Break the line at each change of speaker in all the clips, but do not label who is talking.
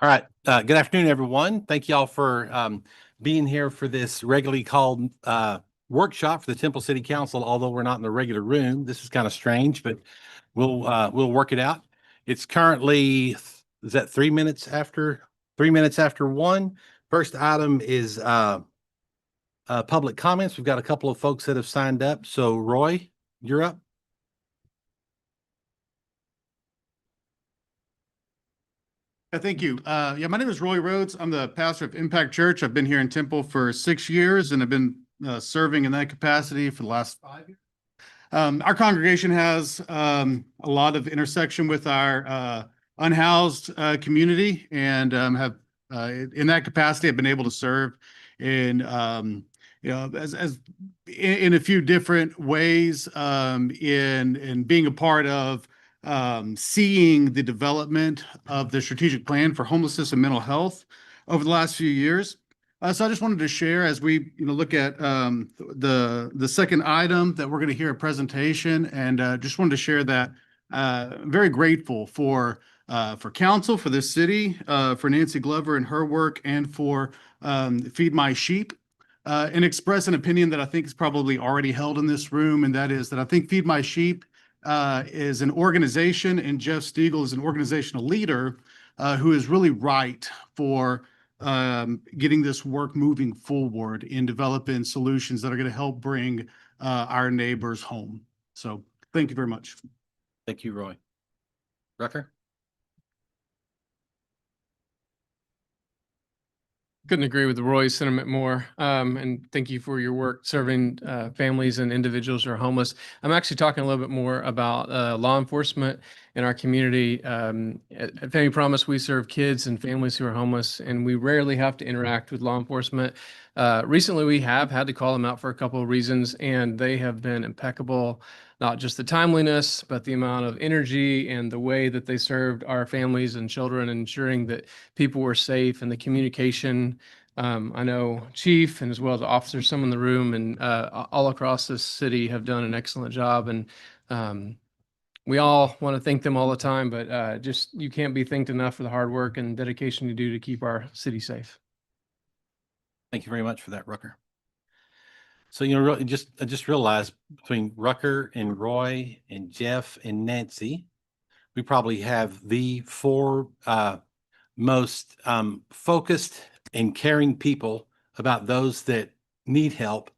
All right. Good afternoon, everyone. Thank you all for being here for this regularly called workshop for the Temple City Council. Although we're not in the regular room, this is kind of strange, but we'll work it out. It's currently, is that 3 minutes after 1? First item is public comments. We've got a couple of folks that have signed up. So Roy, you're up.
Thank you. My name is Roy Rhodes. I'm the pastor of Impact Church. I've been here in Temple for 6 years and I've been serving in that capacity for the last 5 years. Our congregation has a lot of intersection with our unhoused community, and have in that capacity, I've been able to serve in as in a few different ways, in being a part of seeing the development of the strategic plan for homelessness and mental health over the last few years. So I just wanted to share as we look at the second item that we're going to hear a presentation, and just wanted to share that I'm very grateful for council, for this city, for Nancy Glover and her work, and for Feed My Sheep, and express an opinion that I think is probably already held in this room, and that is that I think Feed My Sheep is an organization, and Jeff Stiegel is an organizational leader who is really right for getting this work moving forward in developing solutions that are going to help bring our neighbors home. So thank you very much.
Thank you, Roy. Rucker?
Couldn't agree with Roy's sentiment more. And thank you for your work serving families and individuals who are homeless. I'm actually talking a little bit more about law enforcement in our community. At Family Promise, we serve kids and families who are homeless, and we rarely have to interact with law enforcement. Recently, we have had to call them out for a couple of reasons, and they have been impeccable. Not just the timeliness, but the amount of energy and the way that they served our families and children, ensuring that people were safe, and the communication. I know Chief and as well as officers, some in the room and all across this city have done an excellent job. And we all want to thank them all the time, but just you can't be thanked enough for the hard work and dedication you do to keep our city safe.
Thank you very much for that, Rucker. So, I just realized between Rucker and Roy and Jeff and Nancy, we probably have the four most focused and caring people about those that need help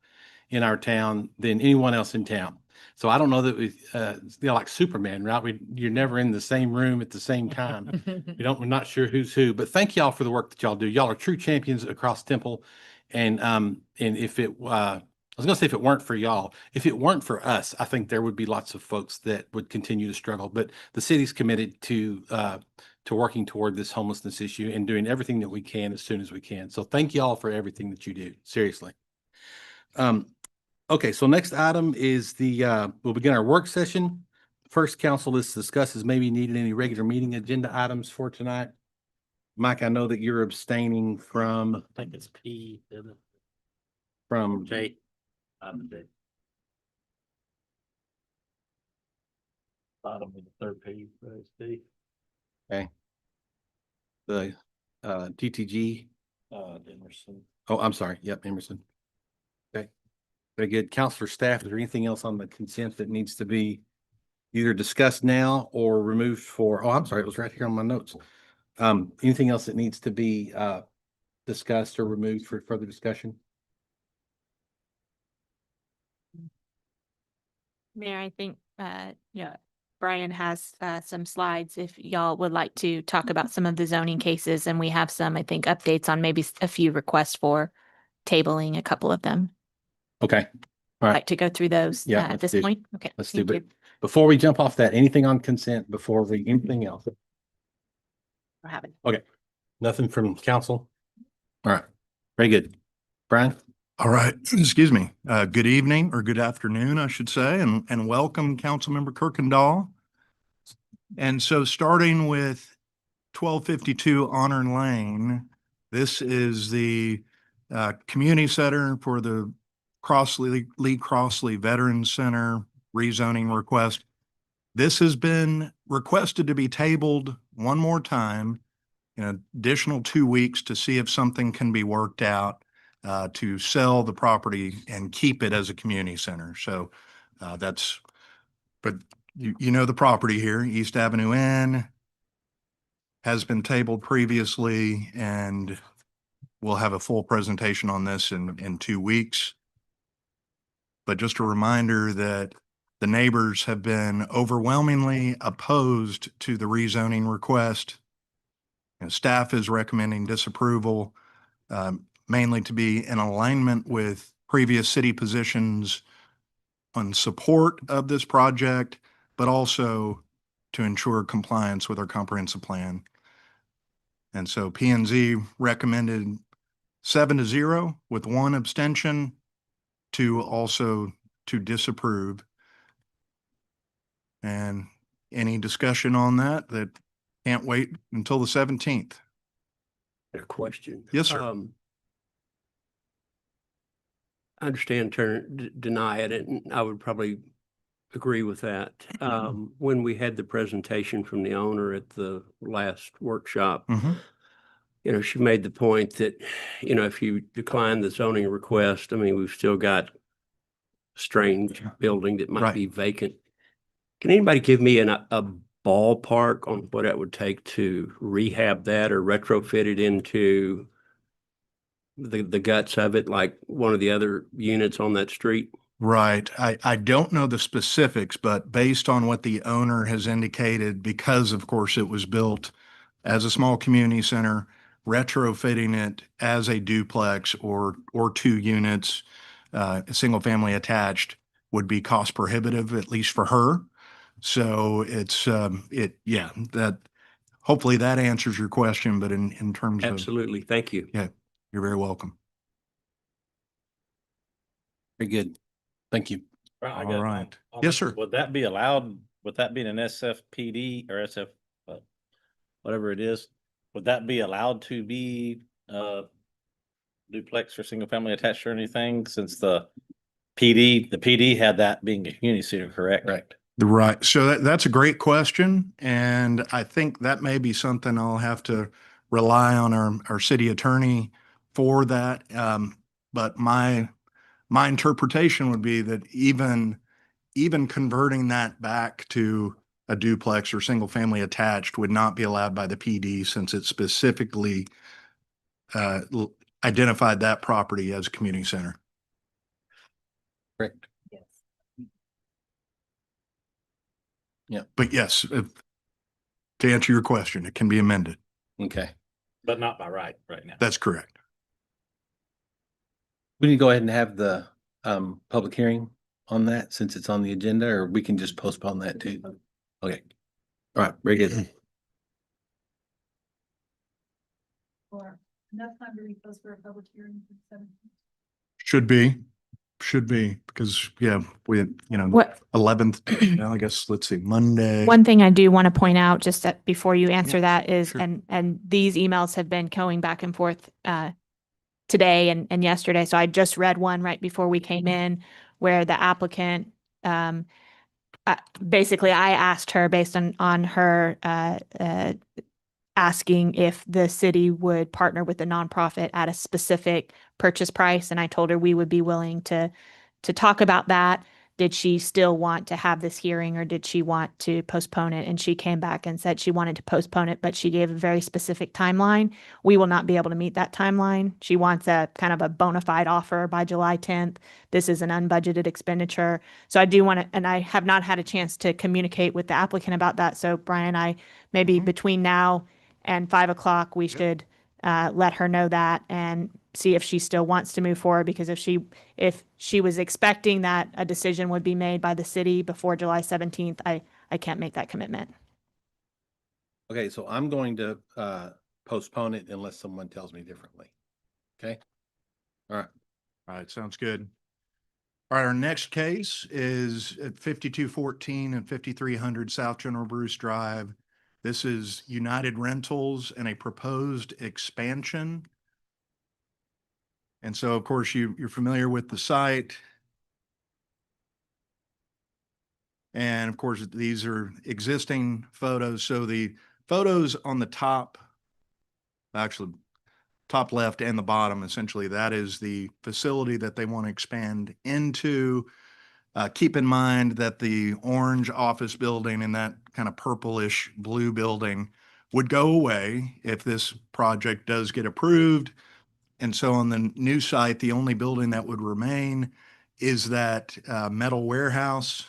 in our town than anyone else in town. So I don't know that we, like Superman, right? You're never in the same room at the same time. We're not sure who's who, but thank y'all for the work that y'all do. Y'all are true champions across Temple. And if it, I was going to say if it weren't for y'all, if it weren't for us, I think there would be lots of folks that would continue to struggle. But the city's committed to working toward this homelessness issue and doing everything that we can as soon as we can. So thank y'all for everything that you do. Seriously. Okay, so next item is we'll begin our work session. First, council is to discuss is maybe needed any regular meeting agenda items for tonight. Mike, I know that you're abstaining from.
I think it's P.
From
J. Bottom of the third page, Steve.
Okay. The TTG.
Emerson.
Oh, I'm sorry. Yep, Emerson. Okay. Very good. Counselor staff, is there anything else on the consent that needs to be either discussed now or removed for, oh, I'm sorry, it was right here on my notes. Anything else that needs to be discussed or removed for further discussion?
Mayor, I think, Brian has some slides if y'all would like to talk about some of the zoning cases, and we have some, I think, updates on maybe a few requests for tabling a couple of them.
Okay. All right.
Like to go through those at this point? Okay.
Let's do it. Before we jump off that, anything on consent before anything else?
We're having.
Okay. Nothing from council? All right. Very good. Brian?
All right. Excuse me. Good evening or good afternoon, I should say, and welcome Councilmember Kirkendall. And so starting with 1252 Honor Lane, this is the community center for the Lee Crossley Veterans Center rezoning request. This has been requested to be tabled one more time an additional 2 weeks to see if something can be worked out to sell the property and keep it as a community center. So but you know the property here, East Avenue Inn, has been tabled previously, and we'll have a full presentation on this in 2 weeks. But just a reminder that the neighbors have been overwhelmingly opposed to the rezoning request. Staff is recommending disapproval, mainly to be in alignment with previous city positions on support of this project, but also to ensure compliance with our comprehensive plan. And so P and Z recommended 7-0 with 1 abstention to disapprove. And any discussion on that can't wait until the 17th?
A question.
Yes, sir.
I understand deny it, and I would probably agree with that. When we had the presentation from the owner at the last workshop,
Mhm.
she made the point that, if you decline the zoning request, I mean, we've still got a strange building that might
Right.
be vacant. Can anybody give me a ballpark on what it would take to rehab that or retrofit it into the guts of it, like one of the other units on that street?
Right. I don't know the specifics, but based on what the owner has indicated, because of course it was built as a small community center, retrofitting it as a duplex or 2 units, single family attached, would be cost prohibitive, at least for her. So that hopefully that answers your question, but in terms of,
Absolutely. Thank you.
you're very welcome.
Very good. Thank you.
I
All
got-
right.
on
Yes,
this,
sir.
Would that be allowed? Would that be in an SFPD or SF, whatever it is? Would that be allowed to be, duplex or single family attached or anything, since the PD had that being a community center, correct? Correct.
Right. So that's a great question. And I think that may be something I'll have to rely on our city attorney for that. But my interpretation would be that even converting that back to a duplex or single family attached would not be allowed by the PD, since it specifically identified that property as a community center.
Correct.
But yes, to answer your question, it can be amended.
Okay.
But not by right now.
That's correct.
We need to go ahead and have the public hearing on that since it's on the agenda, or we can just postpone that too. Okay. All right, very good.
Or enough time to repost for a public hearing for the 17th.
Should be, because we,
What,
11th, I guess, let's see, Monday.
one thing I do want to point out, just that before you answer that is,
sure.
and these emails have been going back and forth today and yesterday. So I just read one right before we came in where the applicant, basically I asked her based on her asking if the city would partner with the nonprofit at a specific purchase price. And I told her we would be willing to talk about that. Did she still want to have this hearing, or did she want to postpone it? And she came back and said she wanted to postpone it, but she gave a very specific timeline. We will not be able to meet that timeline. She wants a kind of a bona fide offer by July 10th. This is an unbudgeted expenditure. So I do want to, and I have not had a chance to communicate with the applicant about that. So Brian, maybe between now and 5 o'clock, we should let her know that and see if she still wants to move forward, because if she was expecting that a decision would be made by the city before July 17th, I can't make that commitment.
Okay, so I'm going to postpone it unless someone tells me differently. Okay? All right.
All right, sounds good. All right, our next case is at 5214 and 5300 South General Bruce Drive. This is United Rentals and a proposed expansion. And so, of course, you're familiar with the site. And of course, these are existing photos. So the photos on the top actually top left and the bottom, essentially, that is the facility that they want to expand into. Keep in mind that the orange office building and that kind of purplish blue building would go away if this project does get approved. And so on the new site, the only building that would remain is that metal warehouse.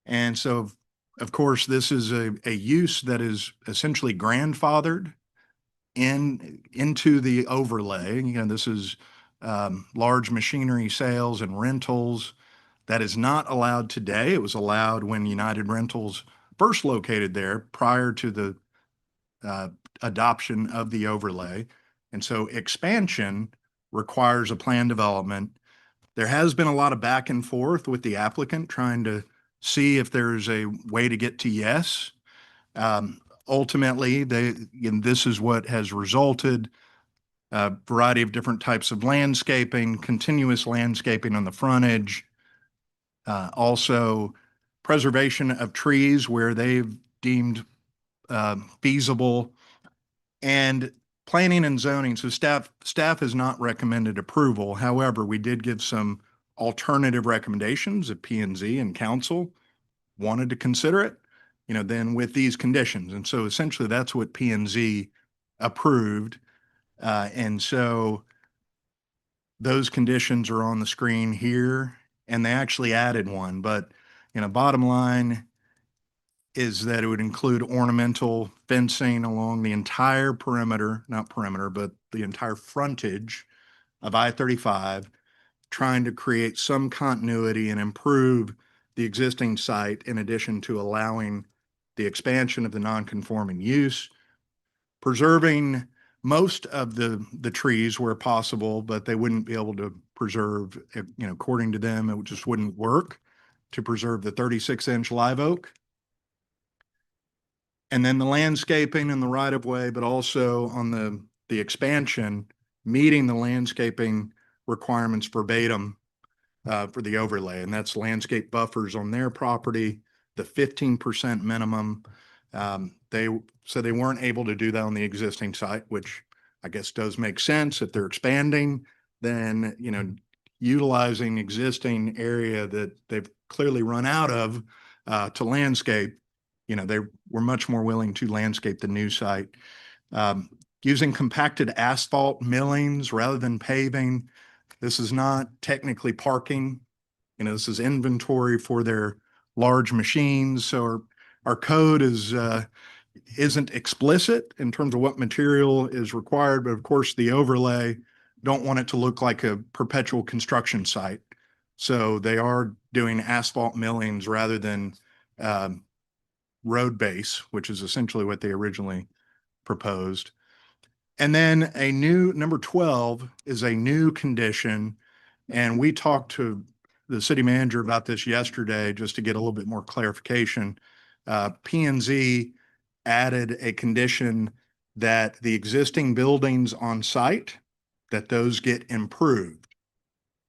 And so, of course, this is a use that is essentially grandfathered into the overlay. You know, this is large machinery sales and rentals. That is not allowed today. It was allowed when United Rentals first located there prior to the adoption of the overlay. And so expansion requires a plan development. There has been a lot of back and forth with the applicant trying to see if there's a way to get to yes. Ultimately, this is what has resulted. A variety of different types of landscaping, continuous landscaping on the frontage. Also preservation of trees where they've deemed feasible, and planning and zoning. So staff has not recommended approval. However, we did give some alternative recommendations if P and Z and council wanted to consider it, you know, then with these conditions. And so essentially that's what P and Z approved. And so those conditions are on the screen here, and they actually added one, but you know, bottom line is that it would include ornamental fencing along the entire perimeter, not perimeter, but the entire frontage of I-35, trying to create some continuity and improve the existing site in addition to allowing the expansion of the non-conforming use, preserving most of the trees where possible, but they wouldn't be able to preserve, you know, according to them, it just wouldn't work to preserve the 36-inch live oak. And then the landscaping and the right of way, but also on the expansion, meeting the landscaping requirements verbatim for the overlay. And that's landscape buffers on their property, the 15% minimum. They weren't able to do that on the existing site, which I guess does make sense. If they're expanding, then, you know, utilizing existing area that they've clearly run out of to landscape, you know, they were much more willing to landscape the new site. Using compacted asphalt millings rather than paving. This is not technically parking. You know, this is inventory for their large machines. So our code isn't explicit in terms of what material is required, but of course the overlay don't want it to look like a perpetual construction site. So they are doing asphalt millings rather than road base, which is essentially what they originally proposed. And then a new, number 12 is a new condition. And we talked to the city manager about this yesterday just to get a little bit more clarification. P and Z added a condition that the existing buildings on site, that those get improved.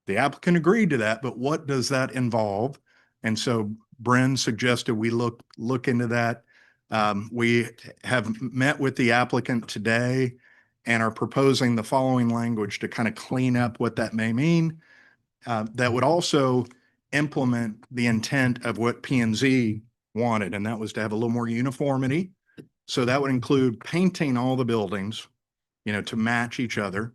The applicant agreed to that, but what does that involve? And so Bren suggested we look into that. We have met with the applicant today and are proposing the following language to kind of clean up what that may mean. That would also implement the intent of what P and Z wanted, and that was to have a little more uniformity. So that would include painting all the buildings, you know, to match each other.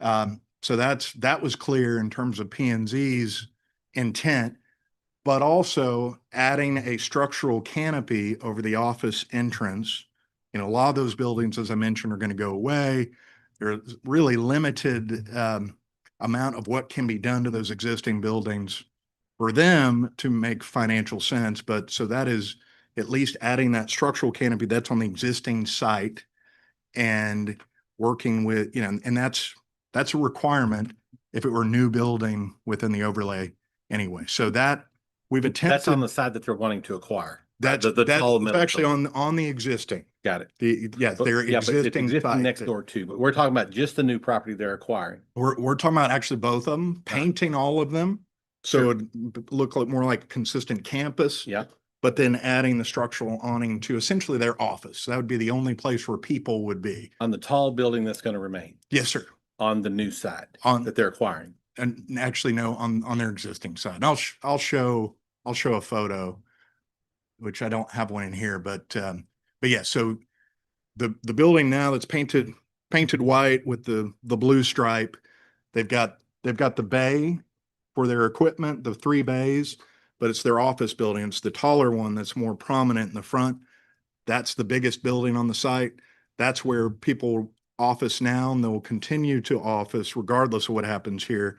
So that was clear in terms of P and Z's intent, but also adding a structural canopy over the office entrance. You know, a lot of those buildings, as I mentioned, are going to go away. There's really limited amount of what can be done to those existing buildings for them to make financial sense. But so that is at least adding that structural canopy that's on the existing site and working with, you know, and that's a requirement if it were a new building within the overlay anyway. So that we've attempted.
That's on the side that they're wanting to acquire.
That's
the tall
that's
metal
actually
building.
on the existing.
Got it.
Yes,
But-
their
yeah, but it's
existing
existing
site.
next door too, but we're talking about just the new property they're acquiring.
We're talking about actually both of them, painting all of them. So
Sure.
it'd look like more like a consistent campus.
Yeah.
but then adding the structural awning to essentially their office. That would be the only place where people would be.
On the tall building that's going to remain
Yes, sir.
on the new side
On-
that they're acquiring.
And actually, no, on their existing side. And I'll show a photo, which I don't have one in here, but yeah, so the building now that's painted white with the blue stripe, they've got the bay for their equipment, the 3 bays, but it's their office building. It's the taller one that's more prominent in the front. That's the biggest building on the site. That's where people office now, and they'll continue to office regardless of what happens here.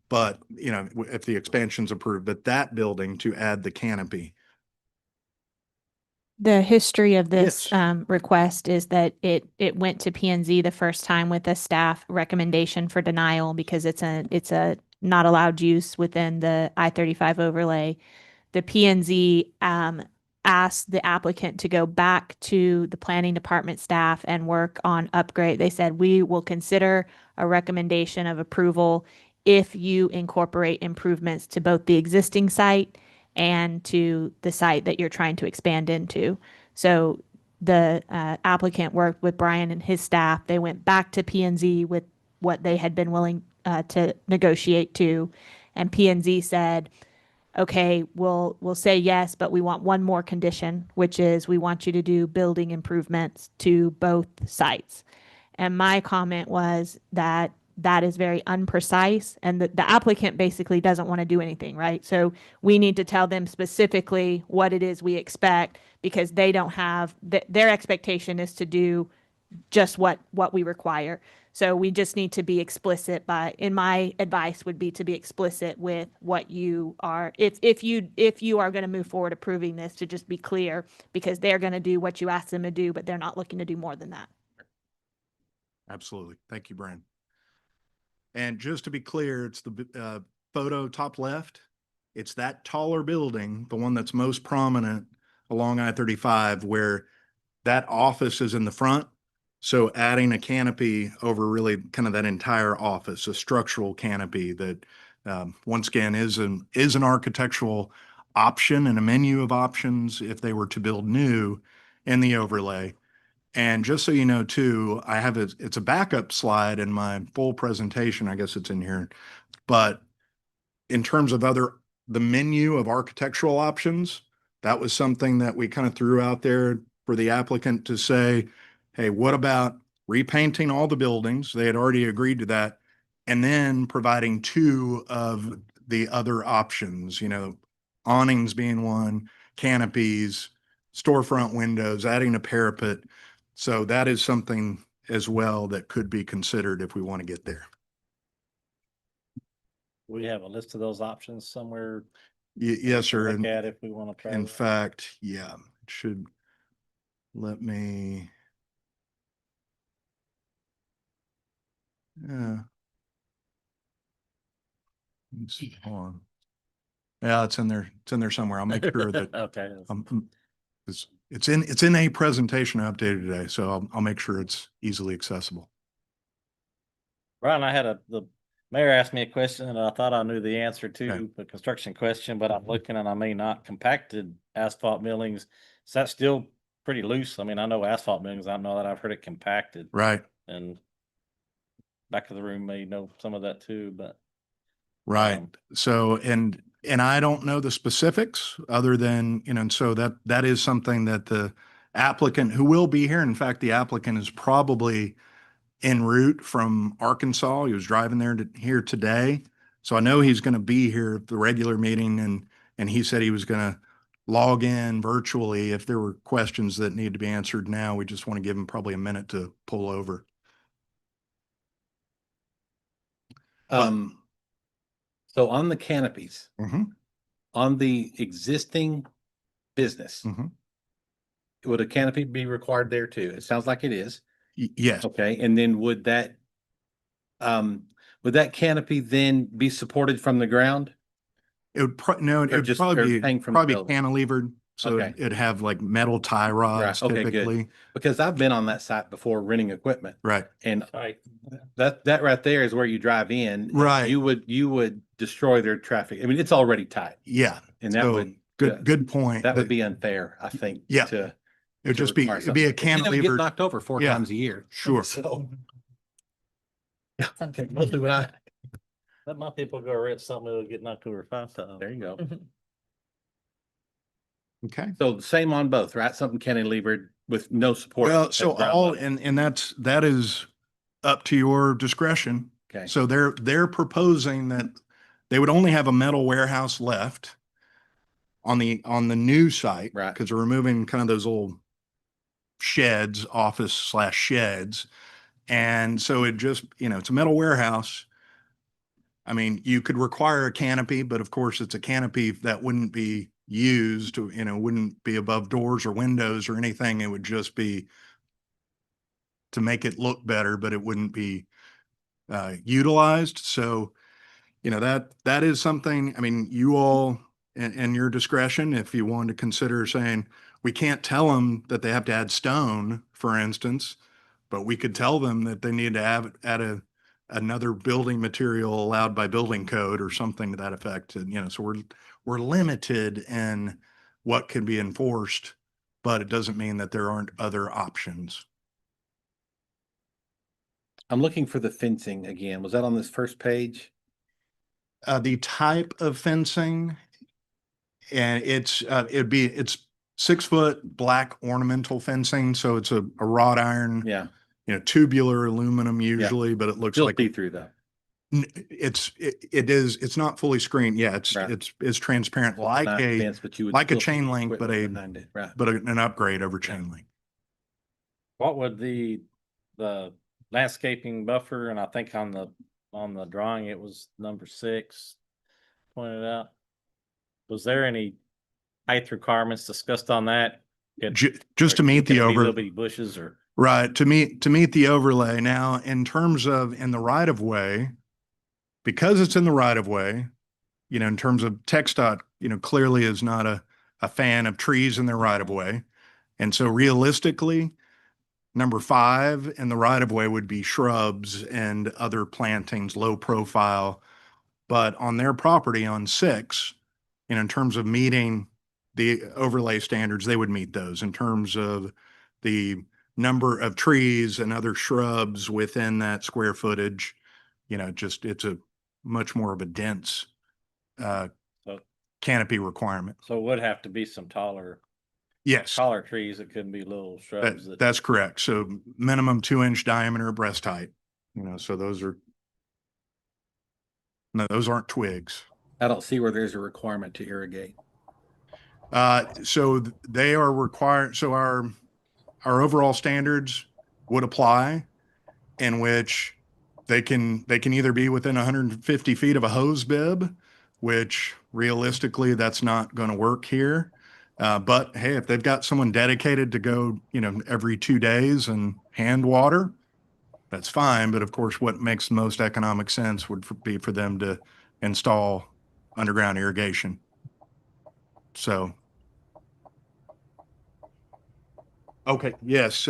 But, you know, if the expansion's approved, but that building to add the canopy.
The history of this
Yes.
request is that it went to P and Z the first time with a staff recommendation for denial because it's a not allowed use within the I-35 overlay. The P and Z asked the applicant to go back to the planning department staff and work on upgrade. They said, we will consider a recommendation of approval if you incorporate improvements to both the existing site and to the site that you're trying to expand into. So the applicant worked with Brian and his staff. They went back to P and Z with what they had been willing to negotiate to. And P and Z said, okay, we'll say yes, but we want one more condition, which is we want you to do building improvements to both sites. And my comment was that is very unprecise, and the applicant basically doesn't want to do anything, right? So we need to tell them specifically what it is we expect, because they don't have, their expectation is to do just what we require. So we just need to be explicit in my advice would be to be explicit with what you are, if you are going to move forward approving this, to just be clear, because they're going to do what you ask them to do, but they're not looking to do more than that.
Absolutely. Thank you, Brian. And just to be clear, it's the photo top left. It's that taller building, the one that's most prominent along I-35, where that office is in the front. So adding a canopy over really kind of that entire office, a structural canopy that once again is an architectural option and a menu of options if they were to build new in the overlay. And just so you know too, I have it's a backup slide in my full presentation. I guess it's in here, but in terms of the menu of architectural options, that was something that we kind of threw out there for the applicant to say, hey, what about repainting all the buildings? They had already agreed to that. And then providing 2 of the other options, you know, awnings being one, canopies, storefront windows, adding a parapet. So that is something as well that could be considered if we want to get there.
We have a list of those options somewhere.
Yes,
to
sir.
Look at if we want to try.
In
that.
fact, yeah, it should let me. Yeah. Let's see, hold on. Yeah, it's in there. It's in there somewhere. I'll make sure that
Okay.
it's in a presentation I updated today, so I'll make sure it's easily accessible.
Brian, the mayor asked me a question and I thought I knew the answer
Okay.
to the construction question, but I'm looking and I may not compacted asphalt millings. Is that still pretty loose? I mean, I know asphalt millings, I know that I've heard it compacted,
Right,
and back of the room may know some of that too, but.
right.
Um,
So, and I don't know the specifics other than, you know, and so that is something that the applicant who will be here, in fact, the applicant is probably en route from Arkansas. He was driving here today. So I know he's going to be here at the regular meeting, and he said he was going to log in virtually if there were questions that need to be answered now. We just want to give him probably a minute to pull over.
So on the canopies,
Mhm,
on the existing business,
mhm.
would a canopy be required there too? It sounds like it is.
Yes,
Okay, and then would that canopy then be supported from the ground?
it would no, it
Or
would
just- or
probably
hang
be
from the
probably
building?
cantilevered. So
Okay.
it'd have like metal tie rods
okay, good.
typically.
Because I've been on that site before renting equipment,
Right,
and
Right.
that right there is where you drive in.
Right.
You would destroy their traffic. I mean, it's already tight,
yeah.
and that
So
would
good point.
That would be unfair, I think.
Yeah.
To
It would
to
just be,
require
it'd be a
something. And then we get
cantilever.
knocked over 4
Yeah.
times a year.
Sure.
So.
Let my people go rent something that'll get knocked over 5 times.
There you go.
Okay.
So the same on both, right? Something cantilevered with no support.
Well,
at
so
ground
all,
level.
and that is up to your discretion.
Okay.
So they're proposing that they would only have a metal warehouse left on the new site.
Right.
Because they're removing kind of those old sheds, office/sheds. And so it just, it's a metal warehouse. I mean, you could require a canopy, but of course it's a canopy that wouldn't be used, wouldn't be above doors or windows or anything. It would just be to make it look better, but it wouldn't be utilized. So, that is something, I mean, you all and your discretion, if you want to consider saying, we can't tell them that they have to add stone, for instance, but we could tell them that they need to add another building material allowed by building code or something to that effect. And, so we're limited in what can be enforced, but it doesn't mean that there aren't other options.
I'm looking for the fencing again. Was that on this first page?
The type of fencing, and it's 6-foot black ornamental fencing. So it's a wrought iron,
Yeah.
Tubular aluminum usually, but it looks
Still
like
see through though.
it's not fully screened. Yeah,
Right.
it's transparent like
Not
a
fence, but you would
like a
still see
chain link, but
equipment behind it. Right.
an upgrade over chain link.
What would the landscaping buffer, and I think on the drawing, it was number 6 pointed out. Was there any height requirements discussed on that?
Just to meet the
Little bitty bushes or?
Right, to meet the overlay. Now, in terms of in the right of way, because it's in the right of way, in terms of TxDOT, clearly is not a fan of trees in their right of way. And so realistically, number 5 in the right of way would be shrubs and other plantings, low profile. But on their property on 6, in terms of meeting the overlay standards, they would meet those in terms of the number of trees and other shrubs within that square footage. It's a much more of a dense canopy requirement.
So it would have to be some taller
Yes,
trees. It couldn't be little shrubs.
that's correct. So minimum 2-inch diameter breast height, so those aren't twigs.
I don't see where there's a requirement to irrigate.
So they are required. So our overall standards would apply, in which they can either be within 150 feet of a hose bib, which realistically that's not going to work here. But hey, if they've got someone dedicated to go, every 2 days and hand water, that's fine. But of course, what makes the most economic sense would be for them to install underground irrigation. So. Okay, yes,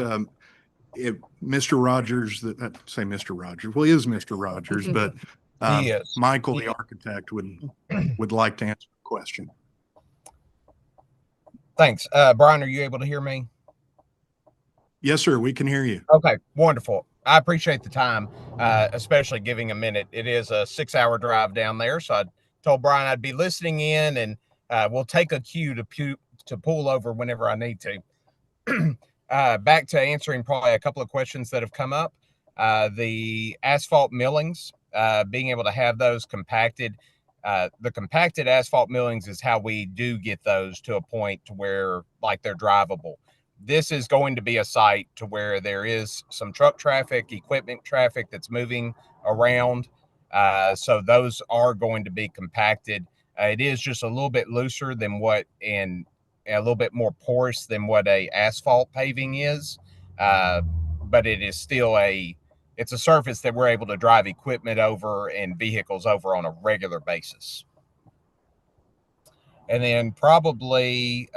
if Mr. Rogers, say Mr. Rogers, well, he is Mr. Rogers, but
He is.
Michael, the architect, would like to answer the question.
Thanks. Brian, are you able to hear me?
Yes, sir, we can hear you.
Okay, wonderful. I appreciate the time, especially giving a minute. It is a 6-hour drive down there. So I told Brian I'd be listening in, and we'll take a cue to pull over whenever I need to. Back to answering probably a couple of questions that have come up. The asphalt millings, being able to have those compacted. The compacted asphalt millings is how we do get those to a point to where like they're drivable. This is going to be a site to where there is some truck traffic, equipment traffic that's moving around. So those are going to be compacted. It is just a little bit looser than and a little bit more porous than what a asphalt paving is. But it is still it's a surface that we're able to drive equipment over and vehicles over on a regular basis. And then probably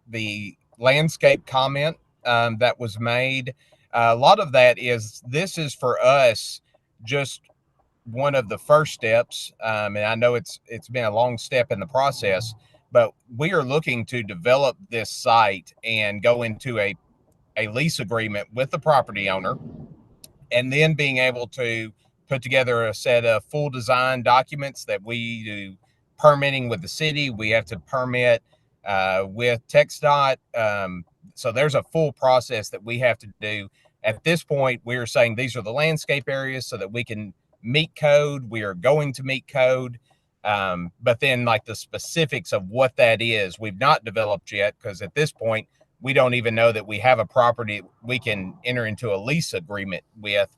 the landscape comment that was made, a lot of that is, this is for us just one of the first steps, and I know it's been a long step in the process, but we are looking to develop this site and go into a lease agreement with the property owner, and then being able to put together a set of full design documents that we do permitting with the city. We have to permit with TxDOT. So there's a full process that we have to do. At this point, we are saying these are the landscape areas so that we can meet code. We are going to meet code. But then like the specifics of what that is, we've not developed yet, because at this point, we don't even know that we have a property we can enter into a lease agreement with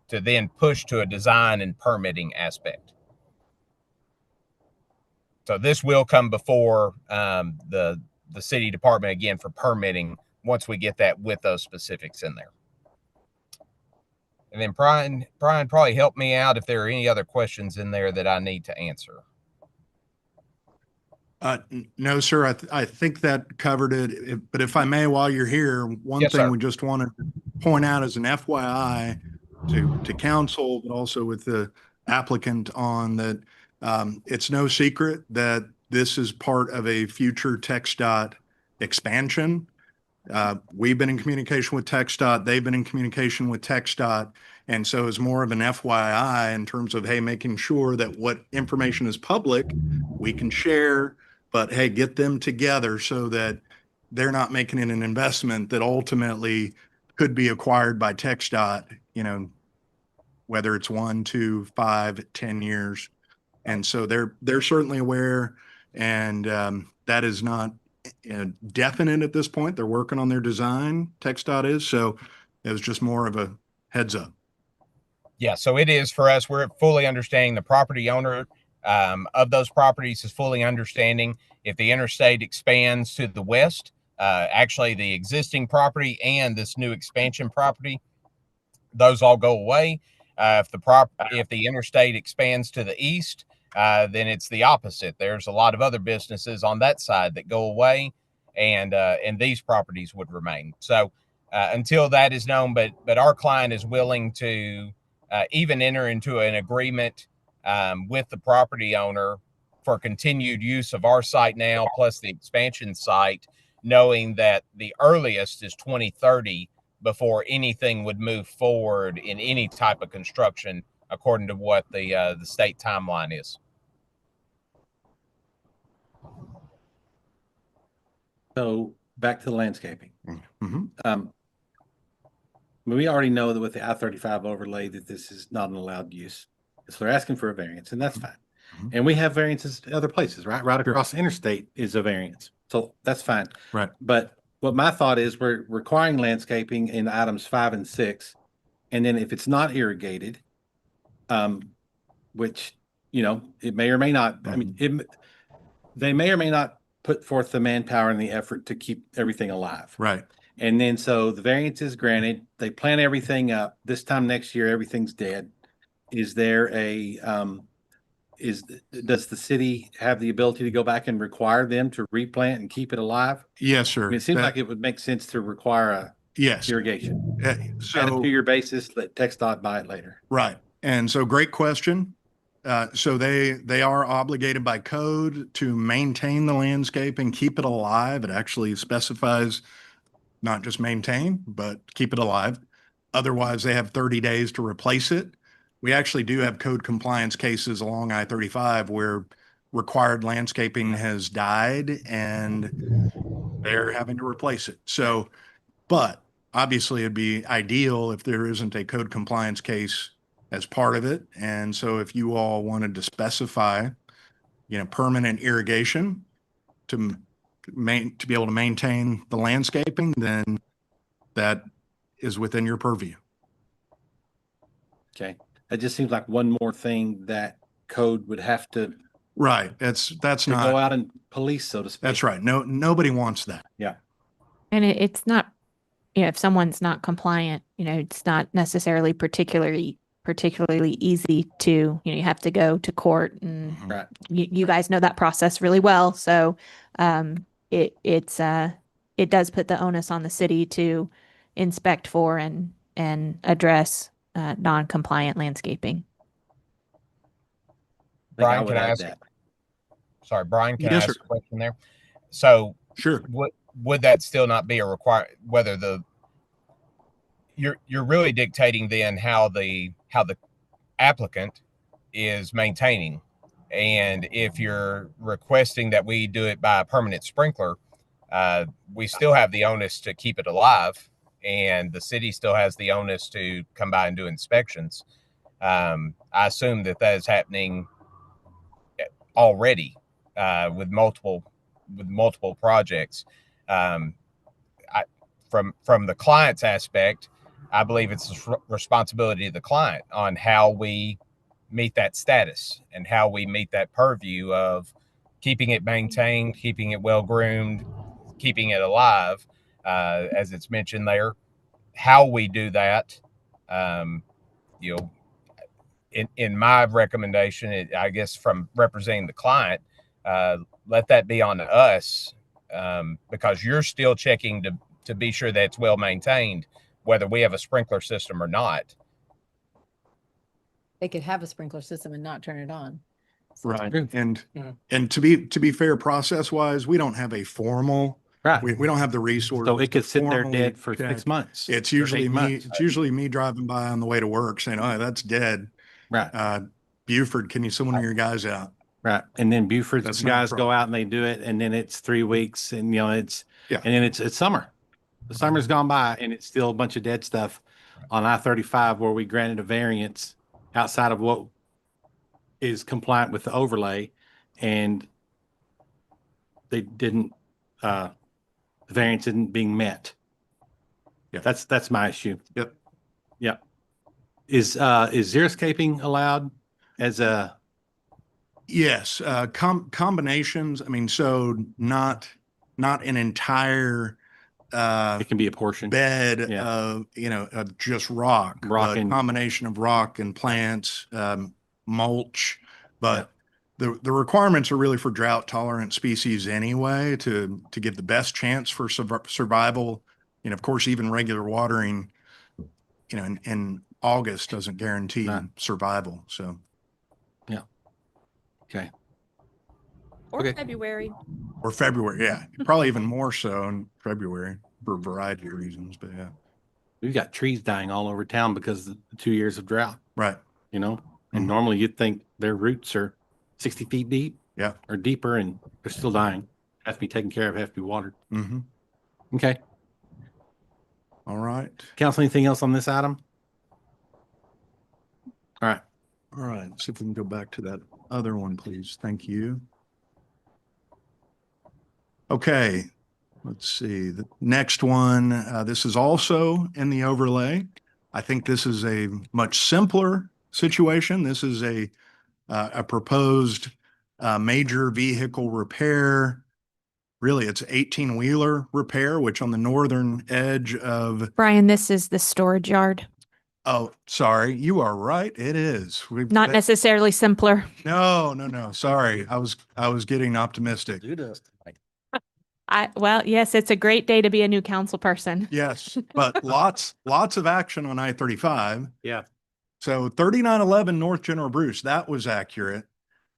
to then push to a design and permitting aspect. So this will come before the city department again for permitting once we get that with those specifics in there. And then Brian probably help me out if there are any other questions in there that I need to answer.
No, sir. I think that covered it. But if I may, while you're here, one
Yes,
thing
sir.
we just wanted to point out as an FYI to council, but also with the applicant on that, it's no secret that this is part of a future TxDOT expansion. We've been in communication with TxDOT. They've been in communication with TxDOT. And so it's more of an FYI in terms of, hey, making sure that what information is public, we can share, but hey, get them together so that they're not making it an investment that ultimately could be acquired by TxDOT, whether it's 1, 2, 5, 10 years. And so they're certainly aware, and that is not definite at this point. They're working on their design, TxDOT is, so it was just more of a heads up.
Yeah, so it is for us. We're fully understanding the property owner of those properties is fully understanding if the interstate expands to the west, actually the existing property and this new expansion property, those all go away. If the interstate expands to the east, then it's the opposite. There's a lot of other businesses on that side that go away, and these properties would remain. So until that is known, but our client is willing to even enter into an agreement with the property owner for continued use of our site now, plus the expansion site, knowing that the earliest is 2030 before anything would move forward in any type of construction, according to what the state timeline is.
So back to the landscaping.
Mhm.
We already know that with the I-35 overlay that this is not an allowed use. So they're asking for a variance, and that's fine.
Mhm.
And we have variances in other places, right? Right across the interstate is a variance. So that's fine.
Right.
But what my thought is, we're requiring landscaping in items 5 and 6. And then if it's not irrigated, which, it may or may not, I mean, they may or may not put forth the manpower and the effort to keep everything alive.
Right.
And then so the variance is granted, they plant everything up. This time next year, everything's dead. Is there does the city have the ability to go back and require them to replant and keep it alive?
Yes, sir.
I mean, it seems like it would make sense to require a
Yes.
irrigation.
Uh,
Add a
So,
2-year basis, let TxDOT buy it later.
right. And so great question. So they are obligated by code to maintain the landscape and keep it alive. It actually specifies not just maintain, but keep it alive. Otherwise, they have 30 days to replace it. We actually do have code compliance cases along I-35 where required landscaping has died and they're having to replace it. So, but obviously it'd be ideal if there isn't a code compliance case as part of it. And so if you all wanted to specify, permanent irrigation to be able to maintain the landscaping, then that is within your purview.
Okay. It just seems like one more thing that code would have to
Right. That's
go
not,
out and police, so to speak.
that's right. No, nobody wants that.
And it's not, if someone's not compliant, it's not necessarily particularly easy to, you have to go to court, and
Right.
you guys know that process really well. So it does put the onus on the city to inspect for and address non-compliant landscaping.
think I
Brian,
would
can I
add
ask?
that.
Sorry, Brian, can I
Yes,
ask
sir.
a question there? So
Sure.
would that still not be a require, whether you're really dictating then how the applicant is maintaining. And if you're requesting that we do it by a permanent sprinkler, we still have the onus to keep it alive, and the city still has the onus to come by and do inspections. I assume that is happening already with multiple projects. Um, from the client's aspect, I believe it's the responsibility of the client on how we meet that status and how we meet that purview of keeping it maintained, keeping it well groomed, keeping it alive, as it's mentioned there. How we do that, you know, in my recommendation, I guess from representing the client, let that be on us, because you're still checking to be sure that it's well maintained, whether we have a sprinkler system or not.
They could have a sprinkler system and not turn it on.
Right.
True.
And,
Mhm.
and to be fair, process wise, we don't have a formal,
Right.
we don't have the resource.
So it could sit there
formally
dead for
check.
6 months.
It's
or
usually
8
me,
months.
it's usually me driving by on the way to work saying, oh, that's dead.
Right,
Buford, can you send one of your guys out?
right. And then Buford's
That's not a
guys go
problem.
out and they do it, and then it's 3 weeks, and it's
Yeah.
and then it's summer. The summer's gone by, and it's still a bunch of dead stuff on I-35 where we granted a variance outside of what is compliant with the overlay, and they didn't. The variance isn't being met.
Yeah.
That's my issue.
Yep.
Yep. Is xeriscaping allowed as a?
Yes, combinations. I mean, so not an entire
It can be a portion.
bed
Yeah.
of, of just rock,
Rock
but
and-
combination of rock and plants, mulch. But the requirements are really for drought tolerant species anyway, to give the best chance for survival. And of course, even regular watering, in August doesn't guarantee
Right.
survival. So.
Okay.
Or
Okay.
February.
Or February, yeah. Probably even more so in February for a variety of reasons, but yeah.
We've got trees dying all over town because of the 2 years of drought,
Right.
And
Mhm.
normally you'd think their roots are 60 feet deep.
Yeah.
Or deeper, and they're still dying. Have to be taken care of, have to be watered.
Mm-hmm.
Okay.
All right.
Council, anything else on this item? All right.
All right. See if we can go back to that other one, please. Thank you. Okay. Let's see. The next one, this is also in the overlay. I think this is a much simpler situation. This is a proposed major vehicle repair. Really, it's 18-wheeler repair, which on the northern edge of,
Brian, this is the storage yard.
oh, sorry, you are right. It is.
Not necessarily simpler.
No. Sorry. I was getting optimistic.
Well, yes, it's a great day to be a new council person.
Yes, but lots of action on I-35.
Yeah.
So 3911 North General Bruce, that was accurate.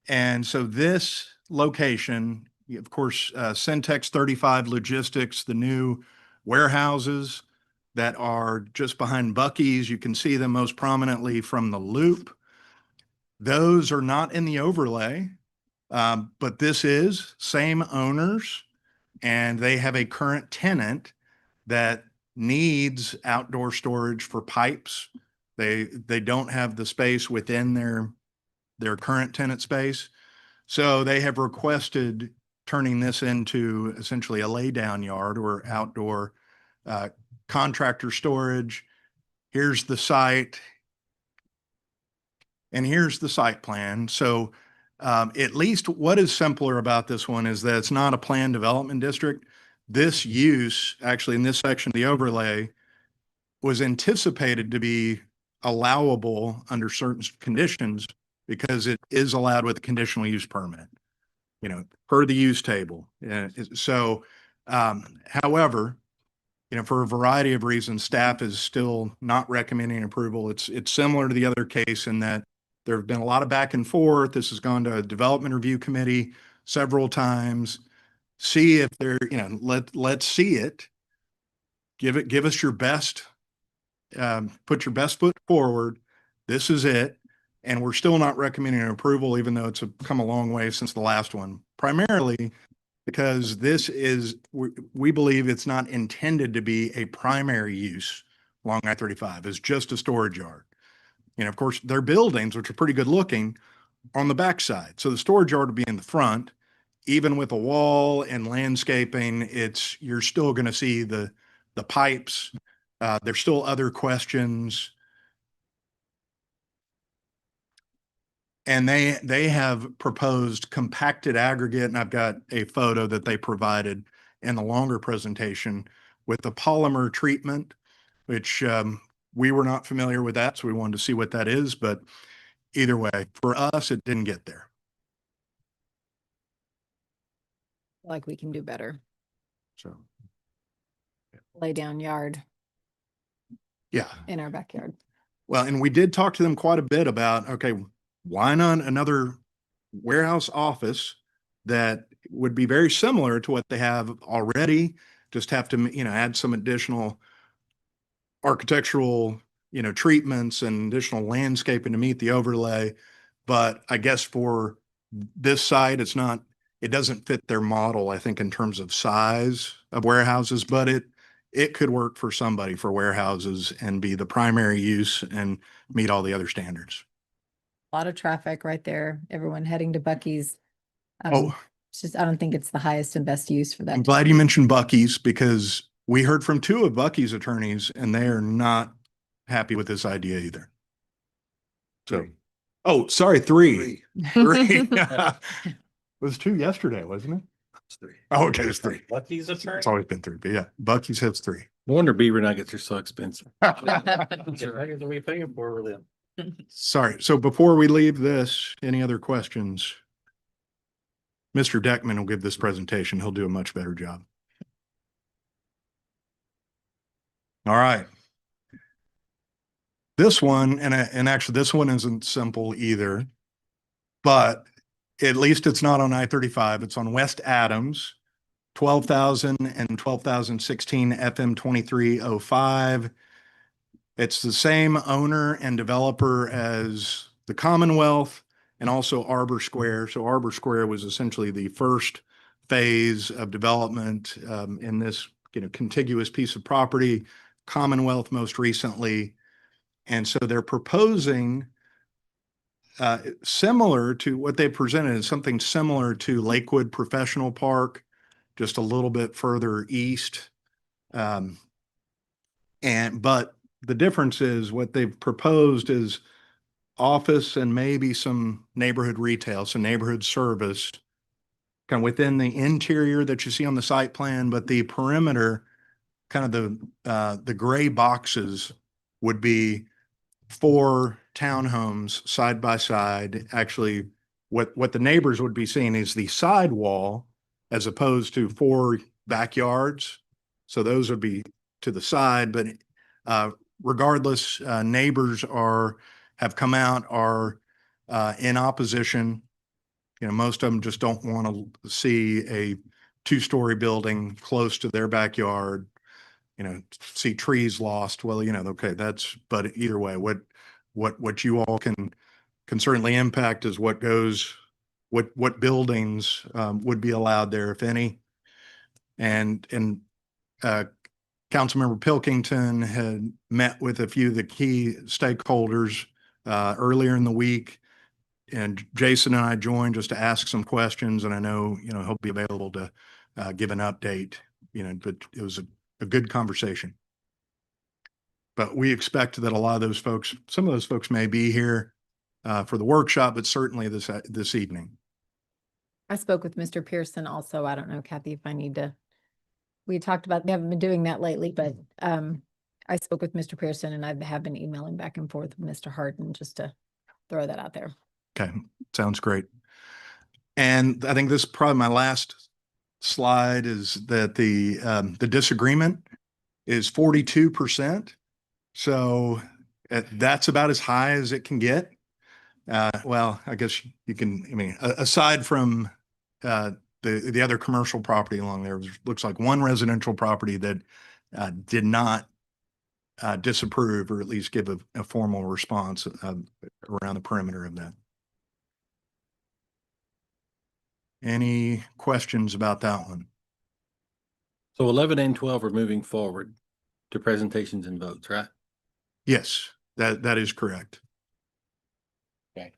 And so this location, of course, Centex 35 Logistics, the new warehouses that are just behind Buc-ee's, you can see them most prominently from the loop. Those are not in the overlay, but this is same owners, and they have a current tenant that needs outdoor storage for pipes. They don't have the space within their current tenant space. So they have requested turning this into essentially a laydown yard or outdoor contractor storage. Here's the site. And here's the site plan. So at least what is simpler about this one is that it's not a planned development district. This use, actually in this section of the overlay, was anticipated to be allowable under certain conditions because it is allowed with a conditional use permit, per the use table. So, however, for a variety of reasons, staff is still not recommending approval. It's similar to the other case in that There have been a lot of back and forth. This has gone to a development review committee several times. See if they're, let's see it. Give us your best, put your best foot forward. This is it. And we're still not recommending an approval, even though it's come a long way since the last one, primarily because this is, we believe it's not intended to be a primary use along I-35. It's just a storage yard. Of course, their buildings, which are pretty good looking, on the backside. So the storage yard will be in the front. Even with a wall and landscaping, you're still going to see the pipes. There's still other questions. And they have proposed compacted aggregate, and I've got a photo that they provided in the longer presentation with the polymer treatment, which we were not familiar with that, so we wanted to see what that is. But either way, for us, it didn't get there.
Like we can do better.
So,
Lay down yard
yeah.
in our backyard.
Well, and we did talk to them quite a bit about, okay, why not another warehouse office that would be very similar to what they have already, just have to, add some additional architectural, treatments and additional landscaping to meet the overlay. But I guess for this site, it doesn't fit their model, I think, in terms of size of warehouses, but it could work for somebody for warehouses and be the primary use and meet all the other standards.
A lot of traffic right there. Everyone heading to Buc-ee's.
Oh,
It's just, I don't think it's the highest and best use for that.
I'm glad you mentioned Buc-ee's because we heard from two of Buc-ee's attorneys and they are not happy with this idea either. So, oh, sorry, three. Three. It was two yesterday, wasn't it?
It's 3.
Oh, okay, it's 3.
Lucky's attorney.
It's always been 3, but yeah, Buc-ee's has 3.
No wonder beaver nuggets are so expensive.
What are we paying for them?
Sorry. So before we leave this, any other questions? Mr. Deckman will give this presentation. He'll do a much better job. All right. This one, and actually this one isn't simple either, but at least it's not on I-35. It's on West Adams, 12,000 and 12,016 FM 2305. It's the same owner and developer as the Commonwealth and also Arbor Square. So Arbor Square was essentially the first phase of development in this contiguous piece of property, Commonwealth most recently. And so they're proposing similar to what they presented is something similar to Lakewood Professional Park, just a little bit further east. But the difference is what they've proposed is office and maybe some neighborhood retail, some neighborhood service kind of within the interior that you see on the site plan, but the perimeter, kind of the gray boxes would be 4 townhomes side by side. Actually, what the neighbors would be seeing is the side wall as opposed to 4 backyards. So those would be to the side, but regardless, neighbors have come out, are in opposition. Most of them just don't want to see a 2-story building close to their backyard, see trees lost. Well, okay, but either way, what you all can certainly impact is what buildings would be allowed there, if any. And Councilmember Pilkington had met with a few of the key stakeholders earlier in the week, and Jason and I joined just to ask some questions. And I know, he'll be available to give an update, but it was a good conversation. But we expect that a lot of those folks, some of those folks may be here for the workshop, but certainly this evening.
I spoke with Mr. Pearson also. I don't know, Kathy, if I need to. We talked about, they haven't been doing that lately, but I spoke with Mr. Pearson and I have been emailing back and forth with Mr. Harden just to throw that out there.
Okay, sounds great. And I think this is probably my last slide, is that the disagreement is 42%. So that's about as high as it can get. Well, I guess you can, I mean, aside from the other commercial property along there, looks like one residential property that did not disapprove or at least give a formal response around the perimeter of that. Any questions about that one?
So 11 and 12 are moving forward to presentations and votes, right?
Yes, that is correct.
Okay.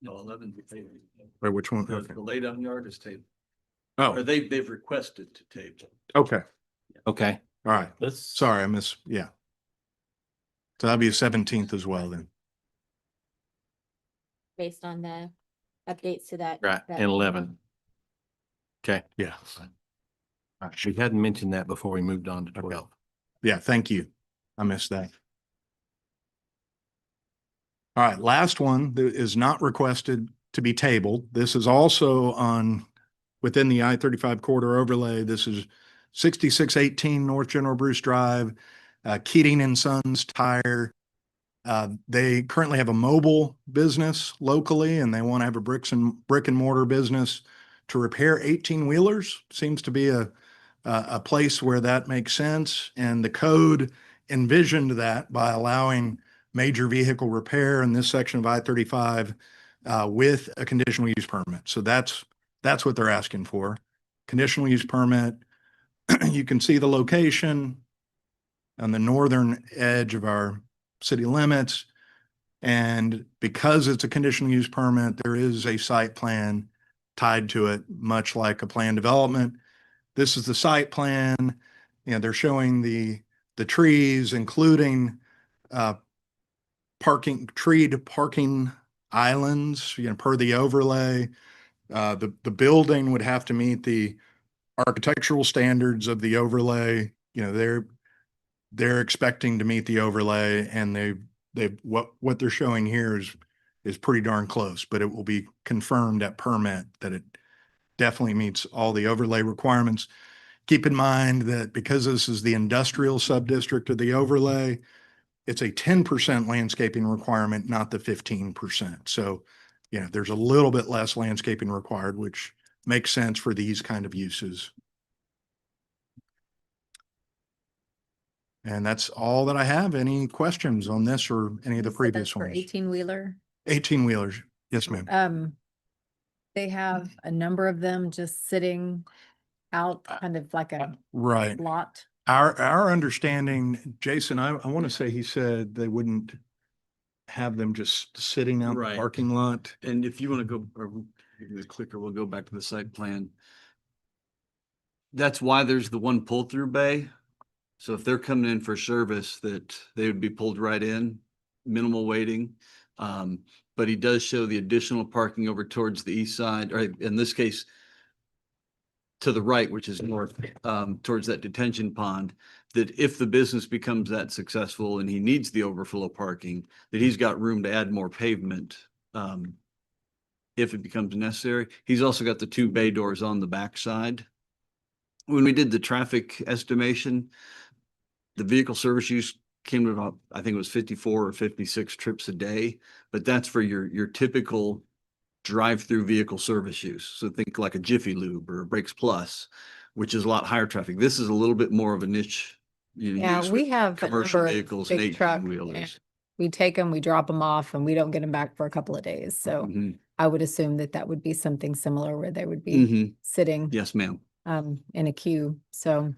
No, 11.
Wait, which one?
The
Okay.
the lay down yard is tabled.
Oh,
Or they've requested to table.
okay.
Okay.
All right.
Let's.
Sorry, yeah. So that'll be a 17th as well then.
Based on the updates to that.
Right, and 11. Okay.
Yeah.
All right. We hadn't mentioned that before we moved on to 12.
Yeah, thank you. I missed that. All right, last one that is not requested to be tabled. This is also within the I-35 corridor overlay. This is 6618 North General Bruce Drive, Keating and Sons Tire. They currently have a mobile business locally, and they want to have a brick and mortar business to repair 18-wheelers. Seems to be a place where that makes sense. And the code envisioned that by allowing major vehicle repair in this section of I-35 with a conditional use permit. So that's what they're asking for. Conditional use permit. You can see the location on the northern edge of our city limits. And because it's a conditional use permit, there is a site plan tied to it, much like a plan development. This is the site plan. You know, they're showing the trees, including treed parking islands, you know, per the overlay. The building would have to meet the architectural standards of the overlay. You know, they're expecting to meet the overlay, and what they're showing here is pretty darn close, but it will be confirmed at permit that it definitely meets all the overlay requirements. Keep in mind that because this is the industrial sub-district of the overlay, it's a 10% landscaping requirement, not the 15%. So, you know, there's a little bit less landscaping required, which makes sense for these kind of uses. And that's all that I have. Any questions on this or any of the previous
For
ones?
18-wheeler.
18-wheelers. Yes, ma'am.
They have a number of them just sitting out kind of like a
Right.
lot.
Our understanding, Jason, I want to say he said they wouldn't have them just sitting out in the
Right.
parking lot.
And if you want to go, or give me the clicker, we'll go back to the site plan. That's why there's the one pull-through bay. So if they're coming in for service, that they would be pulled right in, minimal waiting. But he does show the additional parking over towards the east side, or in this case, to the right, which is north, towards that detention pond, that if the business becomes that successful and he needs the overflow parking, that he's got room to add more pavement, if it becomes necessary. He's also got the two bay doors on the backside. When we did the traffic estimation, the vehicle service use came to about, I think it was 54 or 56 trips a day, but that's for your typical drive-through vehicle service use. So think like a Jiffy Lube or a Brakes Plus, which is a lot higher traffic. This is a little bit more of a niche.
Yeah,
use
we
with
have a
commercial
number of
vehicles and
big truck.
18-wheelers.
We take them, we drop them off, and we don't get them back for a couple of days. So
Mhm.
I would assume that would be something similar where they would be
Mhm.
sitting
Yes, ma'am.
in a queue. So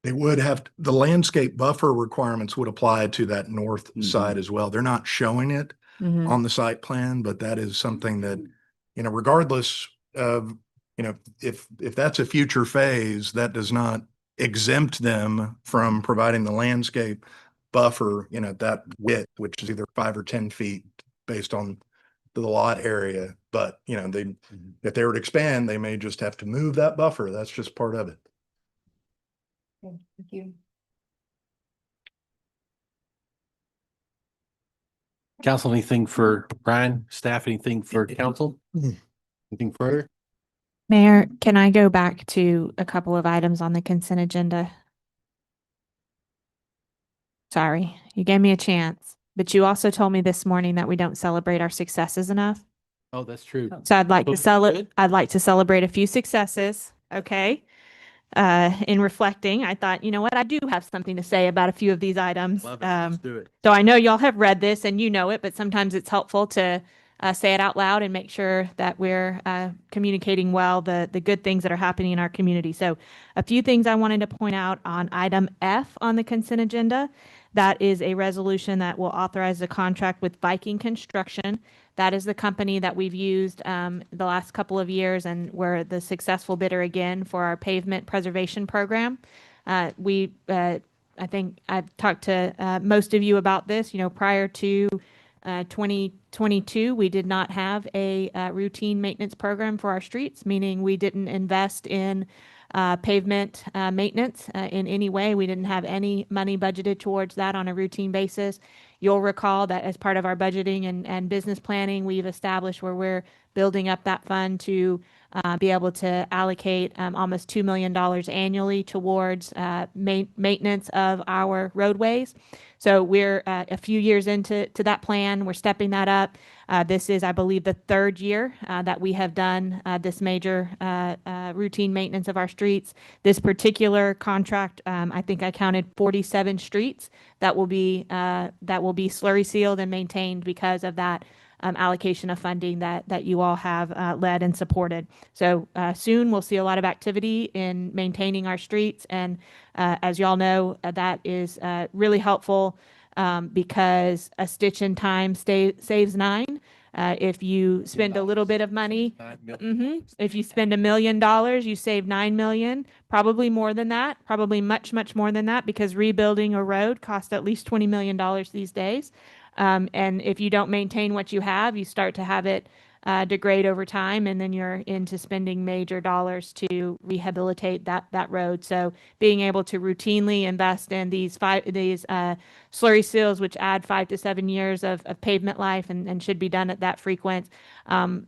They would have, the landscape buffer requirements would apply to that north side as well. They're not showing it
mhm.
on the site plan, but that is something that, you know, regardless of, you know, if that's a future phase, that does not exempt them from providing the landscape buffer, you know, that width, which is either 5 or 10 feet based on the lot area. But, you know, if they were to expand, they may just have to move that buffer. That's just part of it.
Okay, thank you.
Council, anything for Brian? Staff, anything for council? Anything further?
Mayor, can I go back to a couple of items on the consent agenda? Sorry, you gave me a chance, but you also told me this morning that we don't celebrate our successes enough.
Oh, that's true.
So I'd like to
Good.
I'd like to celebrate a few successes. Okay. In reflecting, I thought, you know what, I do have something to say about a few of these items.
Love it. Let's do it.
So I know y'all have read this and you know it, but sometimes it's helpful to say it out loud and make sure that we're communicating well the good things that are happening in our community. So a few things I wanted to point out on item F on the consent agenda. That is a resolution that will authorize the contract with Viking Construction. That is the company that we've used the last couple of years, and we're the successful bidder again for our pavement preservation program. I think I've talked to most of you about this. You know, prior to 2022, we did not have a routine maintenance program for our streets, meaning we didn't invest in pavement maintenance in any way. We didn't have any money budgeted towards that on a routine basis. You'll recall that as part of our budgeting and business planning, we've established where we're building up that fund to be able to allocate almost $2 million annually towards maintenance of our roadways. So we're a few years into that plan. We're stepping that up. This is, I believe, the third year that we have done this major routine maintenance of our streets. This particular contract, I think I counted 47 streets that will be slurry sealed and maintained because of that allocation of funding that you all have led and supported. So soon we'll see a lot of activity in maintaining our streets. And as y'all know, that is really helpful because a stitch in time saves nine. If you spend a little bit of money, if you spend $1 million, you save 9 million, probably more than that, probably much, much more than that, because rebuilding a road costs at least $20 million these days. And if you don't maintain what you have, you start to have it degrade over time, and then you're into spending major dollars to rehabilitate that road. So being able to routinely invest in these slurry seals, which add 5 to 7 years of pavement life and should be done at that frequency. I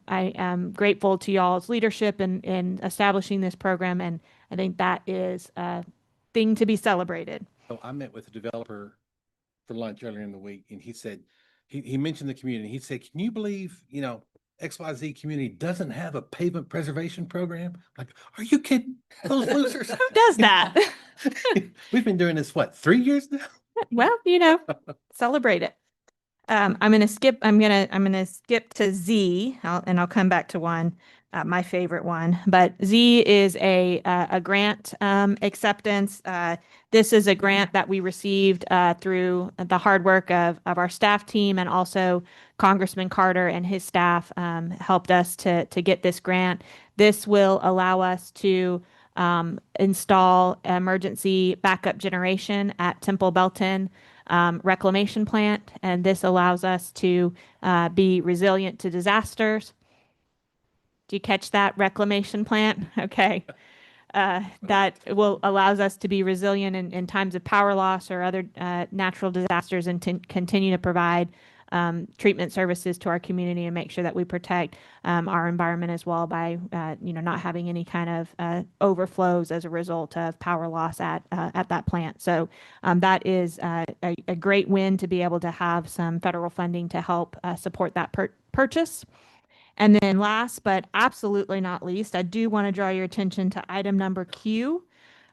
am grateful to y'all's leadership in establishing this program, and I think that is a thing to be celebrated.
So I met with a developer for lunch earlier in the week, and he said, he mentioned the community. He said, can you believe, XYZ community doesn't have a pavement preservation program? Like, are you kidding? Those losers.
Who does that?
We've been doing this, 3 years now?
Well, celebrate it. I'm gonna skip to Z, and I'll come back to one, my favorite one. But Z is a grant acceptance. This is a grant that we received through the hard work of our staff team, and also Congressman Carter and his staff helped us to get this grant. This will allow us to install emergency backup generation at Temple Belton reclamation plant, and this allows us to be resilient to disasters. Do you catch that? Reclamation plant? Okay. That allows us to be resilient in times of power loss or other natural disasters, and to continue to provide treatment services to our community and make sure that we protect our environment as well by not having any kind of overflows as a result of power loss at that plant. So that is a great win to be able to have some federal funding to help support that purchase. And then last but absolutely not least, I do want to draw your attention to item number Q,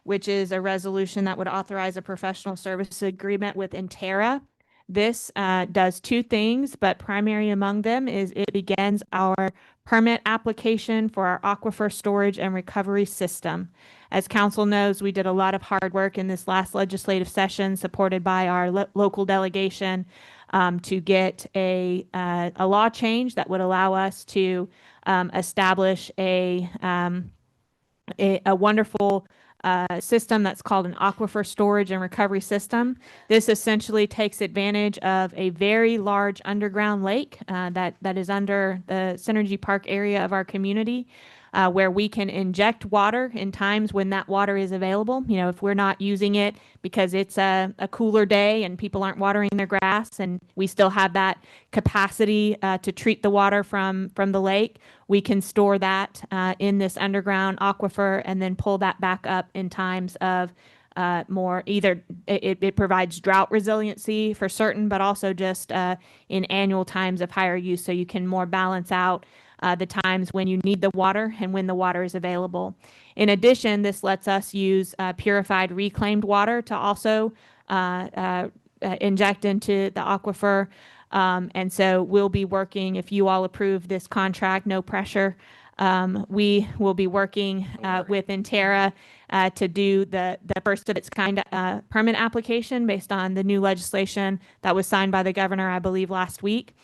which is a resolution that would authorize a professional service agreement with Intera. This does two things, but primary among them is it begins our permit application for our aquifer storage and recovery system. As council knows, we did a lot of hard work in this last legislative session, supported by our local delegation, to get a law change that would allow us to establish a wonderful system that's called an aquifer storage and recovery system. This essentially takes advantage of a very large underground lake that is under the Synergy Park area of our community, where we can inject water in times when that water is available. If we're not using it because it's a cooler day and people aren't watering their grass, and we still have that capacity to treat the water from the lake, we can store that in this underground aquifer and then pull that back up in times of more either it provides drought resiliency for certain, but also just in annual times of higher use. So you can more balance out the times when you need the water and when the water is available. In addition, this lets us use purified reclaimed water to also inject into the aquifer. And so we'll be working, if you all approve this contract, no pressure, we will be working with Intera to do the first of its kind permit application based on the new legislation that was signed by the governor, I believe, last week.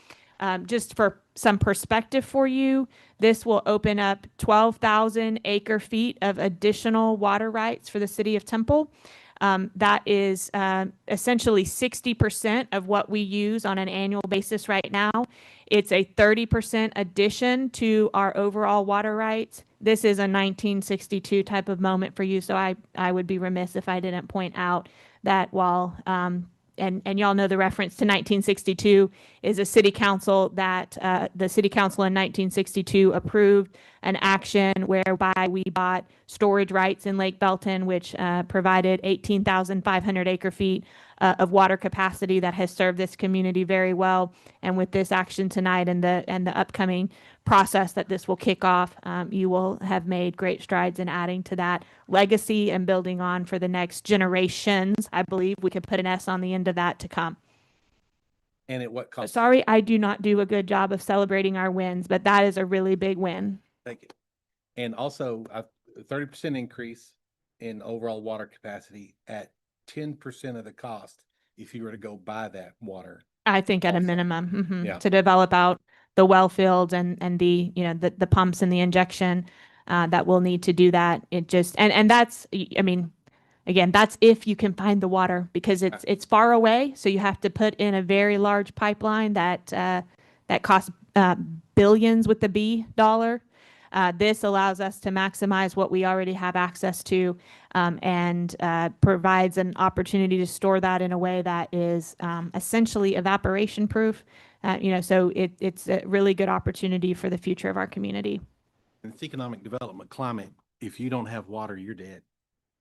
Just for some perspective for you, this will open up 12,000 acre feet of additional water rights for the city of Temple. That is essentially 60% of what we use on an annual basis right now. It's a 30% addition to our overall water rights. This is a 1962 type of moment for you, so I would be remiss if I didn't point out that while and y'all know the reference to 1962 is a city council that the city council in 1962 approved an action whereby we bought storage rights in Lake Belton, which provided 18,500 acre feet of water capacity that has served this community very well. And with this action tonight and the upcoming process that this will kick off, you will have made great strides in adding to that legacy and building on for the next generations. I believe we could put an S on the end of that to come.
And at what cost?
Sorry, I do not do a good job of celebrating our wins, but that is a really big win.
Thank you. And also a 30% increase in overall water capacity at 10% of the cost if you were to go buy that water.
I think at a
Also.
minimum,
Yeah.
to develop out the well fields and the, you know, the pumps and the injection that we'll need to do that. It just, and that's, I mean, again, that's if you can find the water because it's far away. So you have to put in a very large pipeline that costs billions with the B dollar. This allows us to maximize what we already have access to and provides an opportunity to store that in a way that is essentially evaporation proof. You know, so it's a really good opportunity for the future of our community.
In this economic development climate, if you don't have water, you're dead.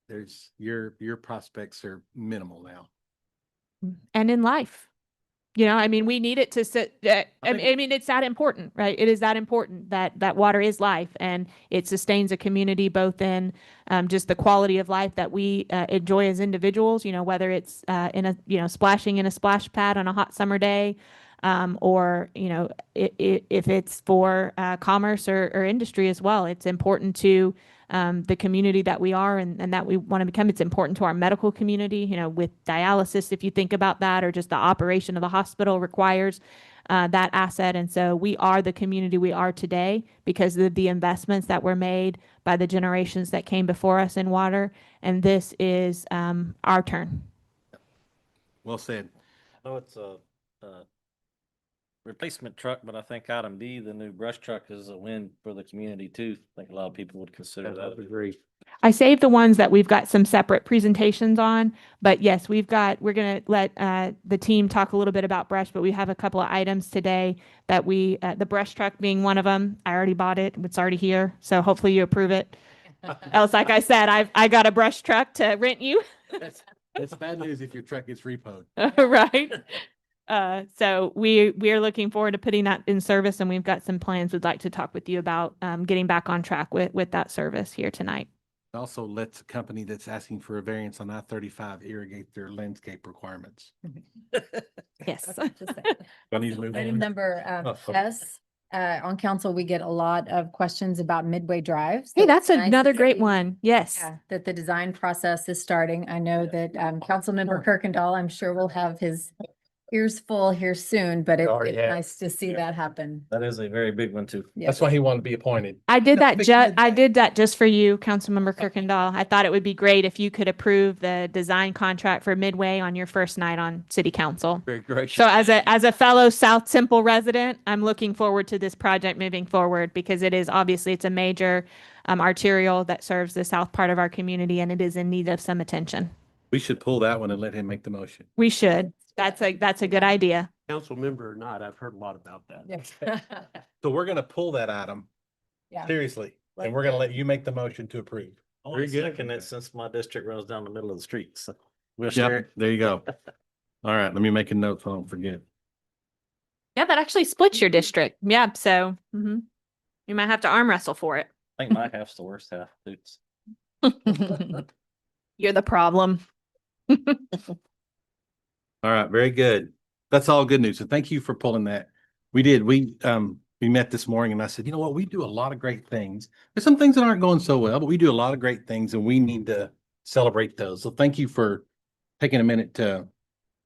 There's your prospects are minimal now.
And in life, you know, I mean, we need it to sit. I mean, it's that important, right? It is that important that water is life, and it sustains a community both in just the quality of life that we enjoy as individuals. You know, whether it's in a splashing in a splash pad on a hot summer day, or you know, if it's for commerce or industry as well. It's important to the community that we are and that we want to become. It's important to our medical community, you know, with dialysis, if you think about that, or just the operation of the hospital requires that asset. And so we are the community we are today because of the investments that were made by the generations that came before us in water. And this is our turn.
Well said.
I know it's a replacement truck, but I think item B, the new brush truck, is a win for the community too. I think a lot of people would consider
I
that.
would agree.
I saved the ones that we've got some separate presentations on, but yes, we're going to let the team talk a little bit about brush, but we have a couple of items today that the brush truck being one of them. I already bought it. It's already here. So hopefully you approve it. Else, like I said, I got a brush truck to rent you.
That's bad news if your truck gets repoed.
Right. So we are looking forward to putting that in service, and we've got some plans we'd like to talk with you about getting back on track with that service here tonight.
Also lets a company that's asking for a variance on I-35 irrigate their landscape requirements.
Yes.
Do I need to move
Item
on?
number
Oh, sorry.
S, on council, we get a lot of questions about Midway Drive.
Hey,
So
that's
it's nice to
another great
see,
one. Yes.
that the design process is starting. I know that Councilmember Kirkendall, I'm sure will have his ears full here soon, but it's
Already have.
nice to see that happen.
That is a very big one too.
Yeah.
That's why he wanted to be appointed.
I did that
fix it
I
today.
did that just for you, Councilmember Kirkendall. I thought it would be great if you could approve the design contract for Midway on your first night on City Council.
Very gracious.
So as a fellow South Temple resident, I'm looking forward to this project moving forward because it is obviously it's a major arterial that serves the south part of our community, and it is in need of some attention.
We should pull that one and let him make the motion.
We should. That's a good idea.
Council member or not, I've heard a lot about that.
Yes.
So we're going to pull that item
Yeah.
seriously, and
Like
we're going to
that.
let you make the motion to approve.
Only
good.
second it since my district runs down the middle of the street, so. We'll
Yep,
share it.
there you go. All right, let me make a note so I don't forget.
Yeah, that actually splits your district. Yeah, so you might have to arm wrestle for it.
I think my half's the worst half, dudes.
You're the problem.
All right, very good. That's all good news. So thank you for pulling that. We met this morning and I said, you know what, we do a lot of great things. There's some things that aren't going so well, but we do a lot of great things and we need to celebrate those. So thank you for taking a minute to,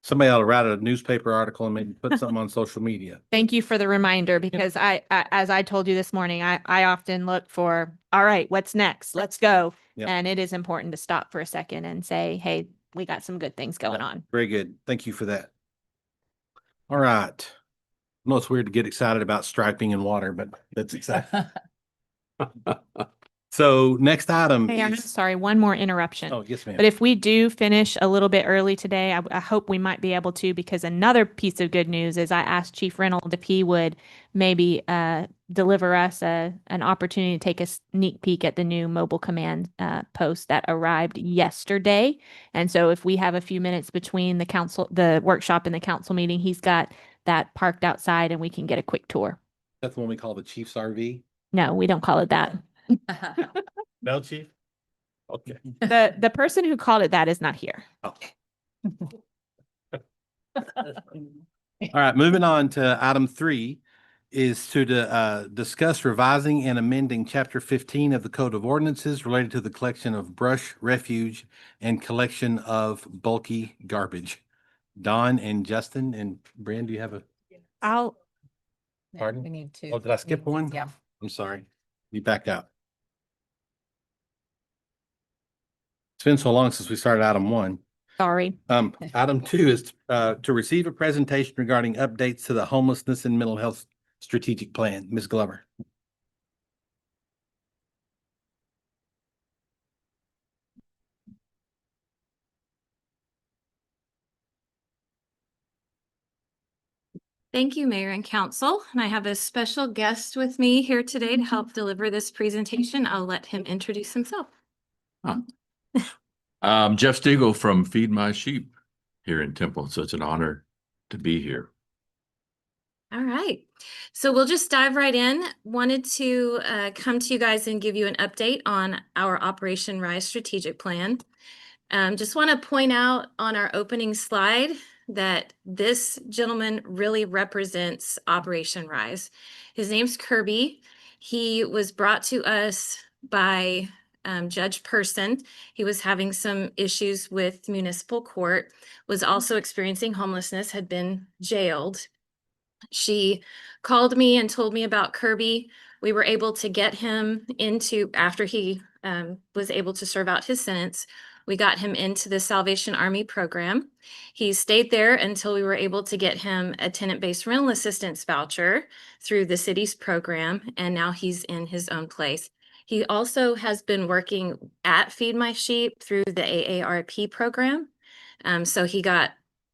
somebody ought to write a newspaper article and maybe put something on social media.
Thank you for the reminder because I as I told you this morning, I often look for, all right, what's next? Let's go.
Yep.
And it is important to stop for a second and say, hey, we got some good things going on.
Very good. Thank you for that. All right. I know it's weird to get excited about striping and water, but that's exciting. So next item.
Hey, I'm
is-
sorry, one more interruption.
Oh, yes, ma'am.
But if we do finish a little bit early today, I hope we might be able to, because another piece of good news is I asked Chief Reynolds if he would maybe deliver us an opportunity to take a sneak peek at the new mobile command post that arrived yesterday. And so if we have a few minutes between the workshop and the council meeting, he's got that parked outside and we can get a quick tour.
That's the one we call the Chief's RV.
No, we don't call it that.
No, Chief? Okay.
The person who called it that is not here.
Oh. All right, moving on to item 3 is to discuss revising and amending Chapter 15 of the Code of Ordinances related to the collection of brush, refuge, and collection of bulky garbage. Don and Justin and Brand, do you have a,
I'll
Pardon?
We need to.
oh, did I skip one?
Yeah.
I'm sorry. You back out. It's been so long since we started item 1.
sorry.
Item 2 is to receive a presentation regarding updates to the homelessness and mental health strategic plan. Ms. Glover.
Thank you, Mayor and Council. And I have a special guest with me here today to help deliver this presentation. I'll let him introduce himself.
Jeff Stegall from Feed My Sheep here in Temple. So it's an honor to be here.
All right. So we'll just dive right in. Wanted to come to you guys and give you an update on our Operation Rise strategic plan. Just want to point out on our opening slide that this gentleman really represents Operation Rise. His name's Kirby. He was brought to us by Judge Person. He was having some issues with municipal court, was also experiencing homelessness, had been jailed. She called me and told me about Kirby. We were able to get him into, after he was able to serve out his sentence, we got him into the Salvation Army program. He stayed there until we were able to get him a tenant-based rental assistance voucher through the city's program, and now he's in his own place. He also has been working at Feed My Sheep through the AARP program. So he got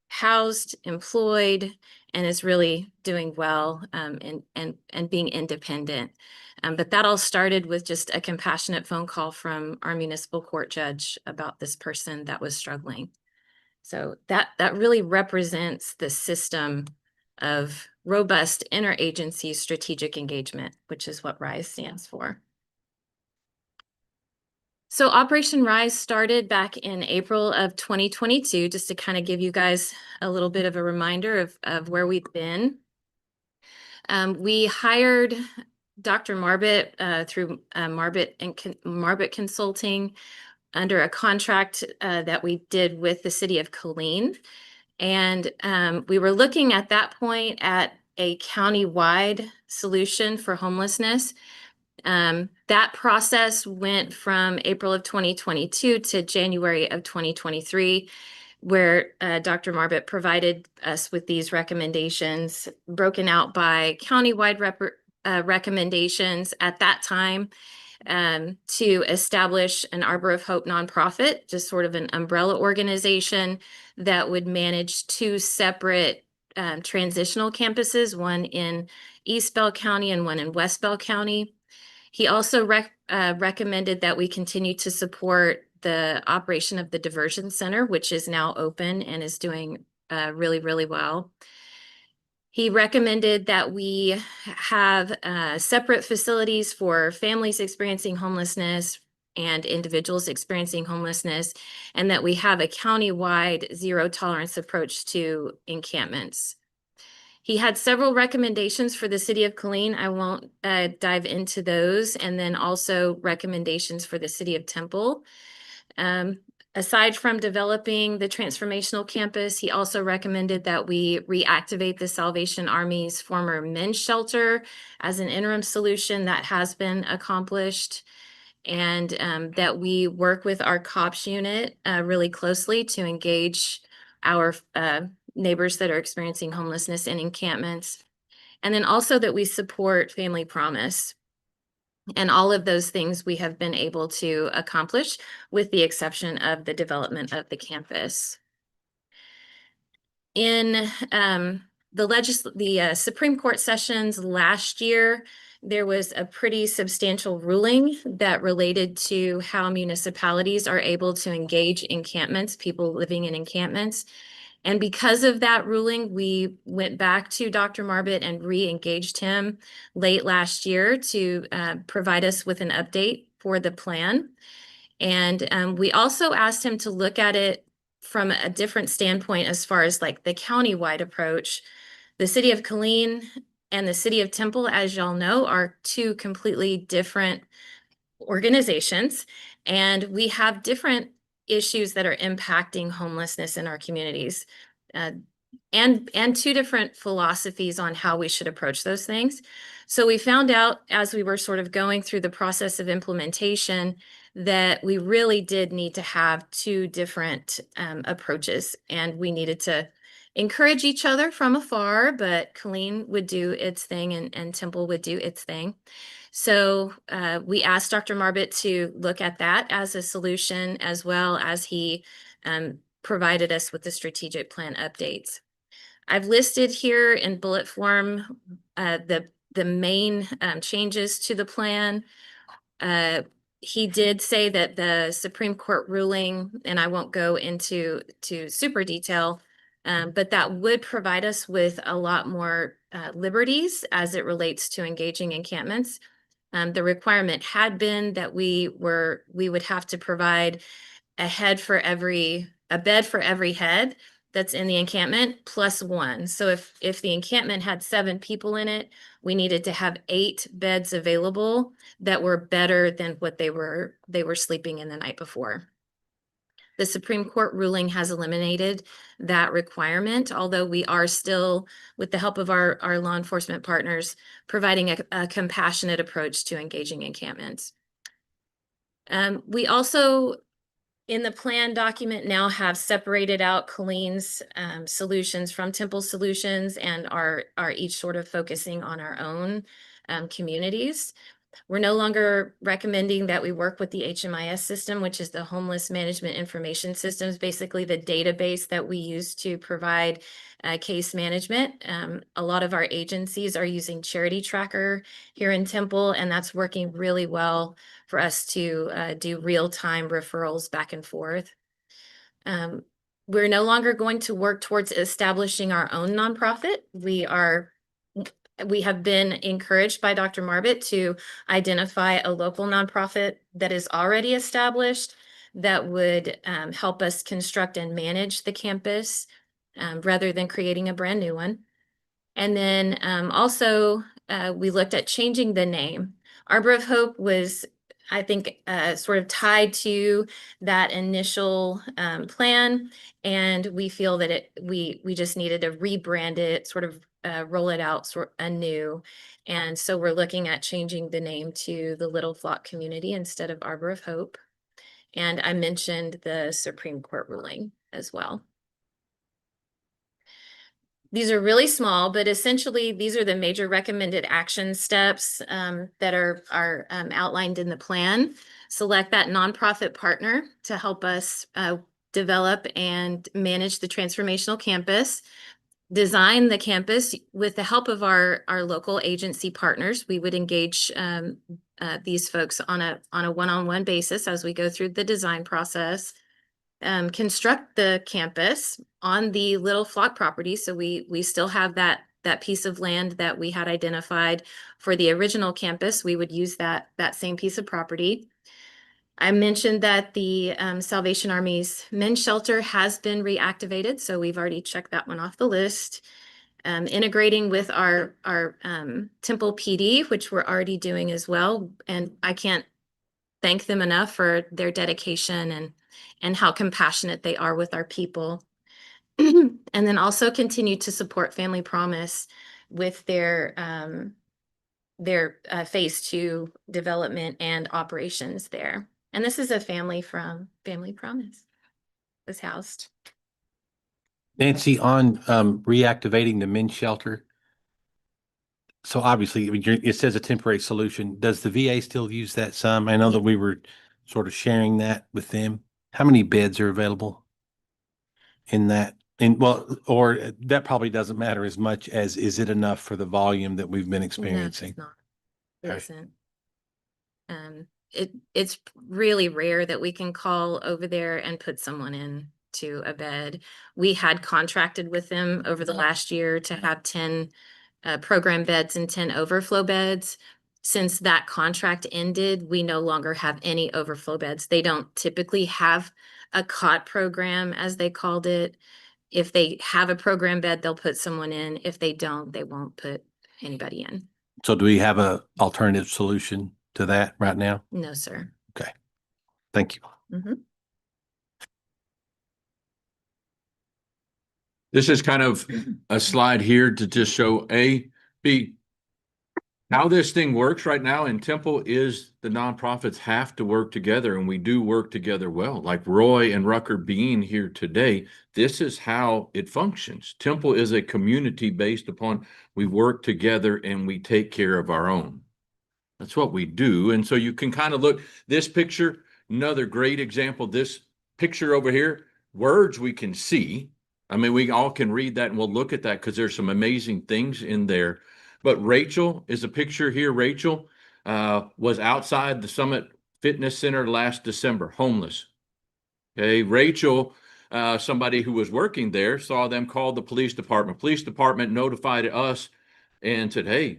housed, employed, and is really doing well and being independent. But that all started with just a compassionate phone call from our municipal court judge about this person that was struggling. So that really represents the system of robust interagency strategic engagement, which is what RISE stands for. So Operation Rise started back in April of 2022, just to kind of give you guys a little bit of a reminder of where we've been. We hired Dr. Marbut through Marbut Consulting under a contract that we did with the city of Killeen. And we were looking at that point at a county-wide solution for homelessness. That process went from April of 2022 to January of 2023, where Dr. Marbut provided us with these recommendations broken out by countywide recommendations at that time to establish an Arbor of Hope nonprofit, just sort of an umbrella organization that would manage 2 separate transitional campuses, one in East Bell County and one in West Bell County. He also recommended that we continue to support the operation of the diversion center, which is now open and is doing really, really well. He recommended that we have separate facilities for families experiencing homelessness and individuals experiencing homelessness, and that we have a county-wide zero tolerance approach to encampments. He had several recommendations for the city of Killeen. I won't dive into those, and then also recommendations for the city of Temple. Aside from developing the transformational campus, he also recommended that we reactivate the Salvation Army's former men's shelter as an interim solution that has been accomplished, and that we work with our COPS unit really closely to engage our neighbors that are experiencing homelessness in encampments, and then also that we support Family Promise. And all of those things we have been able to accomplish with the exception of the development of the campus. In the Supreme Court sessions last year, there was a pretty substantial ruling that related to how municipalities are able to engage encampments, people living in encampments. And because of that ruling, we went back to Dr. Marbut and re-engaged him late last year to provide us with an update for the plan. And we also asked him to look at it from a different standpoint as far as like the county-wide approach. The city of Killeen and the city of Temple, as y'all know, are two completely different organizations, and we have different issues that are impacting homelessness in our communities, and two different philosophies on how we should approach those things. So we found out as we were sort of going through the process of implementation that we really did need to have two different approaches, and we needed to encourage each other from afar, but Killeen would do its thing and Temple would do its thing. So we asked Dr. Marbut to look at that as a solution, as well as he provided us with the strategic plan updates. I've listed here in bullet form the main changes to the plan. He did say that the Supreme Court ruling, and I won't go into super detail, but that would provide us with a lot more liberties as it relates to engaging encampments. The requirement had been that we would have to provide a bed for every head that's in the encampment plus one. So if the encampment had 7 people in it, we needed to have 8 beds available that were better than what they were sleeping in the night before. The Supreme Court ruling has eliminated that requirement, although we are still, with the help of our law enforcement partners, providing a compassionate approach to engaging encampments. We also, in the plan document, now have separated out Killeen's solutions from Temple solutions, and are each sort of focusing on our own communities. We're no longer recommending that we work with the HMIS system, which is the Homeless Management Information Systems, basically the database that we use to provide case management. A lot of our agencies are using Charity Tracker here in Temple, and that's working really well for us to do real-time referrals back and forth. We're no longer going to work towards establishing our own nonprofit. We have been encouraged by Dr. Marbut to identify a local nonprofit that is already established that would help us construct and manage the campus rather than creating a brand new one. And then also we looked at changing the name. Arbor of Hope was, I think, sort of tied to that initial plan, and we feel that we just needed to rebrand it, sort of roll it out anew. And so we're looking at changing the name to the Little Flock Community instead of Arbor of Hope. And I mentioned the Supreme Court ruling as well. These are really small, but essentially these are the major recommended action steps that are outlined in the plan. Select that nonprofit partner to help us develop and manage the transformational campus. design the campus with the help of our local agency partners. We would engage these folks on a one-on-one basis as we go through the design process. Construct the campus on the Little Flock property. So we still have that piece of land that we had identified for the original campus. We would use that same piece of property. I mentioned that the Salvation Army's men's shelter has been reactivated, so we've already checked that one off the list. Integrating with our Temple PD, which we're already doing as well, and I can't thank them enough for their dedication and how compassionate they are with our people. And then also continue to support Family Promise with their phase 2 development and operations there. And this is a family from Family Promise was housed.
Nancy, on reactivating the men's shelter. So obviously, I mean, it says a temporary solution. Does the VA still use that some? I know that we were sort of sharing that with them. How many beds are available in that? And well, or that probably doesn't matter as much as, is it enough for the volume that we've been experiencing?
No, it's not. It
Okay.
isn't. It's really rare that we can call over there and put someone in to a bed. We had contracted with them over the last year to have 10 program beds and 10 overflow beds. Since that contract ended, we no longer have any overflow beds. They don't typically have a cot program, as they called it. If they have a program bed, they'll put someone in. If they don't, they won't put anybody in.
So do we have a alternative solution to that right now?
No, sir.
Okay. Thank you.
Mhm.
This is kind of a slide here to just show how this thing works right now in Temple is the nonprofits have to work together, and we do work together well. Like Roy and Rucker being here today, this is how it functions. Temple is a community based upon we work together and we take care of our own. That's what we do. And so you can kind of look, this picture, another great example, this picture over here, words we can see. I mean, we all can read that and we'll look at that because there's some amazing things in there. But Rachel is a picture here. Rachel was outside the Summit Fitness Center last December, homeless. Okay, Rachel, somebody who was working there, saw them, called the police department. Police department notified us and said, hey,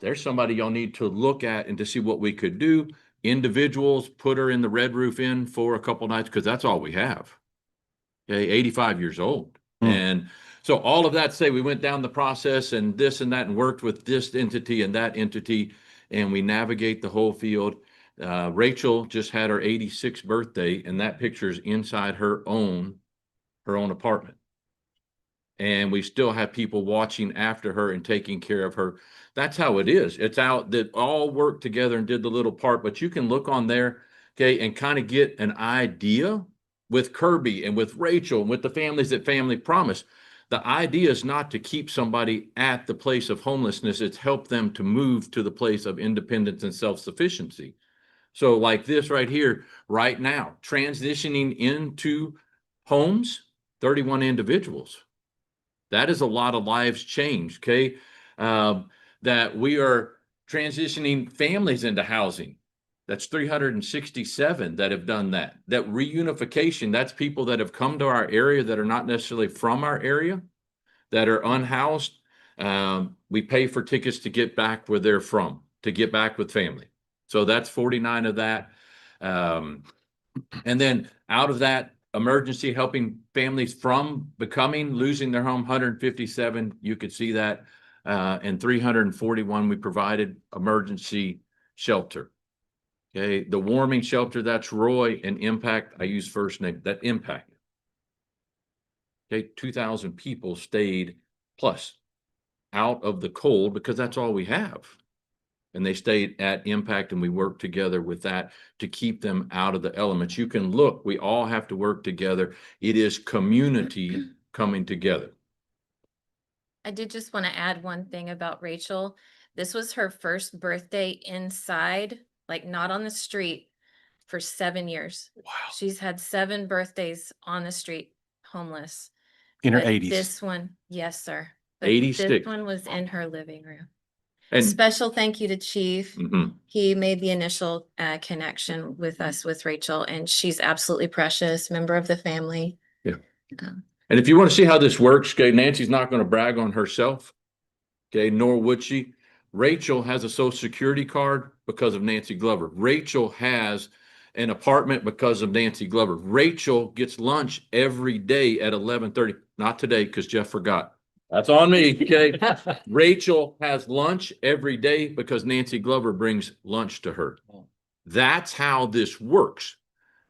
there's somebody y'all need to look at and to see what we could do. Individuals put her in the Red Roof Inn for a couple nights because that's all we have. Okay, 85 years old. And so all of that say we went down the process and this and that and worked with this entity and that entity, and we navigate the whole field. Rachel just had her 86th birthday, and that picture is inside her own apartment. And we still have people watching after her and taking care of her. That's how it is. It's out that all worked together and did the little part, but you can look on there, okay, and kind of get an idea with Kirby and with Rachel and with the families at Family Promise. The idea is not to keep somebody at the place of homelessness. It's help them to move to the place of independence and self-sufficiency. So like this right here, right now, transitioning into homes, 31 individuals. That is a lot of lives changed, okay? That we are transitioning families into housing. That's 367 that have done that. That reunification, that's people that have come to our area that are not necessarily from our area, that are unhoused. We pay for tickets to get back where they're from, to get back with family. So that's 49 of that. And then out of that, emergency helping families from losing their home, 157, you could see that. And 341, we provided emergency shelter. Okay, the warming shelter, that's Roy, and Impact, I use first name, that Impact. Okay, 2,000 people stayed plus out of the cold because that's all we have. And they stayed at Impact, and we worked together with that to keep them out of the elements. You can look, we all have to work together. It is community coming together.
I did just want to add one thing about Rachel. This was her first birthday inside, like not on the street, for 7 years. Wow. She's had 7 birthdays on the street, homeless.
In her
but
80s.
This one, yes, sir. But
86.
This one was in her living room.
And
Special thank you to Chief.
Mhm.
He made the initial connection with us with Rachel, and she's absolutely precious, member of the family.
Yeah.
Um,
And if you want to see how this works, okay, Nancy's not going to brag on herself. Okay, nor would she. Rachel has a social security card because of Nancy Glover. Rachel has an apartment because of Nancy Glover. Rachel gets lunch every day at 11:30. Not today, because Jeff forgot. That's on me. Okay. Rachel has lunch every day because Nancy Glover brings lunch to her. That's how this works.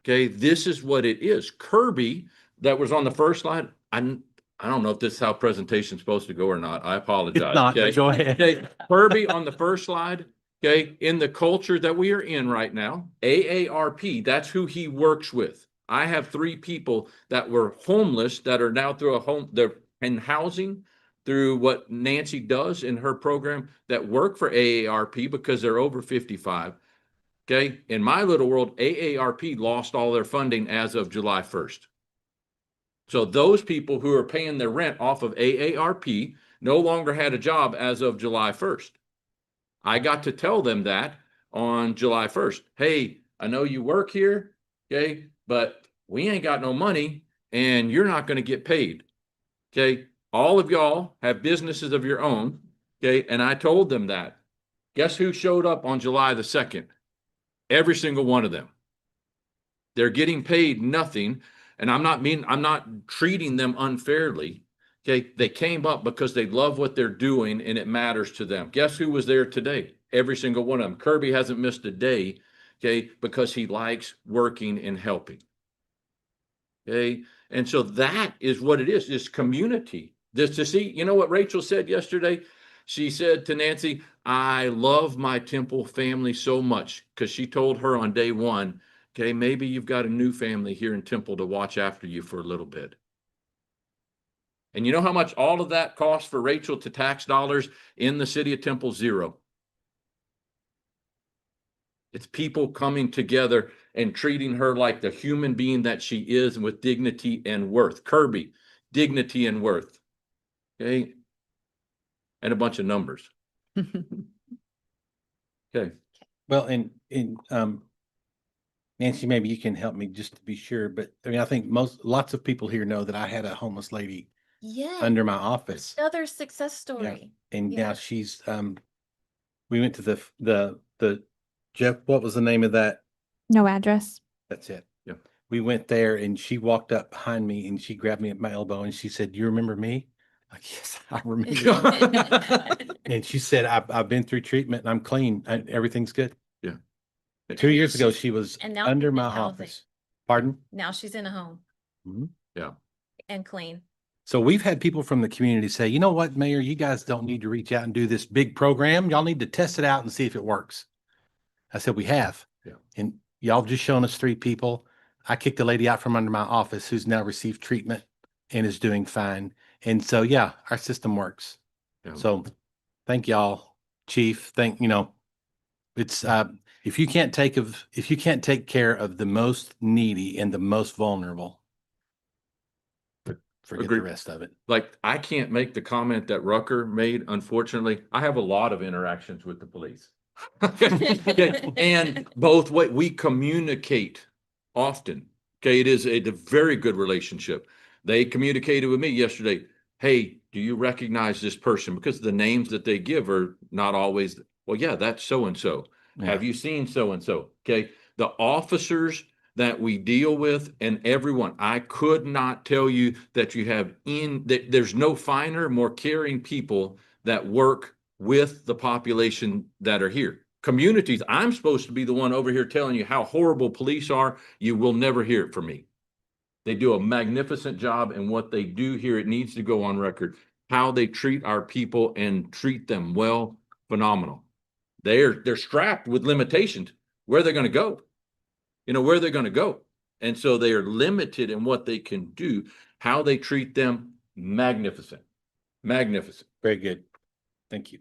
Okay, this is what it is. Kirby, that was on the first slide. I don't know if this is how presentation's supposed to go or not. I apologize.
It's not,
okay?
go ahead.
Okay, Kirby on the first slide, okay, in the culture that we are in right now, AARP, that's who he works with. I have 3 people that were homeless that are now through they're in housing through what Nancy does in her program that work for AARP because they're over 55. Okay, in my little world, AARP lost all their funding as of July 1st. So those people who are paying their rent off of AARP no longer had a job as of July 1st. I got to tell them that on July 1st. Hey, I know you work here, okay, but we ain't got no money and you're not going to get paid. Okay, all of y'all have businesses of your own, okay, and I told them that. Guess who showed up on July the 2nd? Every single one of them. They're getting paid nothing. And I'm not treating them unfairly. Okay. They came up because they love what they're doing and it matters to them. Guess who was there today? Every single one of them. Kirby hasn't missed a day. Okay. Because he likes working and helping. Okay. And so that is what it is. This community, this to see, you know what Rachel said yesterday? She said to Nancy, I love my Temple family so much, because she told her on day 1, okay, maybe you've got a new family here in Temple to watch after you for a little bit. And you know how much all of that costs for Rachel to tax dollars in the city of Temple? 0. It's people coming together and treating her like the human being that she is, with dignity and worth. Kirby, dignity and worth. Okay. And a bunch of numbers. Okay.
Well, and Nancy, maybe you can help me just to be sure, but I mean, I think lots of people here know that I had a homeless lady
Yeah.
under my office.
Another success story.
And
Yeah.
now she's, we went to the Jeff, what was the name of that?
No address.
That's it.
Yeah.
We went there and she walked up behind me and she grabbed me at my elbow and she said, "Do you remember me?" Like, yes, I remember. And she said, I've been through treatment and I'm clean. Everything's good.
Yeah.
2 years ago, she was
And now
under
she's in
my
housing.
office. Pardon?
Now she's in a home
Mhm.
Yeah.
and clean.
So we've had people from the community say, you know what, Mayor, you guys don't need to reach out and do this big program. Y'all need to test it out and see if it works. I said, we have.
Yeah.
And y'all just shown us 3 people. I kicked a lady out from under my office who's now received treatment and is doing fine. And so, yeah, our system works.
Yeah.
So thank y'all, Chief. It's, if you can't take care of the most needy and the most vulnerable, forget
Agreed.
the rest of it.
Like, I can't make the comment that Rucker made. Unfortunately, I have a lot of interactions with the police. Okay, and both way we communicate often. Okay, it is a very good relationship. They communicated with me yesterday. Hey, do you recognize this person? Because the names that they give are not always, well, yeah, that's so-and-so.
Yeah.
Have you seen so-and-so? Okay, the officers that we deal with and everyone, I could not tell you that there's no finer, more caring people that work with the population that are here. Communities, I'm supposed to be the one over here telling you how horrible police are. You will never hear it from me. They do a magnificent job, and what they do here, it needs to go on record. How they treat our people and treat them well, phenomenal. They're strapped with limitations. Where they're going to go, where they're going to go. And so they are limited in what they can do. How they treat them, magnificent. Magnificent.
Very good. Thank you.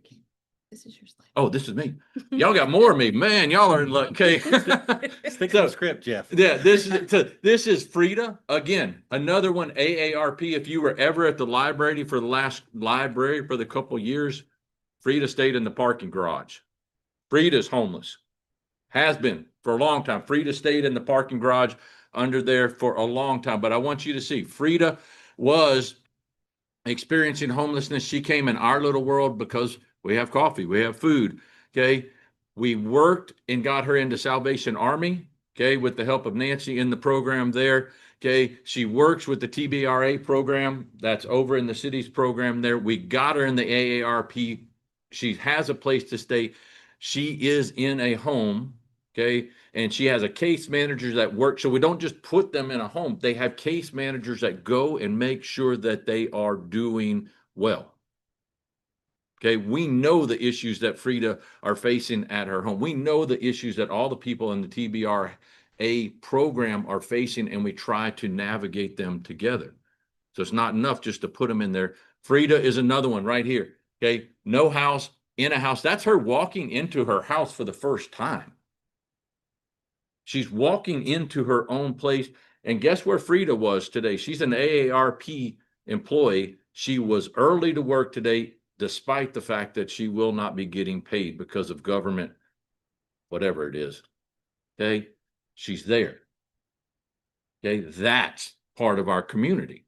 This is your slide.
Oh, this is me. Y'all got more of me. Man, y'all are in luck. Okay.
Stick to the script, Jeff.
Yeah, this is Frida. Again, another one, AARP. If you were ever at the library for the couple years, Frida stayed in the parking garage. Frida's homeless. Has been for a long time. Frida stayed in the parking garage under there for a long time. But I want you to see, Frida was experiencing homelessness. She came in our little world because we have coffee, we have food. Okay. We worked and got her into Salvation Army. Okay. With the help of Nancy in the program there. Okay. She works with the TBRA program that's over in the city's program there. We got her in the AARP. She has a place to stay. She is in a home. Okay. And she has a case manager that works. So we don't just put them in a home. They have case managers that go and make sure that they are doing well. Okay. We know the issues that Frida are facing at her home. We know the issues that all the people in the TBRA program are facing, and we try to navigate them together. So it's not enough just to put them in there. Frida is another one right here. Okay. No house, in a house. That's her walking into her house for the first time. She's walking into her own place. And guess where Frida was today? She's an AARP employee. She was early to work today, despite the fact that she will not be getting paid because of government, whatever it is. Okay. She's there. Okay. That's part of our community.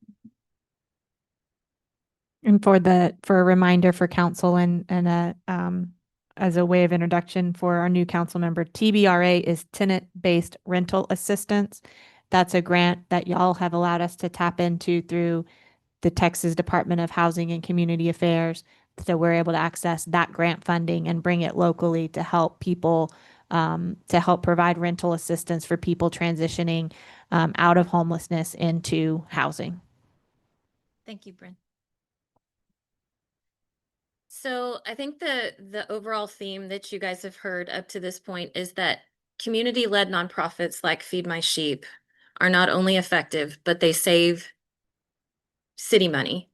And for a reminder for council and as a way of introduction for our new council member, TBRA is tenant-based rental assistance. That's a grant that y'all have allowed us to tap into through the Texas Department of Housing and Community Affairs. So we're able to access that grant funding and bring it locally to help people, to help provide rental assistance for people transitioning out of homelessness into housing.
Thank you, Bryn. So I think the overall theme that you guys have heard up to this point is that community-led nonprofits like Feed My Sheep are not only effective, but they save city money.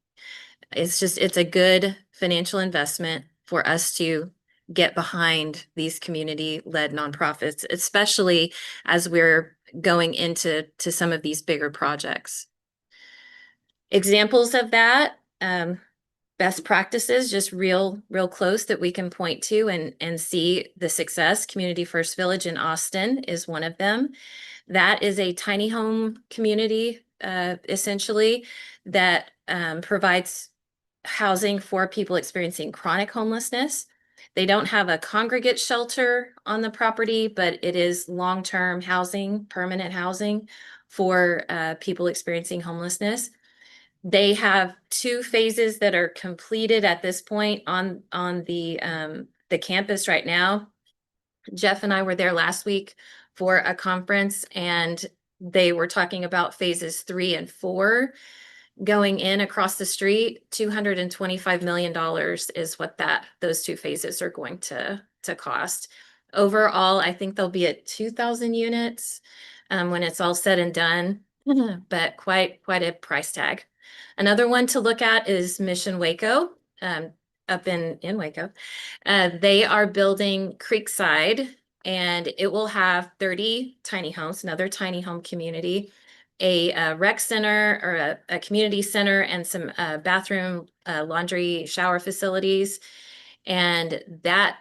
It's a good financial investment for us to get behind these community-led nonprofits, especially as we're going into some of these bigger projects. Examples of that, best practices, just real close that we can point to and see the success. Community First Village in Austin is one of them. That is a tiny home community, essentially, that provides housing for people experiencing chronic homelessness. They don't have a congregate shelter on the property, but it is long-term housing, permanent housing for people experiencing homelessness. They have 2 phases that are completed at this point on the campus right now. Jeff and I were there last week for a conference, and they were talking about phases 3 and 4 going in across the street. $225 million is what those 2 phases are going to cost. Overall, I think they'll be at 2,000 units when it's all said and done, but quite a price tag. Another one to look at is Mission Waco, up in Waco. They are building Creekside, and it will have 30 tiny homes, another tiny home community, a rec center or a community center, and some bathroom, laundry, shower facilities. And that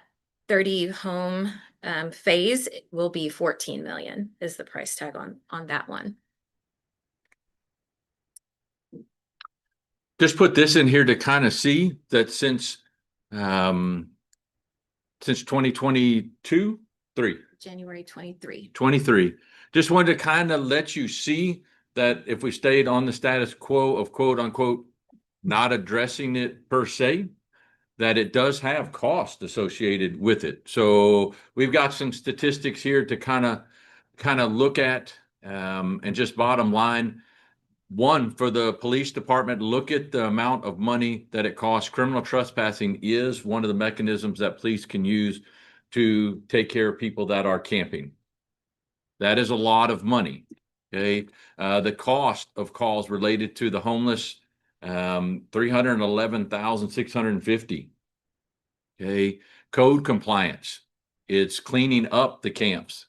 30 home phase will be 14 million is the price tag on that one.
Just put this in here to kind of see that since 2022,
January 23.
23, just wanted to kind of let you see that if we stayed on the status quo of quote unquote, not addressing it per se, that it does have cost associated with it. So we've got some statistics here to kind of look at, and just bottom line. One, for the police department, look at the amount of money that it costs. Criminal trespassing is one of the mechanisms that police can use to take care of people that are camping. That is a lot of money. Okay. The cost of calls related to the homeless, 311,650. Okay. code compliance. It's cleaning up the camps.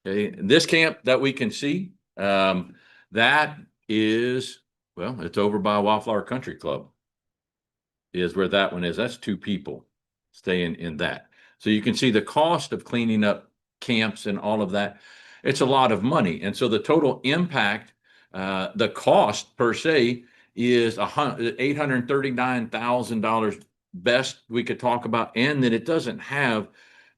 Okay, and this camp that we can see, that is, well, it's over by Wildflower Country Club is where that one is. That's 2 people staying in that. So you can see the cost of cleaning up camps and all of that. It's a lot of money. And so the total impact, the cost per se is $839,000 best we could talk about. And that it doesn't have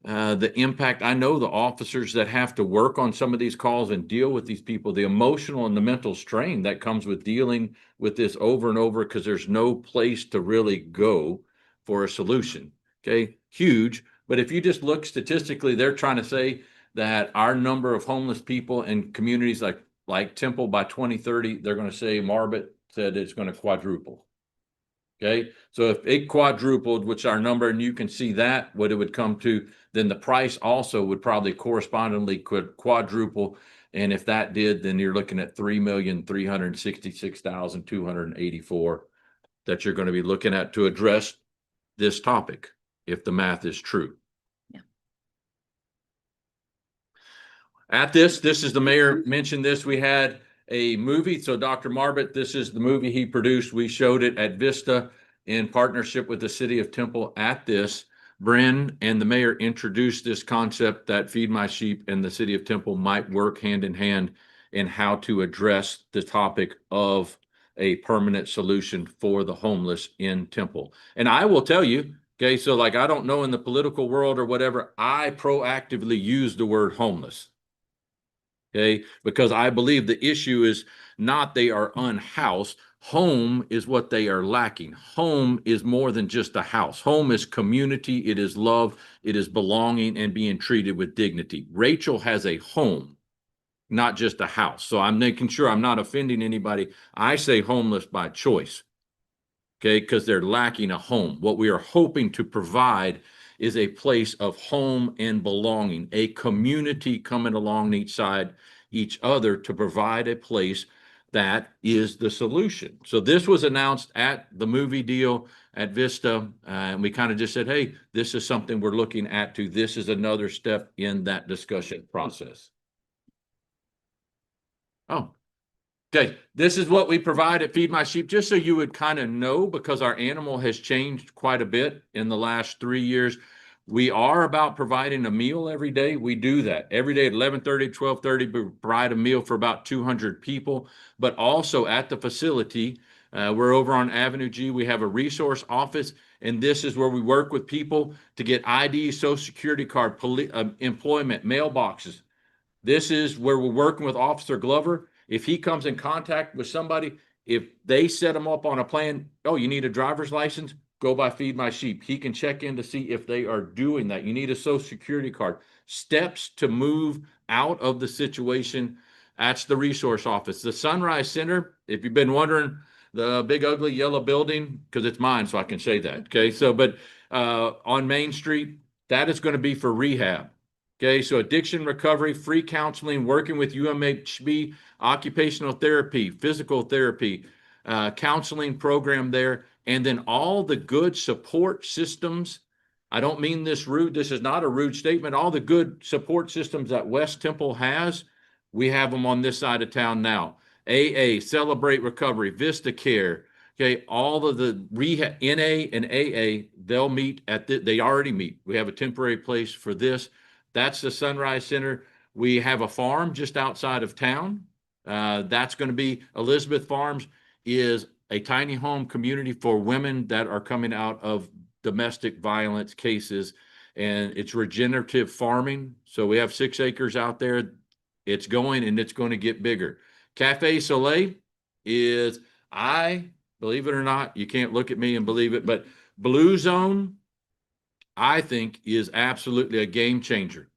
the impact. I know the officers that have to work on some of these calls and deal with these people, the emotional and the mental strain that comes with dealing with this over and over, because there's no place to really go for a solution. Okay, huge. But if you just look statistically, they're trying to say that our number of homeless people in communities like Temple by 2030, they're going to say, Marbet said it's going to quadruple. Okay, so if it quadrupled, which our number, and you can see that what it would come to, then the price also would probably correspondingly could quadruple. And if that did, then you're looking at 3,366,284 that you're going to be looking at to address this topic, if the math is true.
Yeah.
At this is the mayor mentioned this. We had a movie. So Dr. Marbet, this is the movie he produced. We showed it at Vista in partnership with the city of Temple at this. Bren and the mayor introduced this concept that Feed My Sheep and the city of Temple might work hand in hand in how to address the topic of a permanent solution for the homeless in Temple. And I will tell you, okay, so like, I don't know in the political world or whatever, I proactively use the word homeless. Okay, because I believe the issue is not they are unhoused. Home is what they are lacking. Home is more than just a house. Home is community. It is love. It is belonging and being treated with dignity. Rachel has a home, not just a house. So I'm making sure I'm not offending anybody. I say homeless by choice. Okay, because they're lacking a home. What we are hoping to provide is a place of home and belonging, a community coming along each other to provide a place that is the solution. So this was announced at the movie deal at Vista, and we kind of just said, hey, this is something we're looking at too. This is another step in that discussion process. Oh, okay. This is what we provide at Feed My Sheep, just so you would kind of know, because our animal has changed quite a bit in the last 3 years. We are about providing a meal every day. We do that every day at 11:30, 12:30, we provide a meal for about 200 people. But also at the facility, we're over on Avenue G. We have a resource office, and this is where we work with people to get ID, social security card, employment, mailboxes. This is where we're working with Officer Glover. If he comes in contact with somebody, if they set him up on a plan, oh, you need a driver's license? Go by Feed My Sheep. He can check in to see if they are doing that. You need a social security card. Steps to move out of the situation. That's the resource office. The Sunrise Center, if you've been wondering, the big ugly yellow building, because it's mine, so I can say that. Okay, so but on Main Street, that is going to be for rehab. Okay, so addiction recovery, free counseling, working with UMHB, occupational therapy, physical therapy, counseling program there. And then all the good support systems. I don't mean this rude. This is not a rude statement. All the good support systems that West Temple has, we have them on this side of town now. AA, Celebrate Recovery, Vista Care. Okay, all of the rehab, NA and AA, they'll meet at they already meet. We have a temporary place for this. That's the Sunrise Center. We have a farm just outside of town. That's going to be Elizabeth Farms is a tiny home community for women that are coming out of domestic violence cases, and it's regenerative farming. So we have 6 acres out there. It's going, and it's going to get bigger. Cafe Soleil is, I believe it or not, you can't look at me and believe it, but Blue Zone, I think, is absolutely a game changer.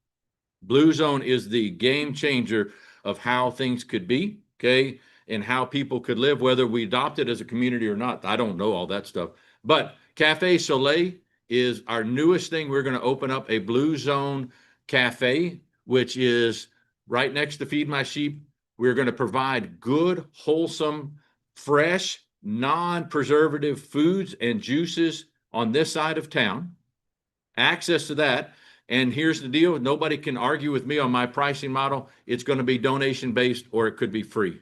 Blue Zone is the game changer of how things could be. Okay. And how people could live, whether we adopt it as a community or not. I don't know all that stuff. But Cafe Soleil is our newest thing. We're going to open up a Blue Zone Cafe, which is right next to Feed My Sheep. We're going to provide good, wholesome, fresh, non-preservative foods and juices on this side of town. access to that. And here's the deal, nobody can argue with me on my pricing model. It's going to be donation based or it could be free.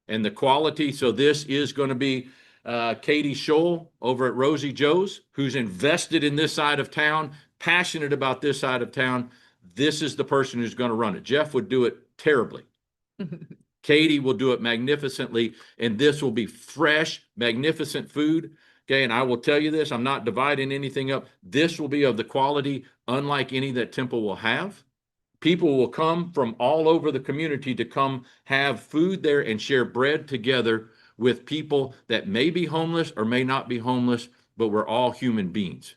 And the quality, so this is going to be Katie Scholl over at Rosie Joe's, who's invested in this side of town, passionate about this side of town. This is the person who's going to run it. Jeff would do it terribly. Katie will do it magnificently, and this will be fresh, magnificent food. Okay, and I will tell you this, I'm not dividing anything up. This will be of the quality unlike any that Temple will have. People will come from all over the community to come have food there and share bread together with people that may be homeless or may not be homeless, but we're all human beings.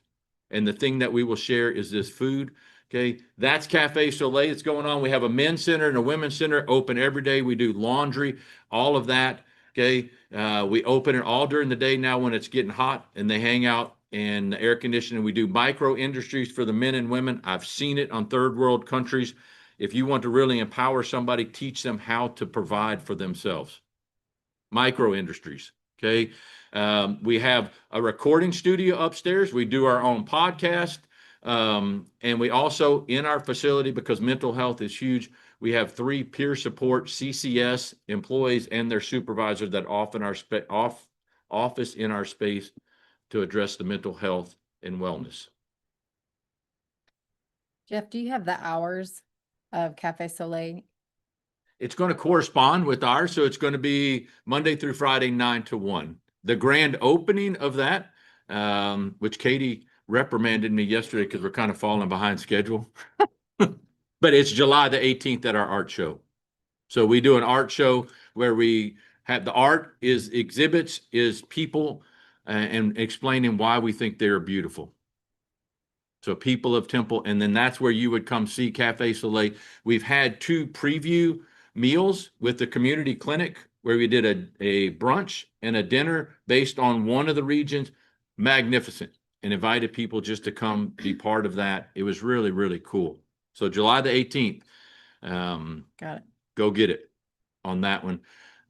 And the thing that we will share is this food. Okay, that's Cafe Soleil. It's going on. We have a men's center and a women's center open every day. We do laundry, all of that. Okay, we open it all during the day now when it's getting hot, and they hang out in the air conditioning. We do micro industries for the men and women. I've seen it on third world countries. If you want to really empower somebody, teach them how to provide for themselves. Micro industries. Okay, we have a recording studio upstairs. We do our own podcast. And we also, in our facility, because mental health is huge, we have 3 peer support CCS employees and their supervisor that office in our space to address the mental health and wellness.
Jeff, do you have the hours of Cafe Soleil?
It's going to correspond with ours, so it's going to be Monday through Friday, 9 to 1. The grand opening of that, which Katie reprimanded me yesterday because we're kind of falling behind schedule. But it's July the 18th at our art show. So we do an art show where we have the art is exhibits, is people and explaining why we think they're beautiful. So people of Temple, and then that's where you would come see Cafe Soleil. We've had 2 preview meals with the community clinic where we did a brunch and a dinner based on one of the regions. Magnificent. And invited people just to come be part of that. It was really, really cool. So July the 18th,
Got it.
go get it on that one.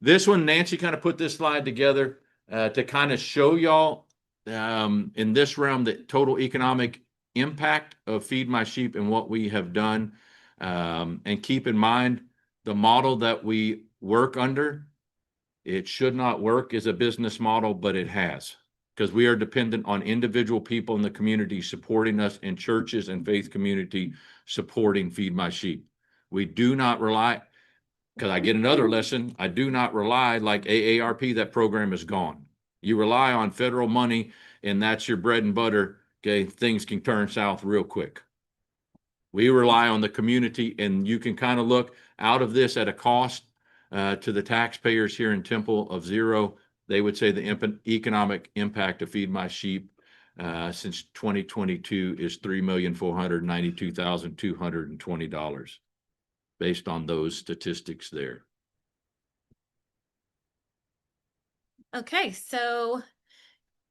This one, Nancy kind of put this slide together to kind of show y'all in this realm the total economic impact of Feed My Sheep and what we have done. And keep in mind the model that we work under, it should not work as a business model, but it has. Because we are dependent on individual people in the community supporting us, and churches and faith community supporting Feed My Sheep. We do not rely, because I get another lesson, I do not rely like AARP, that program is gone. You rely on federal money and that's your bread and butter, okay, things can turn south real quick. We rely on the community, and you can kind of look out of this at a cost to the taxpayers here in Temple of zero. They would say the economic impact of Feed My Sheep since 2022 is $3,492,220 based on those statistics there.
Okay, so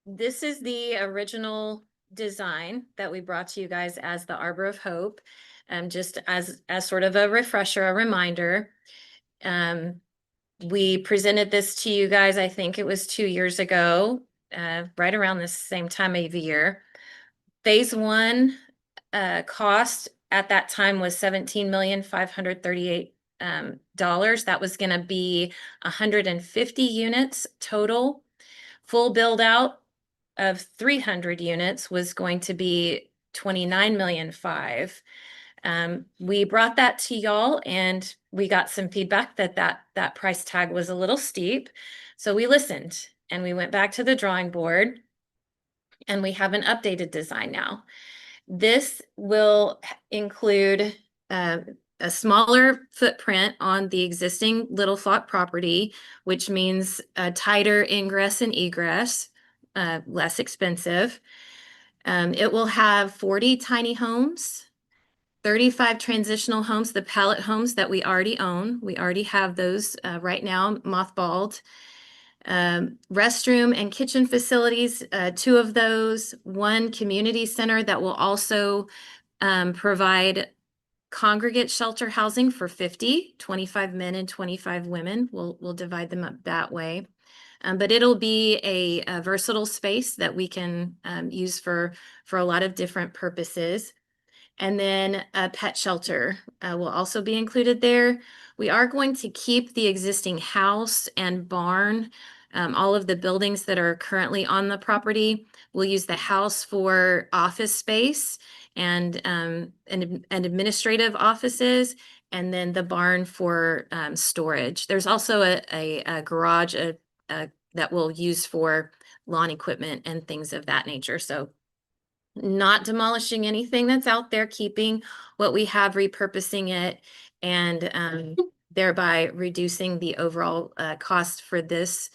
this is the original design that we brought to you guys as the Arbor of Hope. Just as sort of a refresher, a reminder. We presented this to you guys, I think it was 2 years ago, right around this same time of year. Phase 1 cost at that time was $17,538,000. That was going to be 150 units total. Full build out of 300 units was going to be $29,500,000. We brought that to y'all, and we got some feedback that price tag was a little steep. So we listened, and we went back to the drawing board, and we have an updated design now. This will include a smaller footprint on the existing Little Flock property, which means a tighter ingress and egress, less expensive. It will have 40 tiny homes, 35 transitional homes, the pallet homes that we already own. We already have those right now, mothballed. Restroom and kitchen facilities, 2 of those, 1 community center that will also provide congregate shelter housing for 50, 25 men and 25 women. We'll divide them up that way. But it'll be a versatile space that we can use for a lot of different purposes. And then a pet shelter will also be included there. We are going to keep the existing house and barn, all of the buildings that are currently on the property. We'll use the house for office space and administrative offices, and then the barn for storage. There's also a garage that we'll use for lawn equipment and things of that nature. So not demolishing anything that's out there, keeping what we have, repurposing it, and thereby reducing the overall cost for this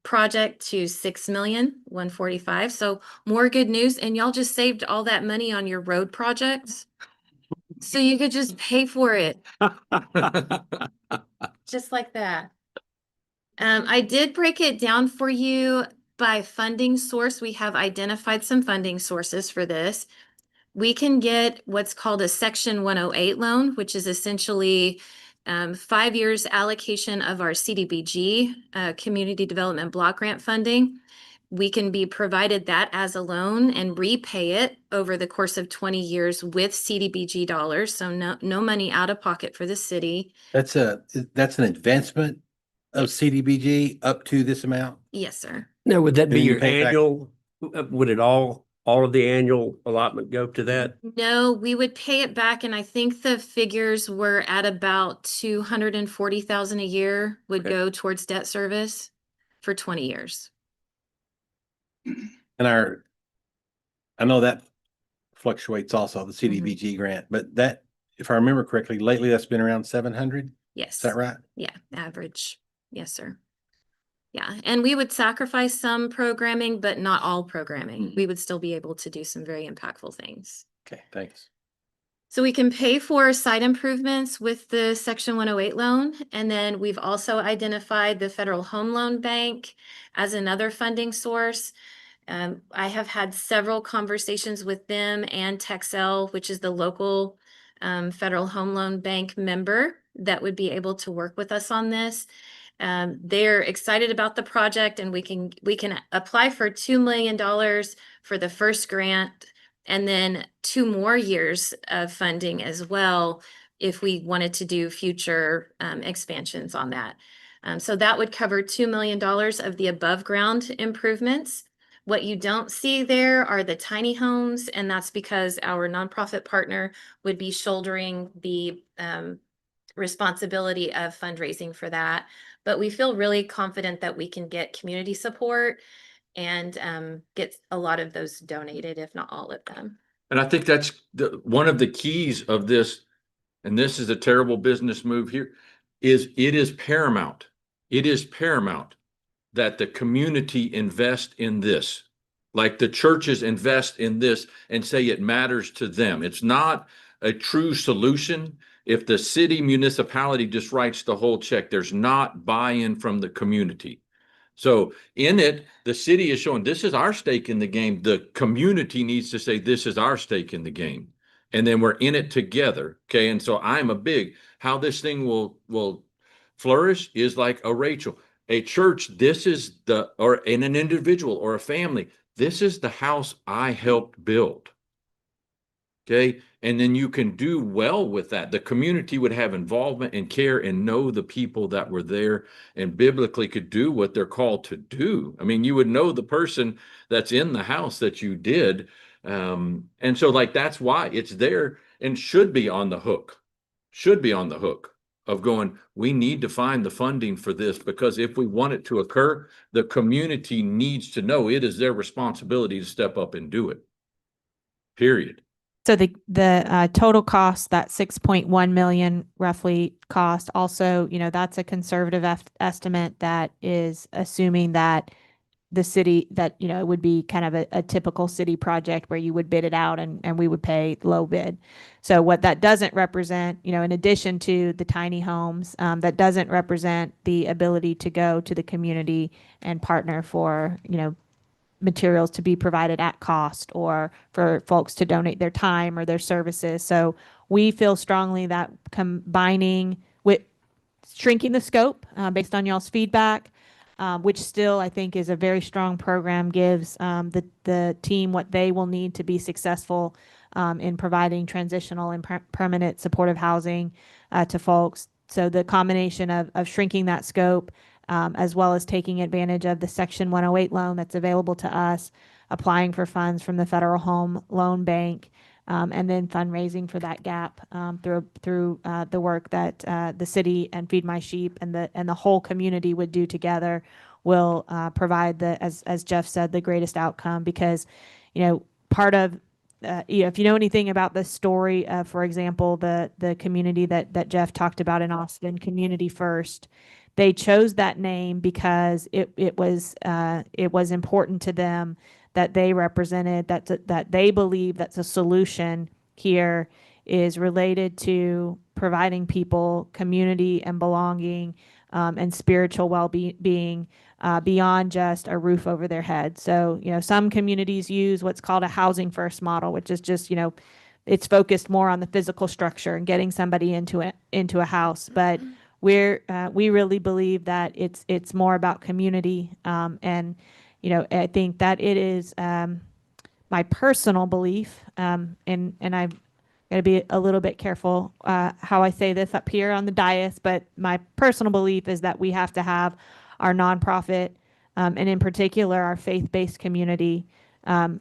project to $6,145,000. So more good news, and y'all just saved all that money on your road projects. So you could just pay for it just like that. I did break it down for you by funding source. We have identified some funding sources for this. We can get what's called a Section 108 loan, which is essentially 5 years allocation of our CDBG, Community Development Block Grant funding. We can be provided that as a loan and repay it over the course of 20 years with CDBG dollars. So no money out of pocket for the city.
That's an advancement of CDBG up to this amount?
Yes, sir.
Now, would that
And
be
then you
your
pay it back?
annual, would it all of the annual allotment go to that?
No, we would pay it back, and I think the figures were at about 240,000 a year would
Okay.
go towards debt service for 20 years.
And I know that fluctuates also, the CDBG grant, but that, if I remember correctly, lately that's been around 700.
Yes.
Is that right?
Yeah, average. Yes, sir. Yeah, and we would sacrifice some programming, but not all programming. We would still be able to do some very impactful things.
Okay, thanks.
So we can pay for site improvements with the Section 108 loan. And then we've also identified the Federal Home Loan Bank as another funding source. I have had several conversations with them and Texel, which is the local Federal Home Loan Bank member that would be able to work with us on this. They're excited about the project, and we can apply for $2 million for the first grant, and then 2 more years of funding as well if we wanted to do future expansions on that. So that would cover $2 million of the above ground improvements. What you don't see there are the tiny homes, and that's because our nonprofit partner would be shouldering the responsibility of fundraising for that. But we feel really confident that we can get community support and get a lot of those donated, if not all of them.
And I think that's one of the keys of this, and this is a terrible business move here, is it is paramount. It is paramount that the community invest in this. Like the churches invest in this and say it matters to them. It's not a true solution if the city municipality just writes the whole check. There's not buy-in from the community. So in it, the city is showing this is our stake in the game. The community needs to say this is our stake in the game. And then we're in it together. Okay. And so I'm a big, how this thing will flourish is like a Rachel, a church. This is or in an individual or a family. This is the house I helped build. Okay. And then you can do well with that. The community would have involvement and care and know the people that were there and biblically could do what they're called to do. I mean, you would know the person that's in the house that you did. And so like, that's why it's there and should be on the hook of going, we need to find the funding for this, because if we want it to occur, the community needs to know it is their responsibility to step up and do it. Period.
So the total cost, that 6.1 million roughly cost, also, that's a conservative estimate that is assuming that the city, that, it would be kind of a typical city project where you would bid it out and we would pay low bid. So what that doesn't represent, in addition to the tiny homes, that doesn't represent the ability to go to the community and partner for, materials to be provided at cost, or for folks to donate their time or their services. So we feel strongly that combining with shrinking the scope based on y'all's feedback, which still I think is a very strong program, gives the team what they will need to be successful in providing transitional and permanent supportive housing to folks. So the combination of shrinking that scope, as well as taking advantage of the Section 108 loan that's available to us, applying for funds from the Federal Home Loan Bank, and then fundraising for that gap through the work that the city and Feed My Sheep and the whole community would do together will provide as Jeff said, the greatest outcome. Because, part of if you know anything about the story of, for example, the community that Jeff talked about in Austin, Community First, they chose that name because it was important to them that they represented, that they believe that the solution here is related to providing people community and belonging, and spiritual well-being beyond just a roof over their head. So, some communities use what's called a housing first model, which is just, it's focused more on the physical structure and getting somebody into a house. But we really believe that it's more about community, and I think that it is my personal belief, and I've got to be a little bit careful how I say this up here on the dais, but my personal belief is that we have to have our nonprofit, and in particular our faith-based community,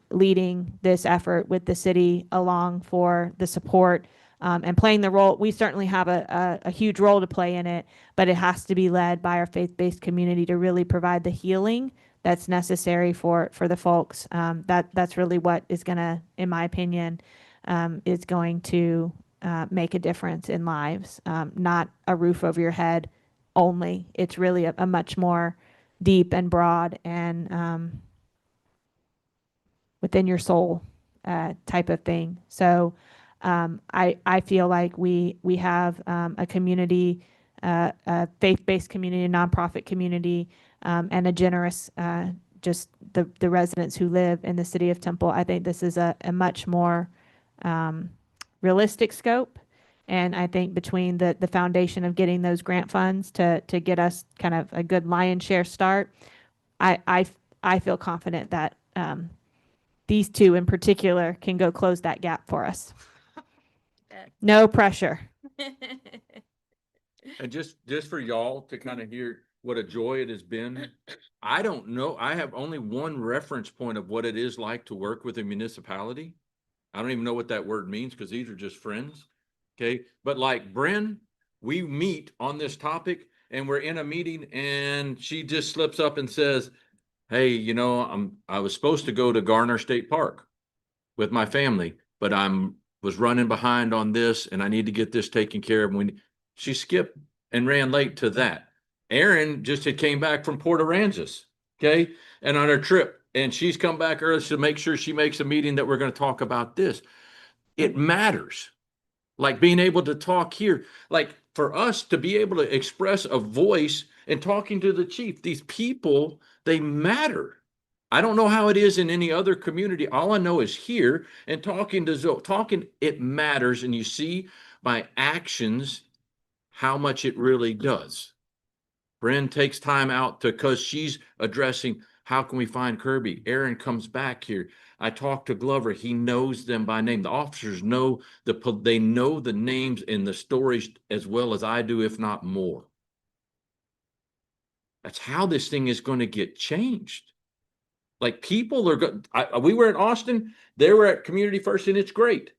leading this effort with the city along for the support, and playing the role. We certainly have a huge role to play in it, but it has to be led by our faith-based community to really provide the healing that's necessary for the folks. That's really what is going to, in my opinion, is going to make a difference in lives. Not a roof over your head only. It's really a much more deep and broad and within your soul type of thing. So I feel like we have a community, a faith-based community, a nonprofit community, and a generous, just the residents who live in the city of Temple. I think this is a much more realistic scope. And I think between the foundation of getting those grant funds to get us kind of a good lion's share start, I feel confident that these two in particular can go close that gap for us. No pressure.
And just for y'all to kind of hear what a joy it has been. I don't know. I have only one reference point of what it is like to work with a municipality. I don't even know what that word means because these are just friends. Okay. But like Bryn, we meet on this topic and we're in a meeting and she just slips up and says, hey, I was supposed to go to Garner State Park with my family, but was running behind on this and I need to get this taken care of. When she skipped and ran late to that. Erin just had came back from Port Aransas, okay, and on her trip, and she's come back early to make sure she makes a meeting that we're going to talk about this. It matters, like being able to talk here, like for us to be able to express a voice and talking to the chief. These people, they matter. I don't know how it is in any other community. All I know is here and talking to Zoe, it matters, and you see by actions how much it really does. Bryn takes time out because she's addressing how can we find Kirby. Erin comes back here. I talked to Glover. He knows them by name. The officers know they know the names and the stories as well as I do, if not more. That's how this thing is going to get changed. Like people are good. We were in Austin. They were at Community First, and it's great.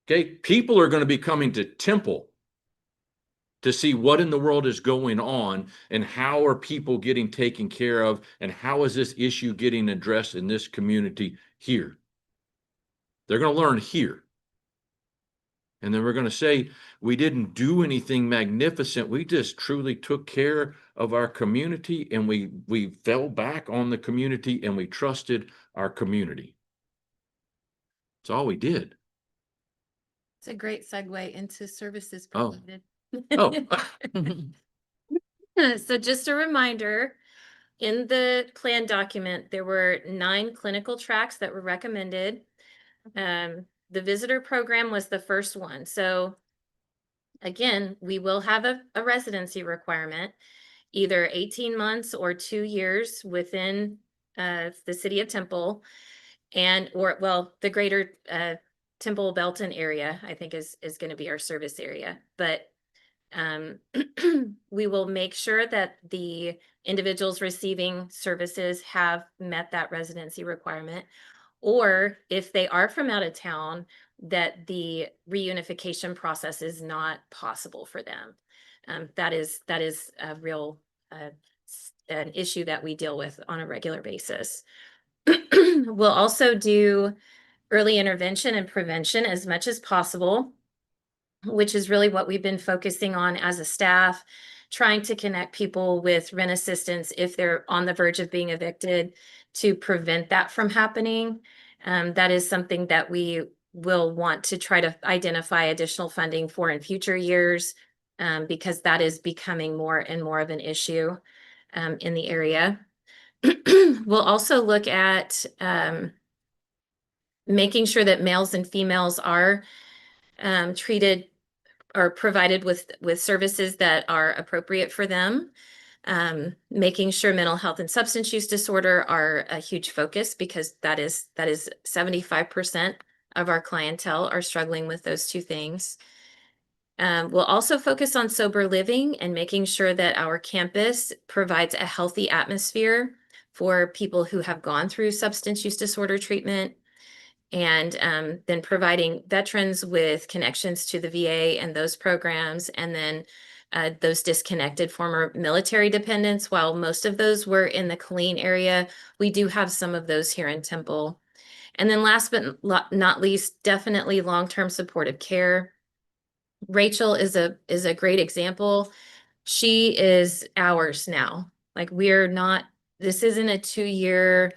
Okay, people are going to be coming to Temple to see what in the world is going on and how are people getting taken care of and how is this issue getting addressed in this community here. They're going to learn here. And then we're going to say, we didn't do anything magnificent. We just truly took care of our community and we fell back on the community and we trusted our community. That's all we did.
It's a great segue into services
Oh.
provided.
Oh.
So just a reminder, in the plan document, there were 9 clinical tracks that were recommended. The visitor program was the first one. So again, we will have a residency requirement. either 18 months or 2 years within the city of Temple the greater Temple Belton area, I think is going to be our service area. But we will make sure that the individuals receiving services have met that residency requirement. Or if they are from out of town, that the reunification process is not possible for them. That is a real an issue that we deal with on a regular basis. We'll also do early intervention and prevention as much as possible, which is really what we've been focusing on as a staff, trying to connect people with rent assistance if they're on the verge of being evicted to prevent that from happening. That is something that we will want to try to identify additional funding for in future years, because that is becoming more and more of an issue in the area. We'll also look at making sure that males and females are treated or provided with services that are appropriate for them. Making sure mental health and substance use disorder are a huge focus, because that is 75% of our clientele are struggling with those two things. We'll also focus on sober living and making sure that our campus provides a healthy atmosphere for people who have gone through substance use disorder treatment, and then providing veterans with connections to the VA and those programs, and then those disconnected former military dependents. While most of those were in the Killeen area, we do have some of those here in Temple. And then last but not least, definitely long-term supportive care. Rachel is a great example. She is ours now. Like, this isn't a 2-year,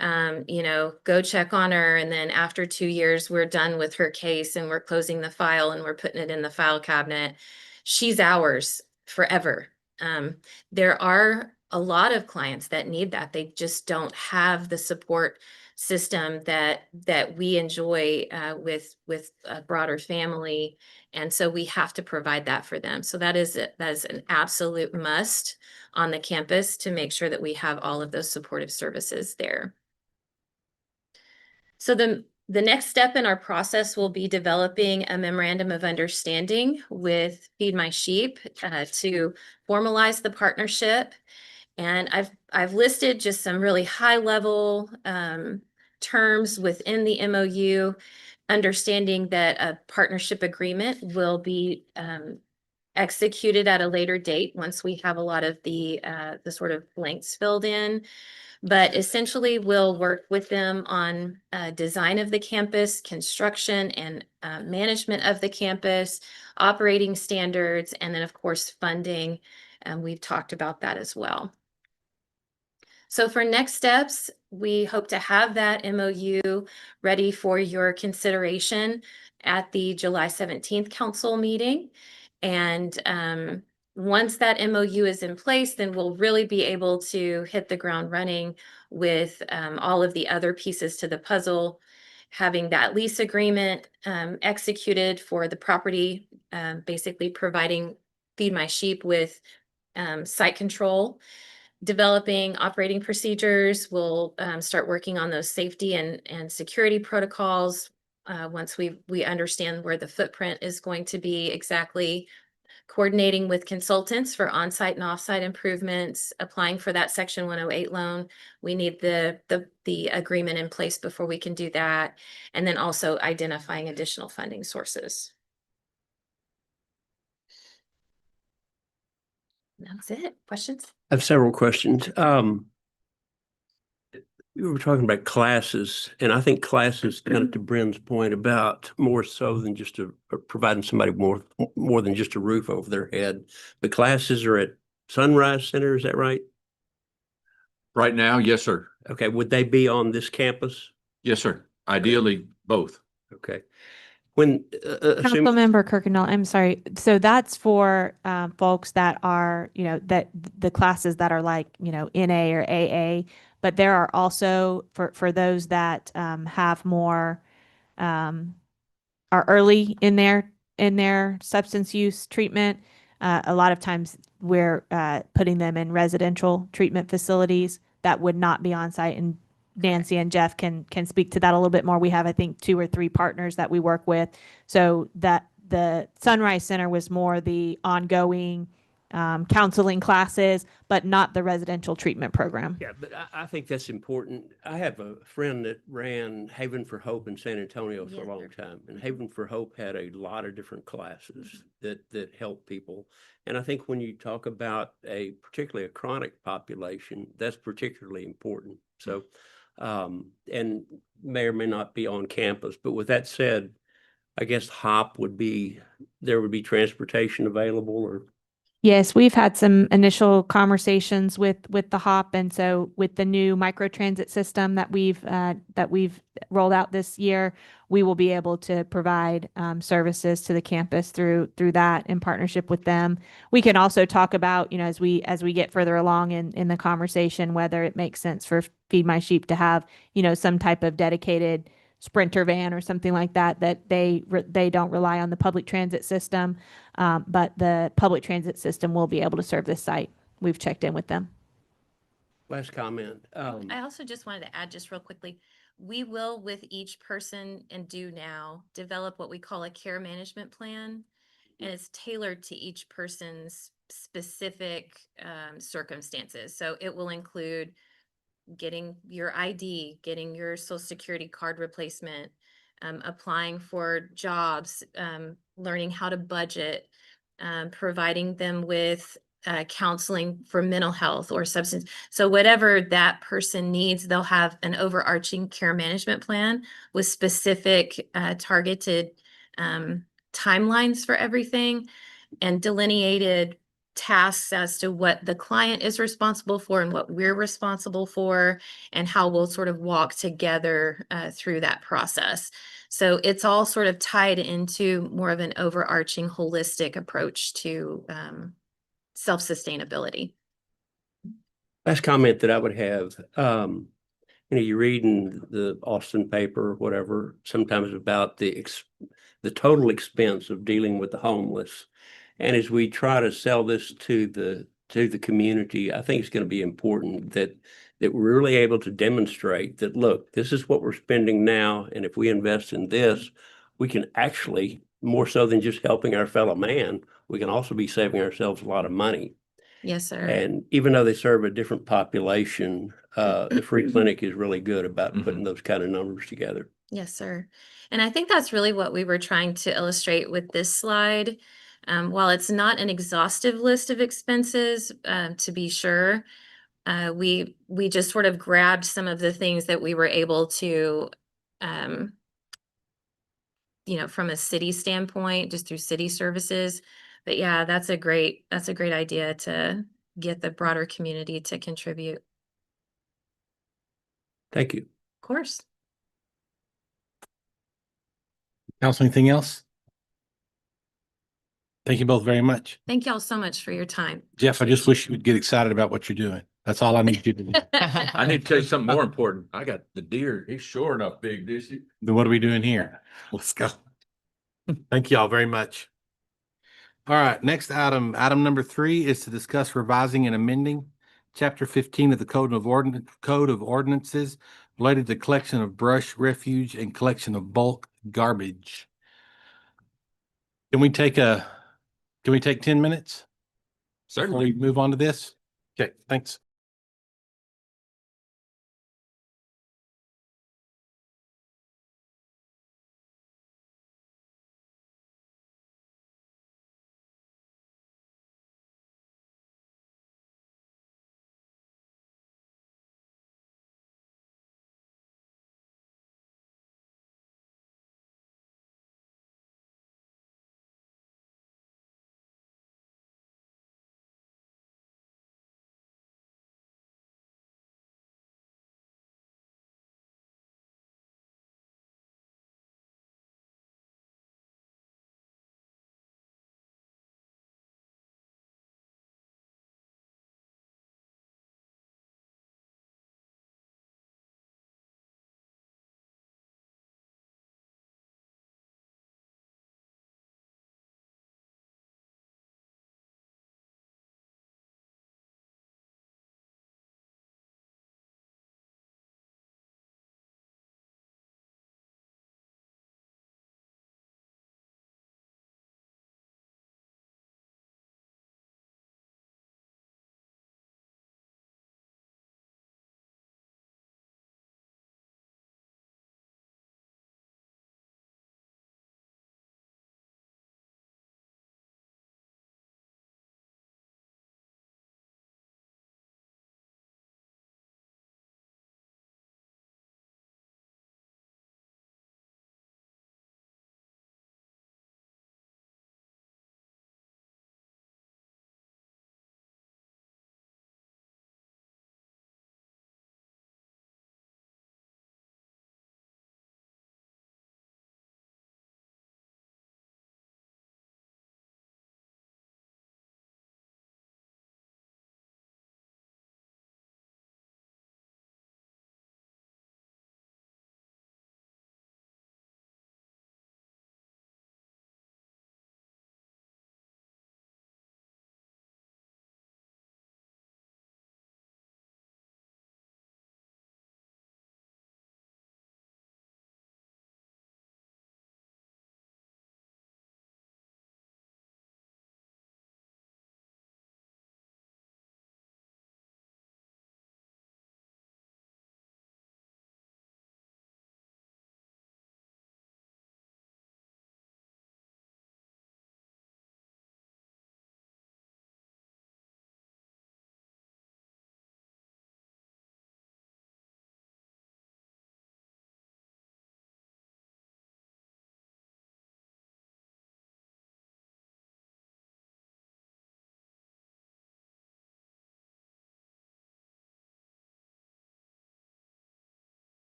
go check on her, and then after 2 years, we're done with her case and we're closing the file and we're putting it in the file cabinet. She's ours forever. There are a lot of clients that need that. They just don't have the support system that we enjoy with a broader family. And so we have to provide that for them. So that is an absolute must on the campus, to make sure that we have all of those supportive services there. So the next step in our process will be developing a memorandum of understanding with Feed My Sheep to formalize the partnership. And I've listed just some really high level terms within the MOU, understanding that a partnership agreement will be executed at a later date once we have a lot of the sort of blanks filled in. But essentially, we'll work with them on design of the campus, construction and management of the campus, operating standards, and then of course funding. And we've talked about that as well. So for next steps, we hope to have that MOU ready for your consideration at the July 17th council meeting. And once that MOU is in place, then we'll really be able to hit the ground running with all of the other pieces to the puzzle, having that lease agreement executed for the property, basically providing Feed My Sheep with site control, developing operating procedures. We'll start working on those safety and security protocols once we understand where the footprint is going to be exactly, coordinating with consultants for on-site and off-site improvements, applying for that Section 108 loan. We need the agreement in place before we can do that. And then also identifying additional funding sources. That's it. Questions?
I have several questions. We were talking about classes, and I think classes, kind of to Bren's point, about more so than just providing somebody more than just a roof over their head. The classes are at Sunrise Center, is that right?
Right now, yes, sir.
Okay, would they be on this campus?
Yes, sir. Ideally, both.
Okay. When
Councilmember Kirkendall, I'm sorry. So that's for folks that are, that the classes that are like, NA or AA, but there are also for those that have more are early in their substance use treatment. A lot of times we're putting them in residential treatment facilities that would not be on site. And Nancy and Jeff can speak to that a little bit more. We have, I think, 2 or 3 partners that we work with. So that the Sunrise Center was more the ongoing counseling classes, but not the residential treatment program.
Yeah, but I think that's important. I have a friend that ran Haven for Hope in San Antonio for
Yes,
a long time. And Haven for Hope had a lot of different classes that help people. And I think when you talk about particularly a chronic population, that's particularly important. So, and may or may not be on campus. But with that said, I guess HOP there would be transportation available, or
Yes, we've had some initial conversations with the HOP, and so with the new microtransit system that we've rolled out this year, we will be able to provide services to the campus through that in partnership with them. We can also talk about, as we get further along in the conversation, whether it makes sense for Feed My Sheep to have some type of dedicated Sprinter van or something like that they don't rely on the public transit system. But the public transit system will be able to serve this site. We've checked in with them.
last comment.
I also just wanted to add just real quickly, we will with each person and do now develop what we call a care management plan. And it's tailored to each person's specific circumstances. So it will include getting your ID, getting your social security card replacement, applying for jobs, learning how to budget, providing them with counseling for mental health or substance. So whatever that person needs, they'll have an overarching care management plan with specific targeted timelines for everything and delineated tasks as to what the client is responsible for and what we're responsible for and how we'll sort of walk together through that process. So it's all sort of tied into more of an overarching holistic approach to self-sustainability.
Last comment that I would have, you read in the Austin paper or whatever, sometimes about the total expense of dealing with the homeless. And as we try to sell this to the community, I think it's going to be important that we're really able to demonstrate that, look, this is what we're spending now. And if we invest in this, we can actually, more so than just helping our fellow man, we can also be saving ourselves a lot of money.
Yes, sir.
And even though they serve a different population, the free clinic is really good about putting those kind of numbers together.
Yes, sir. And I think that's really what we were trying to illustrate with this slide. While it's not an exhaustive list of expenses, to be sure, we just sort of grabbed some of the things that we were able to, from a city standpoint, just through city services. But yeah, that's a great idea to get the broader community to contribute.
Thank you.
Of course.
Council, anything else? Thank you both very much.
Thank y'all so much for your time.
Jeff, I just wish you would get excited about what you're doing. That's all I need you to do.
I need to tell you something more important. I got the deer. He's sure enough big this year.
Then what are we doing here? Let's go. Thank you all very much. All right, next item number 3 is to discuss revising and amending Chapter 15 of the Code of Ordinances related to collection of brush, refuge, and collection of bulk garbage. Can we take 10 minutes?
Certainly.
Before we move on to this? Okay, thanks.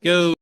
Go.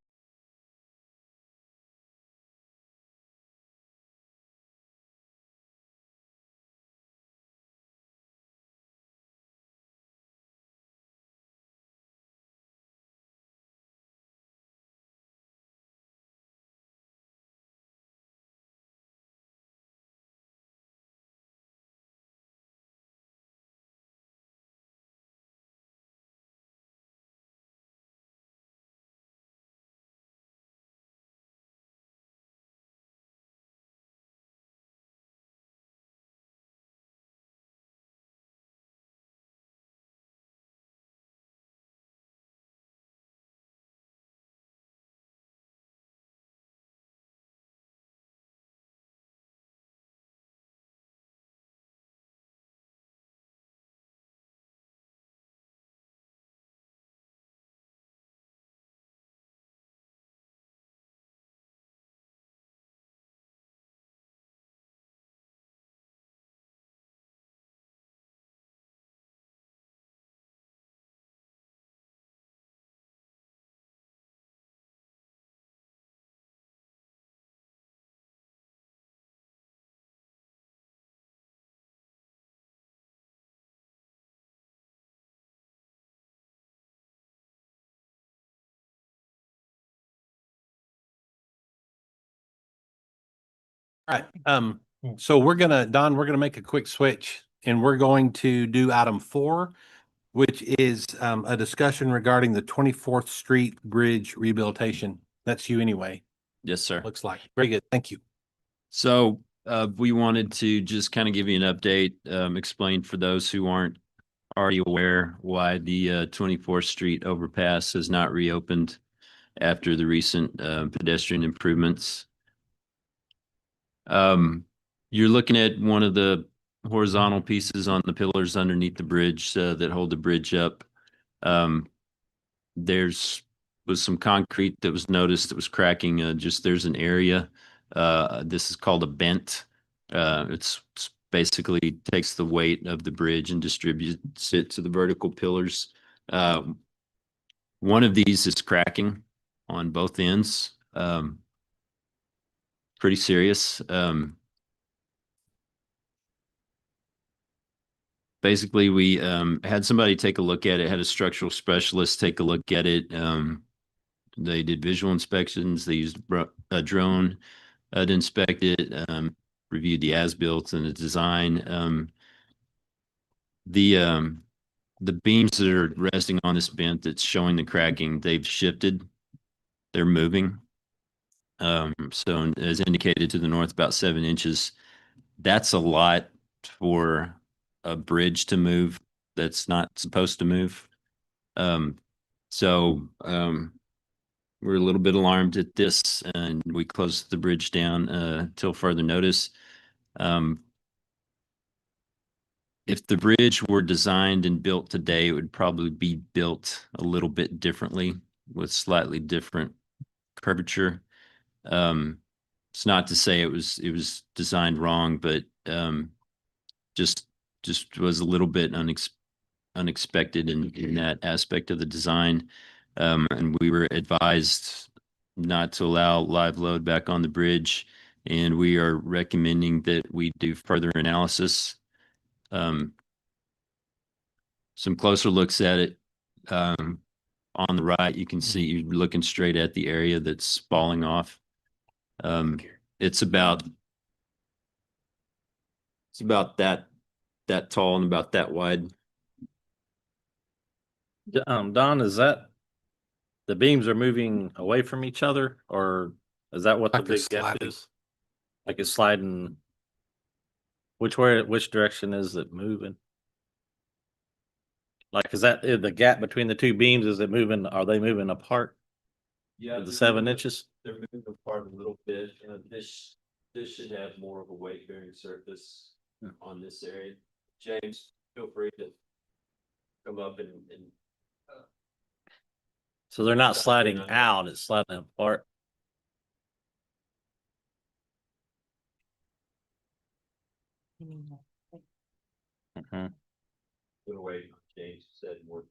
All right, so we're gonna, Don, we're gonna make a quick switch and we're going to do item 4, which is a discussion regarding the 24th Street Bridge rehabilitation. That's you anyway,
Yes, sir.
looks like. Very good, thank you.
So we wanted to just kind of give you an update, explain for those who aren't already aware why the 24th Street overpass has not reopened after the recent pedestrian improvements. You're looking at one of the horizontal pieces on the pillars underneath the bridge that hold the bridge up. There's was some concrete that was noticed that was cracking. Just there's an area. This is called a bent. It's basically takes the weight of the bridge and distributes it to the vertical pillars. One of these is cracking on both ends. Pretty serious. Basically, we had somebody take a look at it, had a structural specialist take a look at it. They did visual inspections. They used a drone to inspect it, reviewed the as-built and the design. The beams that are resting on this bent that's showing the cracking, they've shifted. They're moving. So as indicated to the north, about 7 inches. That's a lot for a bridge to move that's not supposed to move. So we're a little bit alarmed at this, and we closed the bridge down till further notice. If the bridge were designed and built today, it would probably be built a little bit differently with slightly different curvature. It's not to say it was designed wrong, but just was a little bit unexpected in that aspect of the design. And we were advised not to allow live load back on the bridge, and we are recommending that we do further analysis. Some closer looks at it. On the right, you can see you're looking straight at the area that's falling off. It's about that tall and about that wide.
Don, is that the beams are moving away from each other, or is that what the
Like they're
big gap
sliding.
is? Like it's sliding. Which direction is it moving? Like, is that the gap between the two beams? Is it moving? Are they moving apart?
Yeah,
The 7 inches?
They're moving apart a little bit. This should have more of a weight bearing surface on this area. James, feel free to come up and
So they're not sliding out, it's sliding apart. Mhm.
get away. James said more.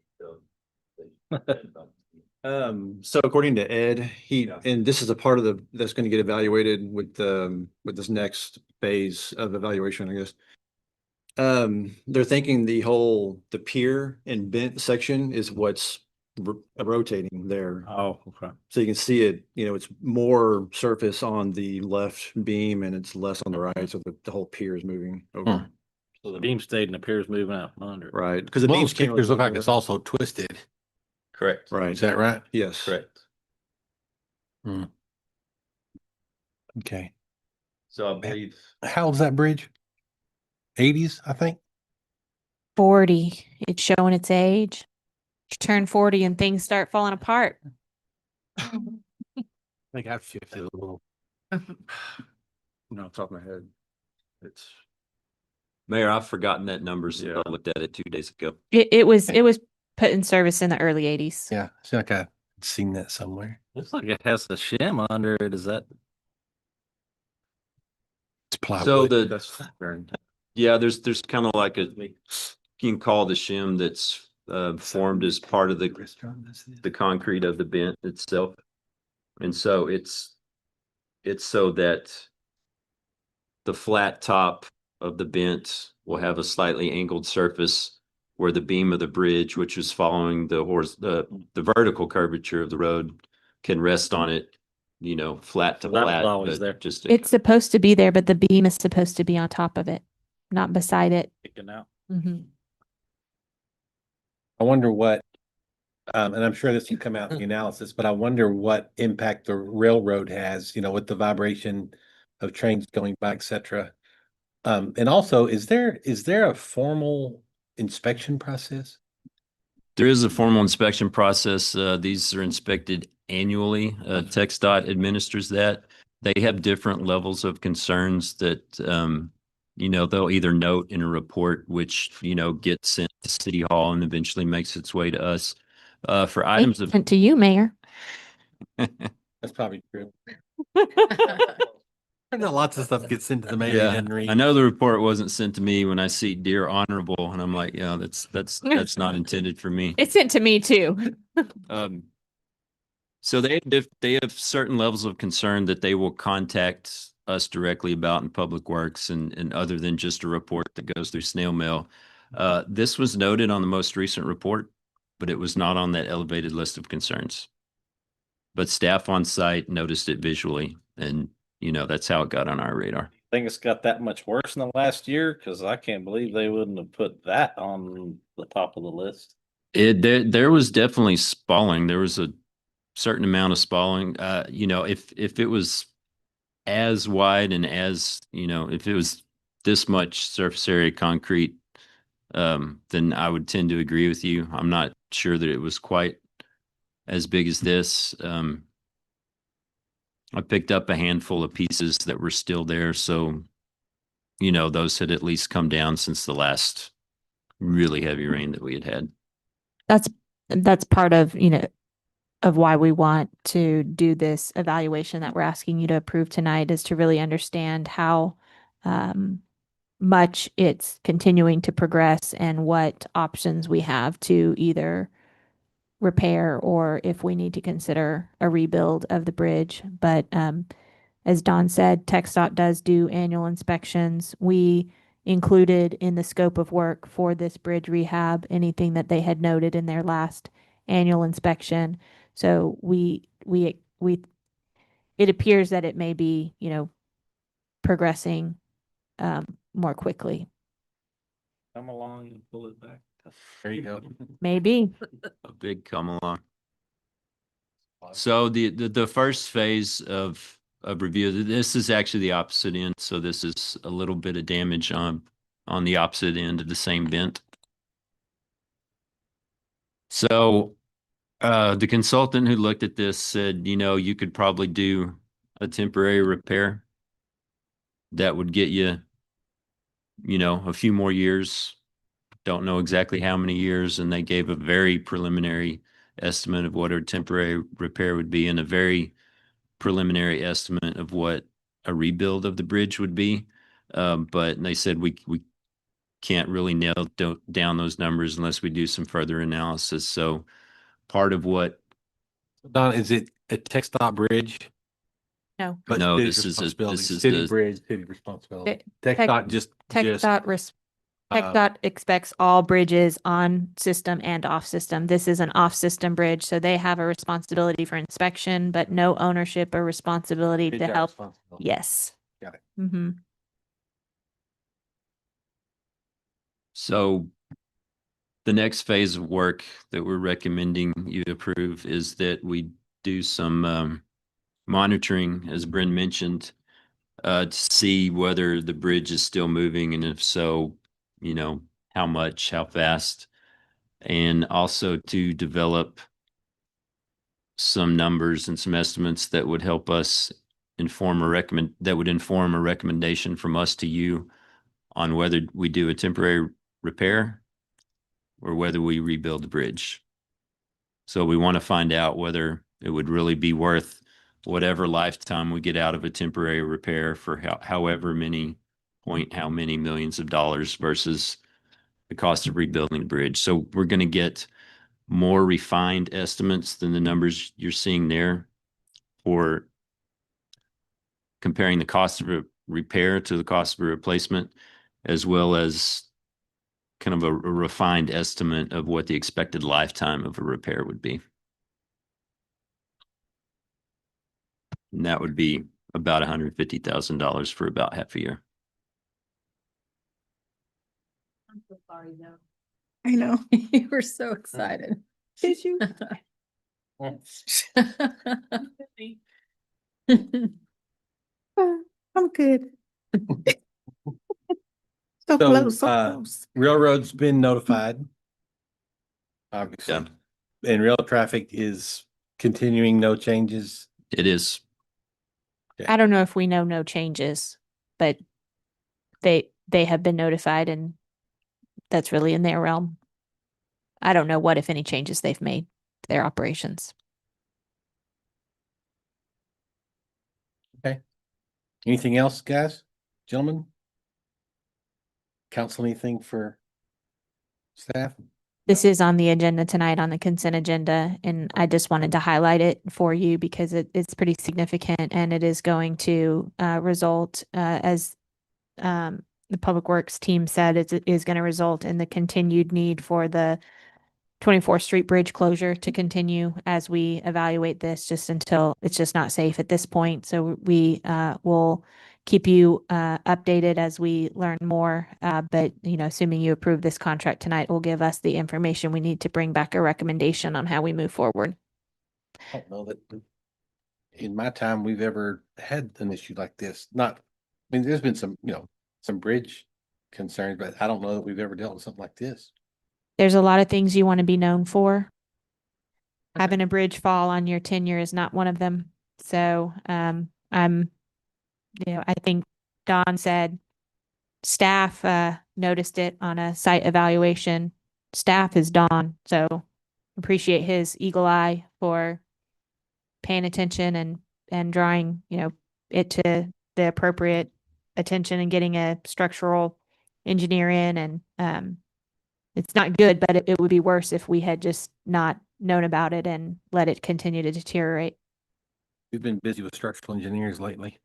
So according to Ed, and this is a part of that's going to get evaluated with this next phase of evaluation, I guess. They're thinking the pier and bent section is what's rotating there.
Oh, okay.
So you can see it, it's more surface on the left beam and it's less on the right. So the whole pier is moving over.
So the beam stayed and the pier's moving out from under.
Right. Because the
Well,
beams
those
can't
pictures look like
really-
it's also twisted.
Correct.
Right.
Is that right?
Yes.
Correct.
Okay.
So I believe
How old's that bridge? 80s, I think.
40. It's showing its age. You turn 40 and things start falling apart.
I think I've shifted a little.
No, off the top of my head. It's
Mayor, I've forgotten that number since I looked at it 2 days ago.
It was put in service in the early 80s.
Yeah, I feel like I've seen that somewhere.
Looks like it has a shim under it. Is that?
It's plywood.
So
that's very
yeah, there's kind of like you can call the shim that's formed as part of the concrete of the bent itself. And so it's so that the flat top of the bent will have a slightly angled surface where the beam of the bridge, which is following the vertical curvature of the road, can rest on it, flat to
That was
flat.
always
but
there.
Just
It's supposed to be there, but the beam is supposed to be on top of it, not beside it.
Kicking out.
Mhm.
I wonder what, and I'm sure this can come out in the analysis, but I wonder what impact the railroad has, with the vibration of trains going by, et cetera. And also, is there a formal inspection process?
There is a formal inspection process. These are inspected annually. TxDOT administers that. They have different levels of concerns that, they'll either note in a report, which, gets sent to City Hall and eventually makes its way to us. For items of,
Sent to you, Mayor.
That's probably true. I know lots of stuff gets sent to the mayor. He
yeah,
doesn't read.
I know the report wasn't sent to me when I see Dear Honorable, and I'm like, yeah, that's not intended for me.
It's sent to me too.
So they have certain levels of concern that they will contact us directly about in Public Works and other than just a report that goes through snail mail. This was noted on the most recent report, but it was not on that elevated list of concerns. But staff on site noticed it visually, and that's how it got on our radar.
Think it's got that much worse in the last year? Because I can't believe they wouldn't have put that on the top of the list.
There was definitely spalling. There was a certain amount of spalling. If it was as wide and as, if it was this much surface area concrete, then I would tend to agree with you. I'm not sure that it was quite as big as this. I picked up a handful of pieces that were still there. So, those had at least come down since the last really heavy rain that we had had.
That's part of, of why we want to do this evaluation that we're asking you to approve tonight, is to really understand how much it's continuing to progress and what options we have to either repair or if we need to consider a rebuild of the bridge. But as Don said, TxDOT does do annual inspections. We included in the scope of work for this bridge rehab anything that they had noted in their last annual inspection. So it appears that it may be, progressing more quickly.
Come along and pull it back.
There you go.
Maybe.
A big come along. So the first phase of review, this is actually the opposite end. So this is a little bit of damage on the opposite end of the same bent. So the consultant who looked at this said, you could probably do a temporary repair that would get you, a few more years. Don't know exactly how many years. And they gave a very preliminary estimate of what a temporary repair would be and a very preliminary estimate of what a rebuild of the bridge would be. But they said we can't really nail down those numbers unless we do some further analysis. So part of what
Don, is it a TxDOT bridge?
No.
But
No,
city
this is
responsibility,
this is
city
the
bridge, city responsibility.
It-
TxDOT just
TxDOT expects all bridges on system and off system. This is an off system bridge, so they have a responsibility for inspection, but no ownership or responsibility
bridge
to
out
help.
responsibility.
Yes.
Got it.
Mm-hmm.
So the next phase of work that we're recommending you approve is that we do some monitoring, as Bryn mentioned, to see whether the bridge is still moving, and if so, you know, how much, how fast, and also to develop some numbers and some estimates that would help us inform a recommendation from us to you on whether we do a temporary repair or whether we rebuild the bridge. So we want to find out whether it would really be worth whatever lifetime we get out of a temporary repair for however many millions of dollars versus the cost of rebuilding the bridge. So we're going to get more refined estimates than the numbers you're seeing there for comparing the cost of a repair to the cost of a replacement, as well as kind of a refined estimate of what the expected lifetime of a repair would be. And that would be about $150,000 for about half a year.
I'm so sorry, though.
I know. You were so excited.
Did you?
I'm good.
So,
close, so close.
Railroad's been notified. Obviously.
Yeah.
And rail traffic is continuing, no changes.
It is.
I don't know if we know no changes, but they have been notified, and that's really in their realm. I don't know what, if any, changes they've made to their operations.
Okay. Anything else, guys, gentlemen? Council, anything for staff?
This is on the agenda tonight on the consent agenda, and I just wanted to highlight it for you because it's pretty significant, and it is going to result, as the Public Works team said, it is going to result in the continued need for the 24th Street Bridge closure to continue as we evaluate this, just until it's just not safe at this point. So we will keep you updated as we learn more. But, you know, assuming you approve this contract tonight, will give us the information we need to bring back a recommendation on how we move forward.
I don't know that in my time we've ever had an issue like this. I mean, there's been some, some bridge concerns, but I don't know that we've ever dealt with something like this.
There's a lot of things you want to be known for. Having a bridge fall on your tenure is not one of them. So I think Don said staff noticed it on a site evaluation. Staff is Don, so appreciate his eagle eye for paying attention and drawing, it to the appropriate attention and getting a structural engineer in. And it's not good, but it would be worse if we had just not known about it and let it continue to deteriorate.
We've been busy with structural engineers lately.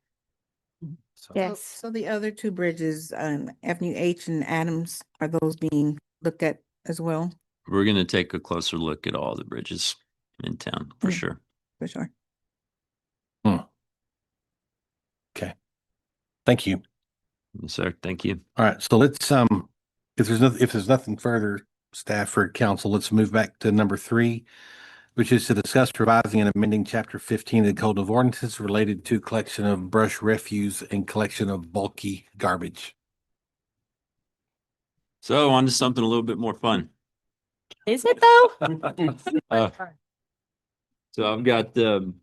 So.
Yes.
So the other two bridges, Avenue H and Adams, are those being looked at as well?
We're going to take a closer look at all the bridges in town for sure.
For sure.
Okay. Thank you.
Yes, sir. Thank you.
All right. So let's, if there's nothing further, staff or council, let's move back to number 3, which is to discuss revising and amending chapter 15 of the Code of Ordinances related to collection of brush refuse and collection of bulky garbage.
So on to something a little bit more fun.
Is it though?
So I've got the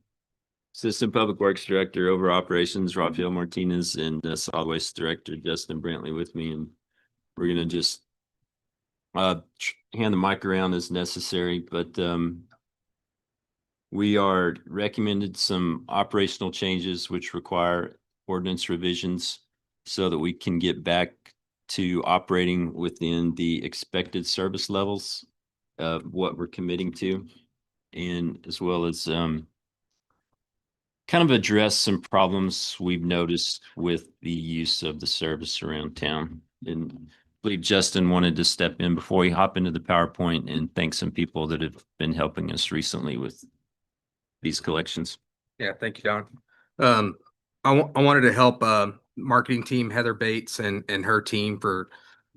Assistant Public Works Director over Operations, Rafael Martinez, and Solid Waste Director, Justin Brantley, with me. And we're going to just hand the mic around as necessary. But we are recommended some operational changes which require ordinance revisions so that we can get back to operating within the expected service levels of what we're committing to. and as well as kind of address some problems we've noticed with the use of the service around town. And I believe Justin wanted to step in before we hop into the PowerPoint and thank some people that have been helping us recently with these collections.
Yeah, thank you, Don. I wanted to help marketing team Heather Bates and her team for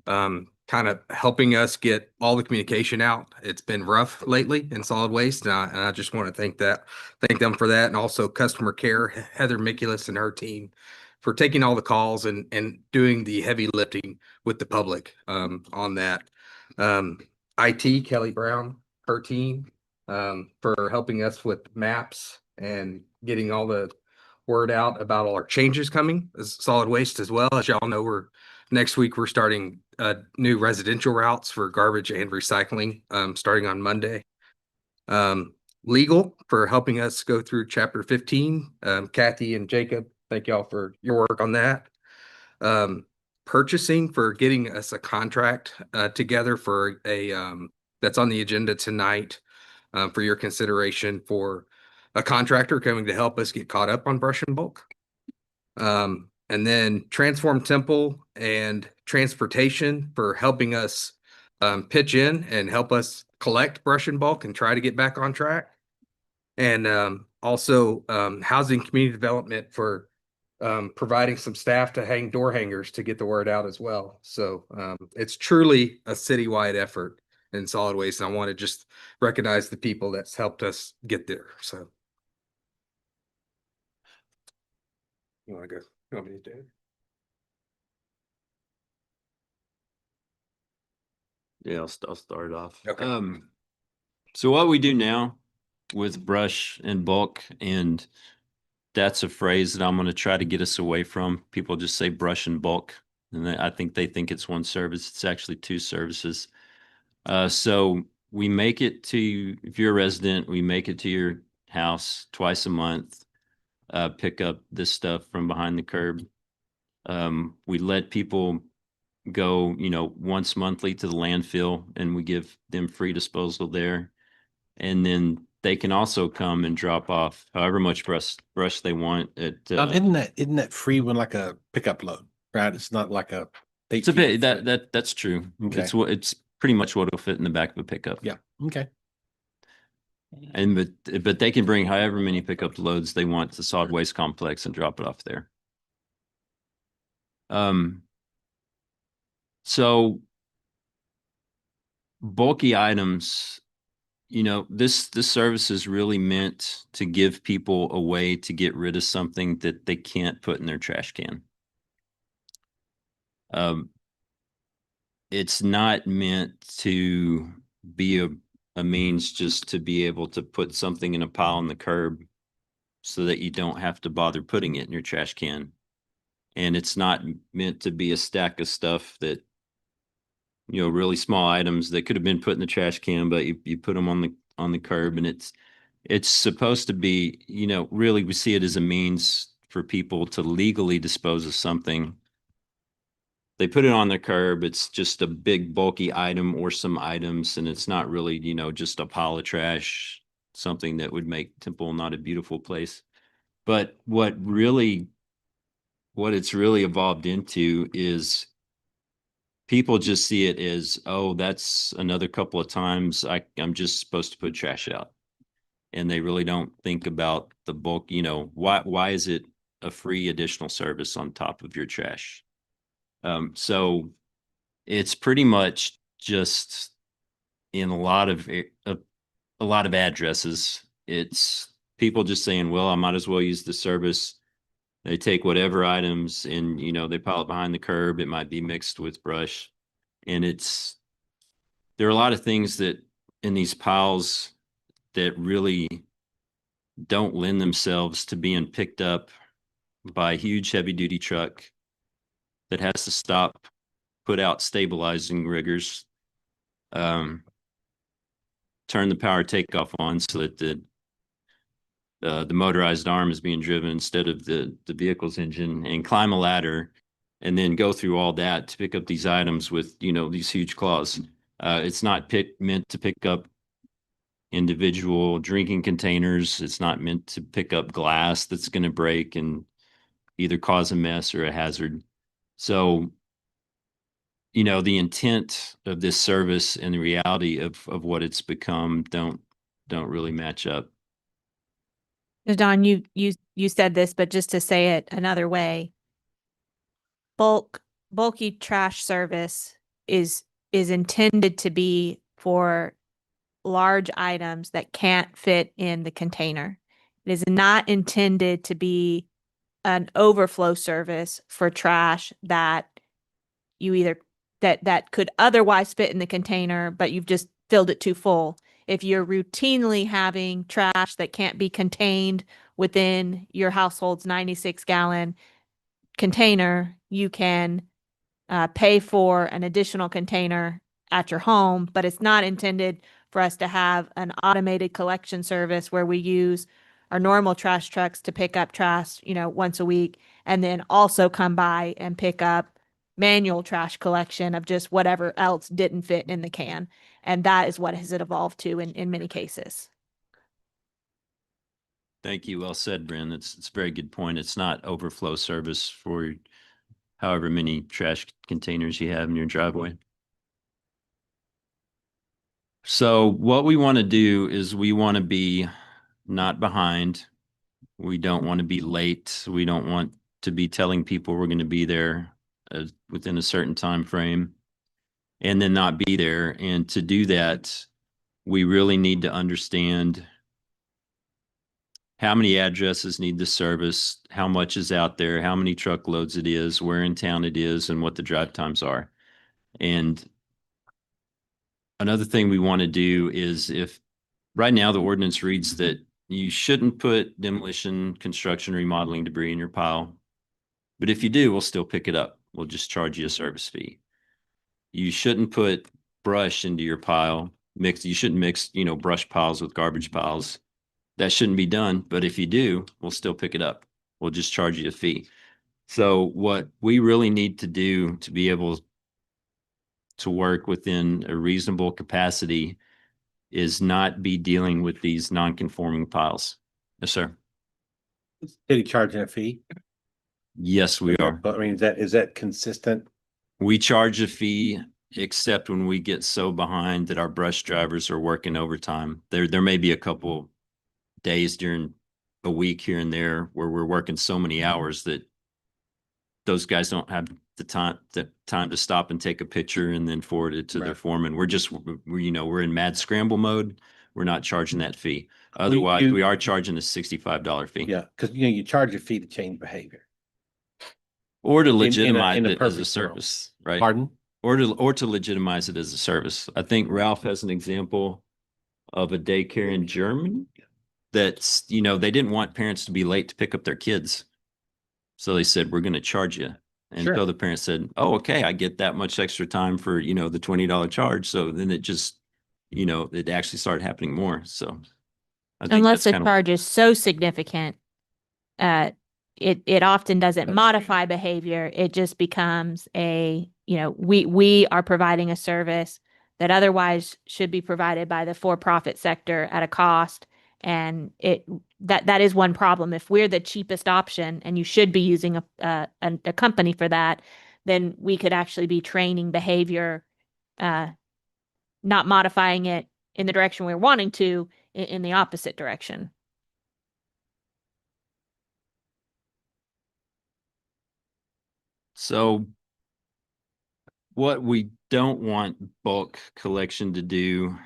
kind of helping us get all the communication out. It's been rough lately in solid waste, and I just want to thank them for that, and also customer care, Heather Mikulas and her team for taking all the calls and doing the heavy lifting with the public on that. IT, Kelly Brown, her team, for helping us with maps and getting all the word out about all our changes coming as solid waste as well. As y'all know, next week we're starting new residential routes for garbage and recycling starting on Monday. Legal for helping us go through chapter 15. Kathy and Jacob, thank y'all for your work on that. Purchasing for getting us a contract together for a that's on the agenda tonight for your consideration for a contractor coming to help us get caught up on brush and bulk. And then Transform Temple and Transportation for helping us pitch in and help us collect brush and bulk and try to get back on track. And also Housing Community Development for providing some staff to hang door hangers to get the word out as well. So it's truly a citywide effort in solid waste. And I want to just recognize the people that's helped us get there. So you want to go? You want me to do it?
Yeah, I'll start off.
Okay.
So what we do now with brush and bulk, and that's a phrase that I'm going to try to get us away from. People just say brush and bulk, and I think they think it's one service. It's actually two services. So we make it to, if you're a resident, we make it to your house twice a month, pick up this stuff from behind the curb. We let people go, once monthly to the landfill, and we give them free disposal there. And then they can also come and drop off however much brush they want at
Isn't that free when like a pickup load, right? It's not like a
it's a bit that's true.
Okay.
It's pretty much what will fit in the back of a pickup.
Yeah. Okay.
And but they can bring however many pickup loads they want to solid waste complex and drop it off there. So bulky items, this service is really meant to give people a way to get rid of something that they can't put in their trash can. It's not meant to be a means just to be able to put something in a pile on the curb so that you don't have to bother putting it in your trash can. And it's not meant to be a stack of stuff that, really small items that could have been put in the trash can, but you put them on the curb, and it's supposed to be, really we see it as a means for people to legally dispose of something. They put it on the curb. It's just a big bulky item or some items, and it's not really, just a pile of trash, something that would make Temple not a beautiful place. But what it's really evolved into is people just see it as, oh, that's another couple of times I'm just supposed to put trash out. And they really don't think about the bulk, why is it a free additional service on top of your trash? So it's pretty much just in a lot of addresses, it's people just saying, well, I might as well use the service. They take whatever items and, they pile it behind the curb. It might be mixed with brush. And there are a lot of things that in these piles that really don't lend themselves to being picked up by a huge heavy duty truck that has to stop, put out stabilizing riggers, turn the power takeoff on so that the motorized arm is being driven instead of the vehicle's engine, and climb a ladder and then go through all that to pick up these items with, these huge claws. It's not meant to pick up, individual drinking containers. It's not meant to pick up glass that's going to break and either cause a mess or a hazard. So, you know, the intent of this service and the reality of what it's become don't really match up.
Don, you said this, but just to say it another way, bulky trash service is intended to be for large items that can't fit in the container. It is not intended to be an overflow service for trash that you either that could otherwise fit in the container, but you've just filled it too full. If you're routinely having trash that can't be contained within your household's 96-gallon container, you can pay for an additional container at your home, but it's not intended for us to have an automated collection service where we use our normal trash trucks to pick up trash, you know, once a week, and then also come by and pick up manual trash collection of just whatever else didn't fit in the can. And that is what has it evolved to in many cases.
Thank you. Well said, Bryn. It's a very good point. It's not overflow service for however many trash containers you have in your driveway. So what we want to do is we want to be not behind. We don't want to be late. We don't want to be telling people we're going to be there within a certain time frame and then not be there. And to do that, we really need to understand how many addresses need the service, how much is out there, how many truckloads it is, where in town it is, and what the drive times are. And another thing we want to do is, if right now the ordinance reads that you shouldn't put demolition, construction, remodeling debris in your pile, but if you do, we'll still pick it up. We'll just charge you a service fee. You shouldn't put brush into your pile. You shouldn't mix, you know, brush piles with garbage piles. That shouldn't be done. But if you do, we'll still pick it up. We'll just charge you a fee. So what we really need to do to be able to work within a reasonable capacity is not be dealing with these non-conforming piles. Yes, sir.
Did he charge a fee?
Yes, we are.
But I mean, is that consistent?
We charge a fee, except when we get so behind that our brush drivers are working overtime. There may be a couple days during a week here and there where we're working so many hours that those guys don't have the time to stop and take a picture and then forward it to their foreman. We're in mad scramble mode. We're not charging that fee. Otherwise, we are charging a $65 fee.
Yeah, because you charge a fee to change behavior.
Or to
In a
legitimize it as a
perfect world.
service, right?
Pardon?
Or to legitimize it as a service. I think Ralph has an example of a daycare in Germany that's, you know, they didn't want parents to be late to pick up their kids. So they said, we're going to charge you. And
Sure.
so the parents said, oh, okay, I get that much extra time for, you know, the $20 charge. So then it just, you know, it actually started happening more. So I think
Unless
that's
the
kind of,
charge is so significant, it often doesn't modify behavior. It just becomes we are providing a service that otherwise should be provided by the for-profit sector at a cost. And that is one problem. If we're the cheapest option and you should be using a company for that, then we could actually be training behavior, not modifying it in the direction we're wanting to, in the opposite direction.
so what we don't want bulk collection to do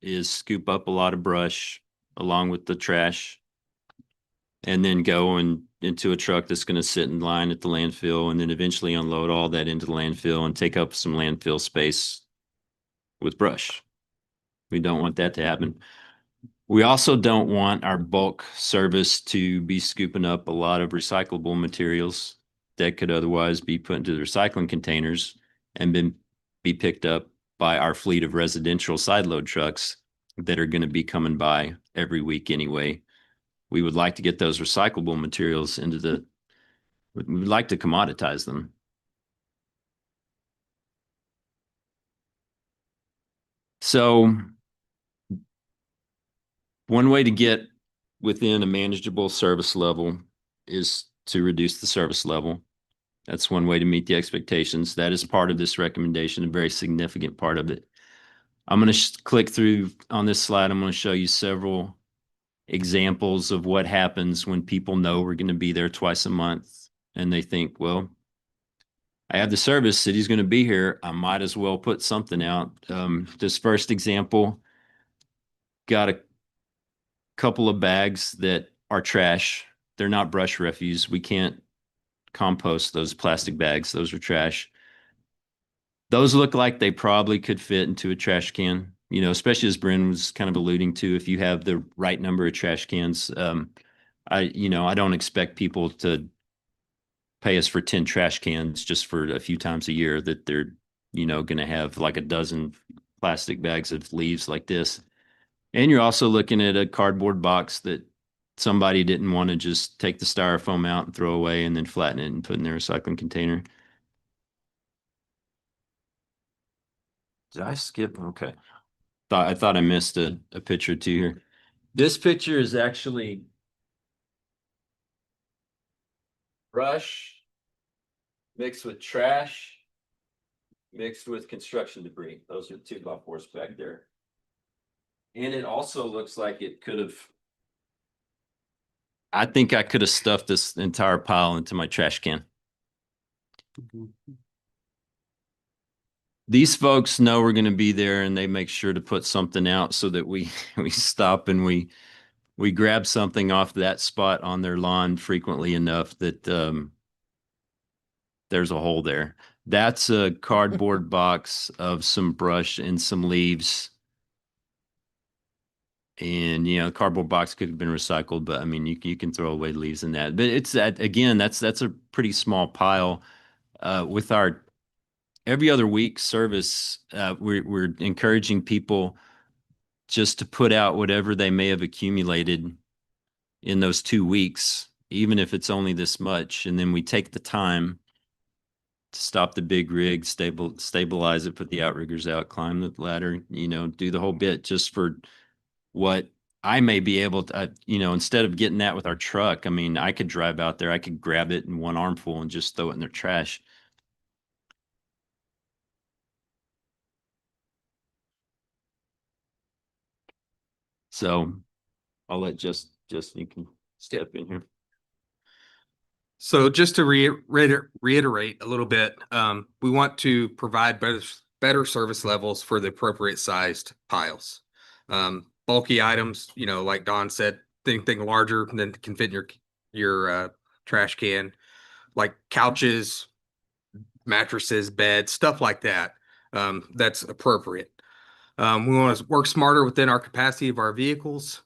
is scoop up a lot of brush along with the trash and then go into a truck that's going to sit in line at the landfill and then eventually unload all that into the landfill and take up some landfill space with brush. We don't want that to happen. We also don't want our bulk service to be scooping up a lot of recyclable materials that could otherwise be put into the recycling containers and be picked up by our fleet of residential side load trucks that are going to be coming by every week anyway. We would like to get those recyclable materials we'd like to commoditize them. So one way to get within a manageable service level is to reduce the service level. That's one way to meet the expectations. That is part of this recommendation, a very significant part of it. I'm going to click through on this slide. I'm going to show you several examples of what happens when people know we're going to be there twice a month and they think, well, I have the service, city's going to be here, I might as well put something out. This first example, got a couple of bags that are trash. They're not brush refuse. We can't compost those plastic bags. Those are trash. Those look like they probably could fit into a trash can, you know, especially as Bryn was kind of alluding to, if you have the right number of trash cans. I don't expect people to pay us for 10 trash cans just for a few times a year that they're, going to have like a dozen plastic bags of leaves like this. And you're also looking at a cardboard box that somebody didn't want to just take the styrofoam out and throw away and then flatten it and put in their recycling container. Did I skip? Okay. I thought I missed a picture or two here. This picture is actually brush mixed with trash, mixed with construction debris. Those are 2x4s back there. And it also looks like it could have, I think I could have stuffed this entire pile into my trash can. These folks know we're going to be there and they make sure to put something out so that we stop and we grab something off that spot on their lawn frequently enough that there's a hole there. That's a cardboard box of some brush and some leaves. And, the cardboard box could have been recycled, but I mean, you can throw away leaves in that. But it's that, again, that's a pretty small pile. With our every other week service, we're encouraging people just to put out whatever they may have accumulated in those 2 weeks, even if it's only this much. And then we take the time to stop the big rig, stabilize it, put the outriggers out, climb the ladder, do the whole bit just for what I may be able to, instead of getting that with our truck. I mean, I could drive out there, I could grab it in one armful and just throw it in their trash. So I'll let you can step in here.
So just to reiterate a little bit, we want to provide better service levels for the appropriate sized piles. Bulky items, like Don said, anything larger than can fit in your trash can, like couches, mattresses, beds, stuff like that. That's appropriate. We want to work smarter within our capacity of our vehicles.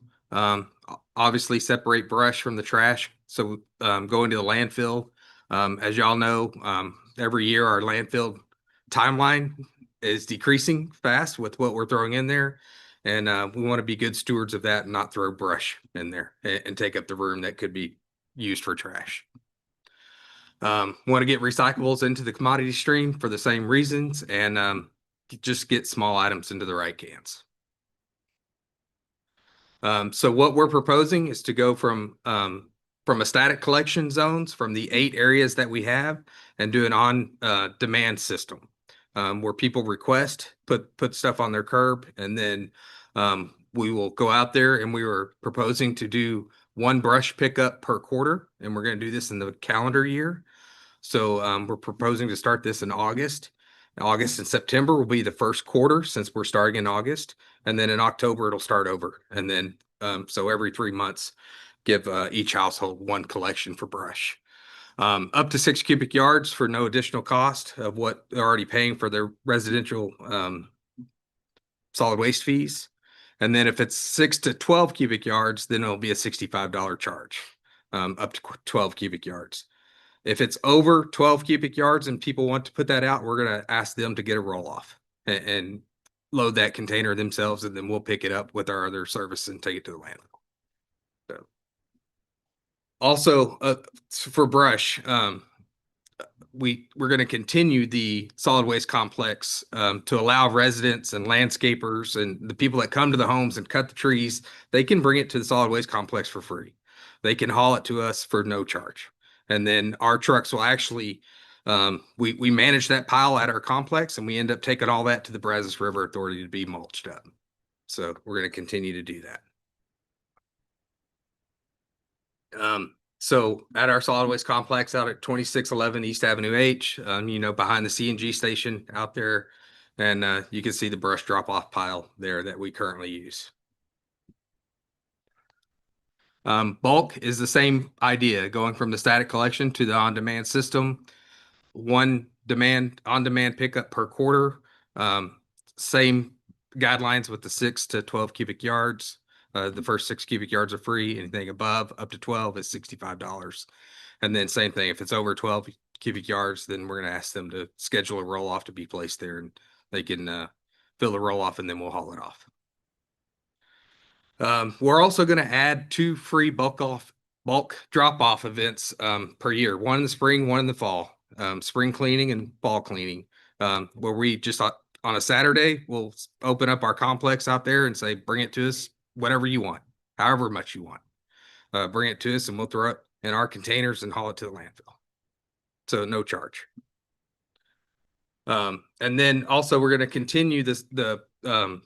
Obviously separate brush from the trash. So go into the landfill. As y'all know, every year our landfill timeline is decreasing fast with what we're throwing in there. And we want to be good stewards of that and not throw brush in there and take up the room that could be used for trash. Want to get recyclables into the commodity stream for the same reasons, and just get small items into the right cans. So what we're proposing is to go from a static collection zones from the 8 areas that we have and do an on demand system where people request, put stuff on their curb, and then we will go out there, and we were proposing to do 1 brush pickup per quarter, and we're going to do this in the calendar year. So we're proposing to start this in August. August and September will be the first quarter since we're starting in August. And then in October, it'll start over. And then, so every 3 months, give each household 1 collection for brush. Up to 6 cubic yards for no additional cost of what they're already paying for their residential solid waste fees. And then if it's 6 to 12 cubic yards, then it'll be a $65 charge, up to 12 cubic yards. If it's over 12 cubic yards and people want to put that out, we're going to ask them to get a roll off and load that container themselves, and then we'll pick it up with our other service and take it to the landfill. So, also, for brush, we're going to continue the solid waste complex to allow residents and landscapers and the people that come to the homes and cut the trees, they can bring it to the solid waste complex for free. They can haul it to us for no charge. And then our trucks will actually, we manage that pile at our complex, and we end up taking all that to the Brazos River Authority to be mulched up. So we're going to continue to do that. So at our solid waste complex out at 2611 East Avenue H, behind the CNG station out there, and you can see the brush drop off pile there that we currently use. Bulk is the same idea, going from the static collection to the on-demand system. One on-demand pickup per quarter. Same guidelines with the 6 to 12 cubic yards. The first 6 cubic yards are free. Anything above up to 12 is $65. And then same thing, if it's over 12 cubic yards, then we're going to ask them to schedule a roll off to be placed there, and they can fill the roll off, and then we'll haul it off. We're also going to add 2 free bulk drop off events per year, one in the spring, one in the fall. Spring cleaning and fall cleaning, where we just on a Saturday, we'll open up our complex out there and say, bring it to us, whatever you want, however much you want. Bring it to us and we'll throw it in our containers and haul it to the landfill. So no charge. And then also we're going to continue the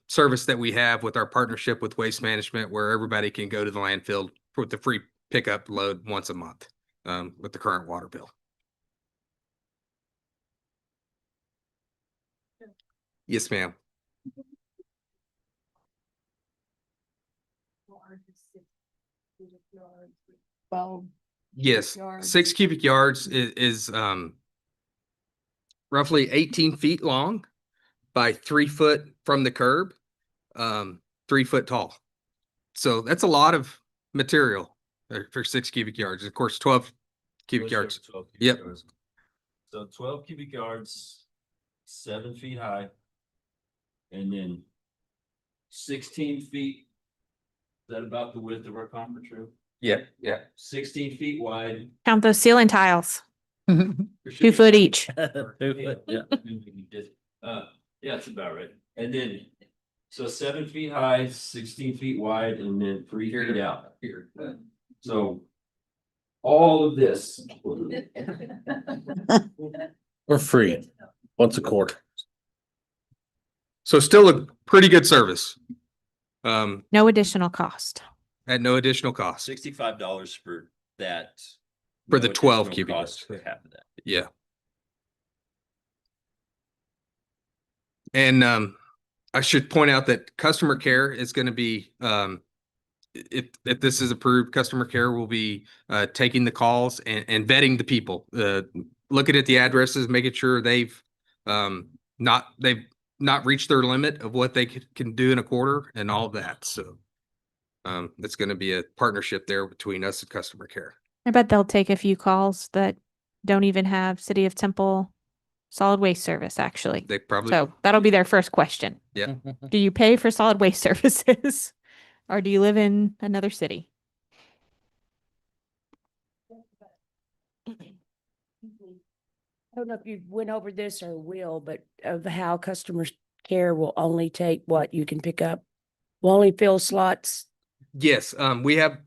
service that we have with our partnership with Waste Management, where everybody can go to the landfill with the free pickup load once a month with the current water bill. Yes, ma'am.
Well,
Yes, 6 cubic yards is roughly 18 feet long by 3 foot from the curb, 3 foot tall. So that's a lot of material for 6 cubic yards. Of course, 12 cubic yards.
12 cubic
Yep.
yards. So 12 cubic yards, 7 feet high. And then 16 feet. Is that about the width of our conference room?
Yeah, yeah.
16 feet wide.
Count those ceiling tiles,
There should
2
be-
foot each.
2 foot, yeah.
Yeah, that's about right. And then, so 7 feet high, 16 feet wide, and then 3 feet out here. So all of this.
For free, once a quarter.
So still a pretty good service.
No additional cost.
At no additional cost.
$65 for that.
For the
no
12
additional
cubic
cost
yards.
for half of that.
Yeah. And I should point out that customer care is going to be, if this is approved, customer care will be taking the calls and vetting the people, looking at the addresses, making sure they've not reached their limit of what they can do in a quarter and all of that. So it's going to be a partnership there between us and customer care.
I bet they'll take a few calls that don't even have City of Temple solid waste service, actually.
They probably,
So that'll be their first question.
yeah.
Do you pay for solid waste services? Or do you live in another city?
I don't know if you went over this or will, but of how customer care will only take what you can pick up. Will only fill slots.
Yes, we have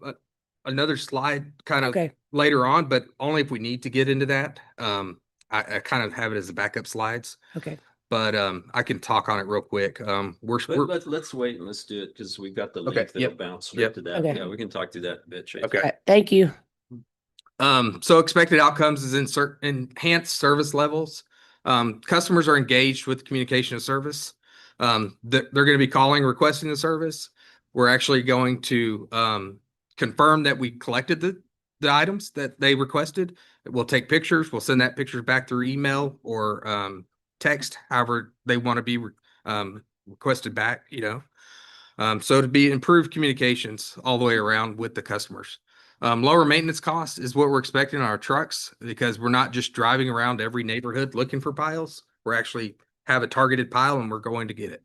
another slide kind of
Okay.
later on, but only if we need to get into that. I kind of have it as the backup slides,
Okay.
but I can talk on it real quick.
Let's wait and let's do it because we've got the
Okay,
link that'll
yep,
bounce
yep.
right to that.
Okay.
Yeah, we can talk through that a bit, Chase.
Okay.
Thank you.
So expected outcomes is enhanced service levels. Customers are engaged with communication and service. They're going to be calling, requesting the service. We're actually going to confirm that we collected the items that they requested. We'll take pictures. We'll send that pictures back through email or text, however they want to be requested back, so to be improved communications all the way around with the customers. Lower maintenance cost is what we're expecting on our trucks because we're not just driving around every neighborhood looking for piles. We're actually have a targeted pile and we're going to get it.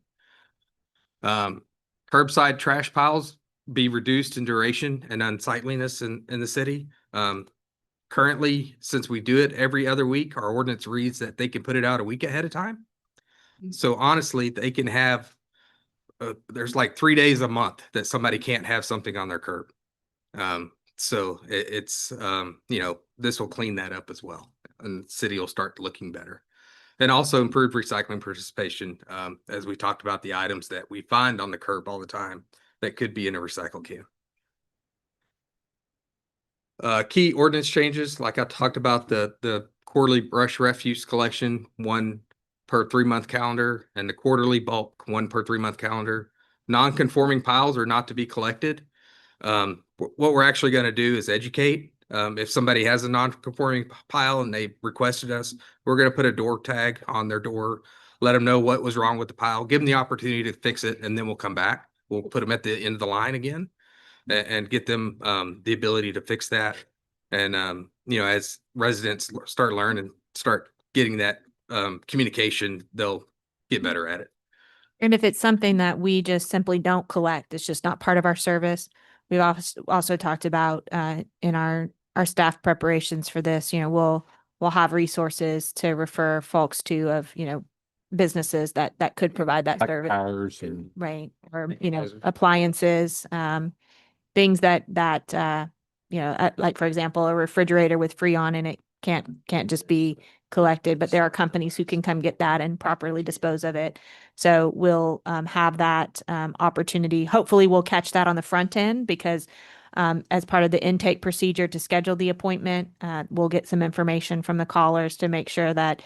Curbside trash piles be reduced in duration and unsightliness in the city. Currently, since we do it every other week, our ordinance reads that they can put it out a week ahead of time. So honestly, they can have, there's like 3 days a month that somebody can't have something on their curb. So it's, this will clean that up as well, and the city will start looking better. And also improve recycling participation, as we talked about the items that we find on the curb all the time that could be in a recycle can. Key ordinance changes, like I talked about, the quarterly brush refuse collection, 1 per 3-month calendar, and the quarterly bulk, 1 per 3-month calendar. Non-conforming piles are not to be collected. What we're actually going to do is educate. If somebody has a non-conforming pile and they requested us, we're going to put a door tag on their door, let them know what was wrong with the pile, give them the opportunity to fix it, and then we'll come back. We'll put them at the end of the line again and get them the ability to fix that. And, as residents start learning, start getting that communication, they'll get better at it.
And if it's something that we just simply don't collect, it's just not part of our service. We've also talked about in our staff preparations for this, we'll have resources to refer folks to of, businesses that could provide that
Like
service.
tires and
Right. Or, appliances, things that, like, for example, a refrigerator with Freon in it can't just be collected, but there are companies who can come get that and properly dispose of it. So we'll have that opportunity. Hopefully we'll catch that on the front end, because as part of the intake procedure to schedule the appointment, we'll get some information from the callers to make sure that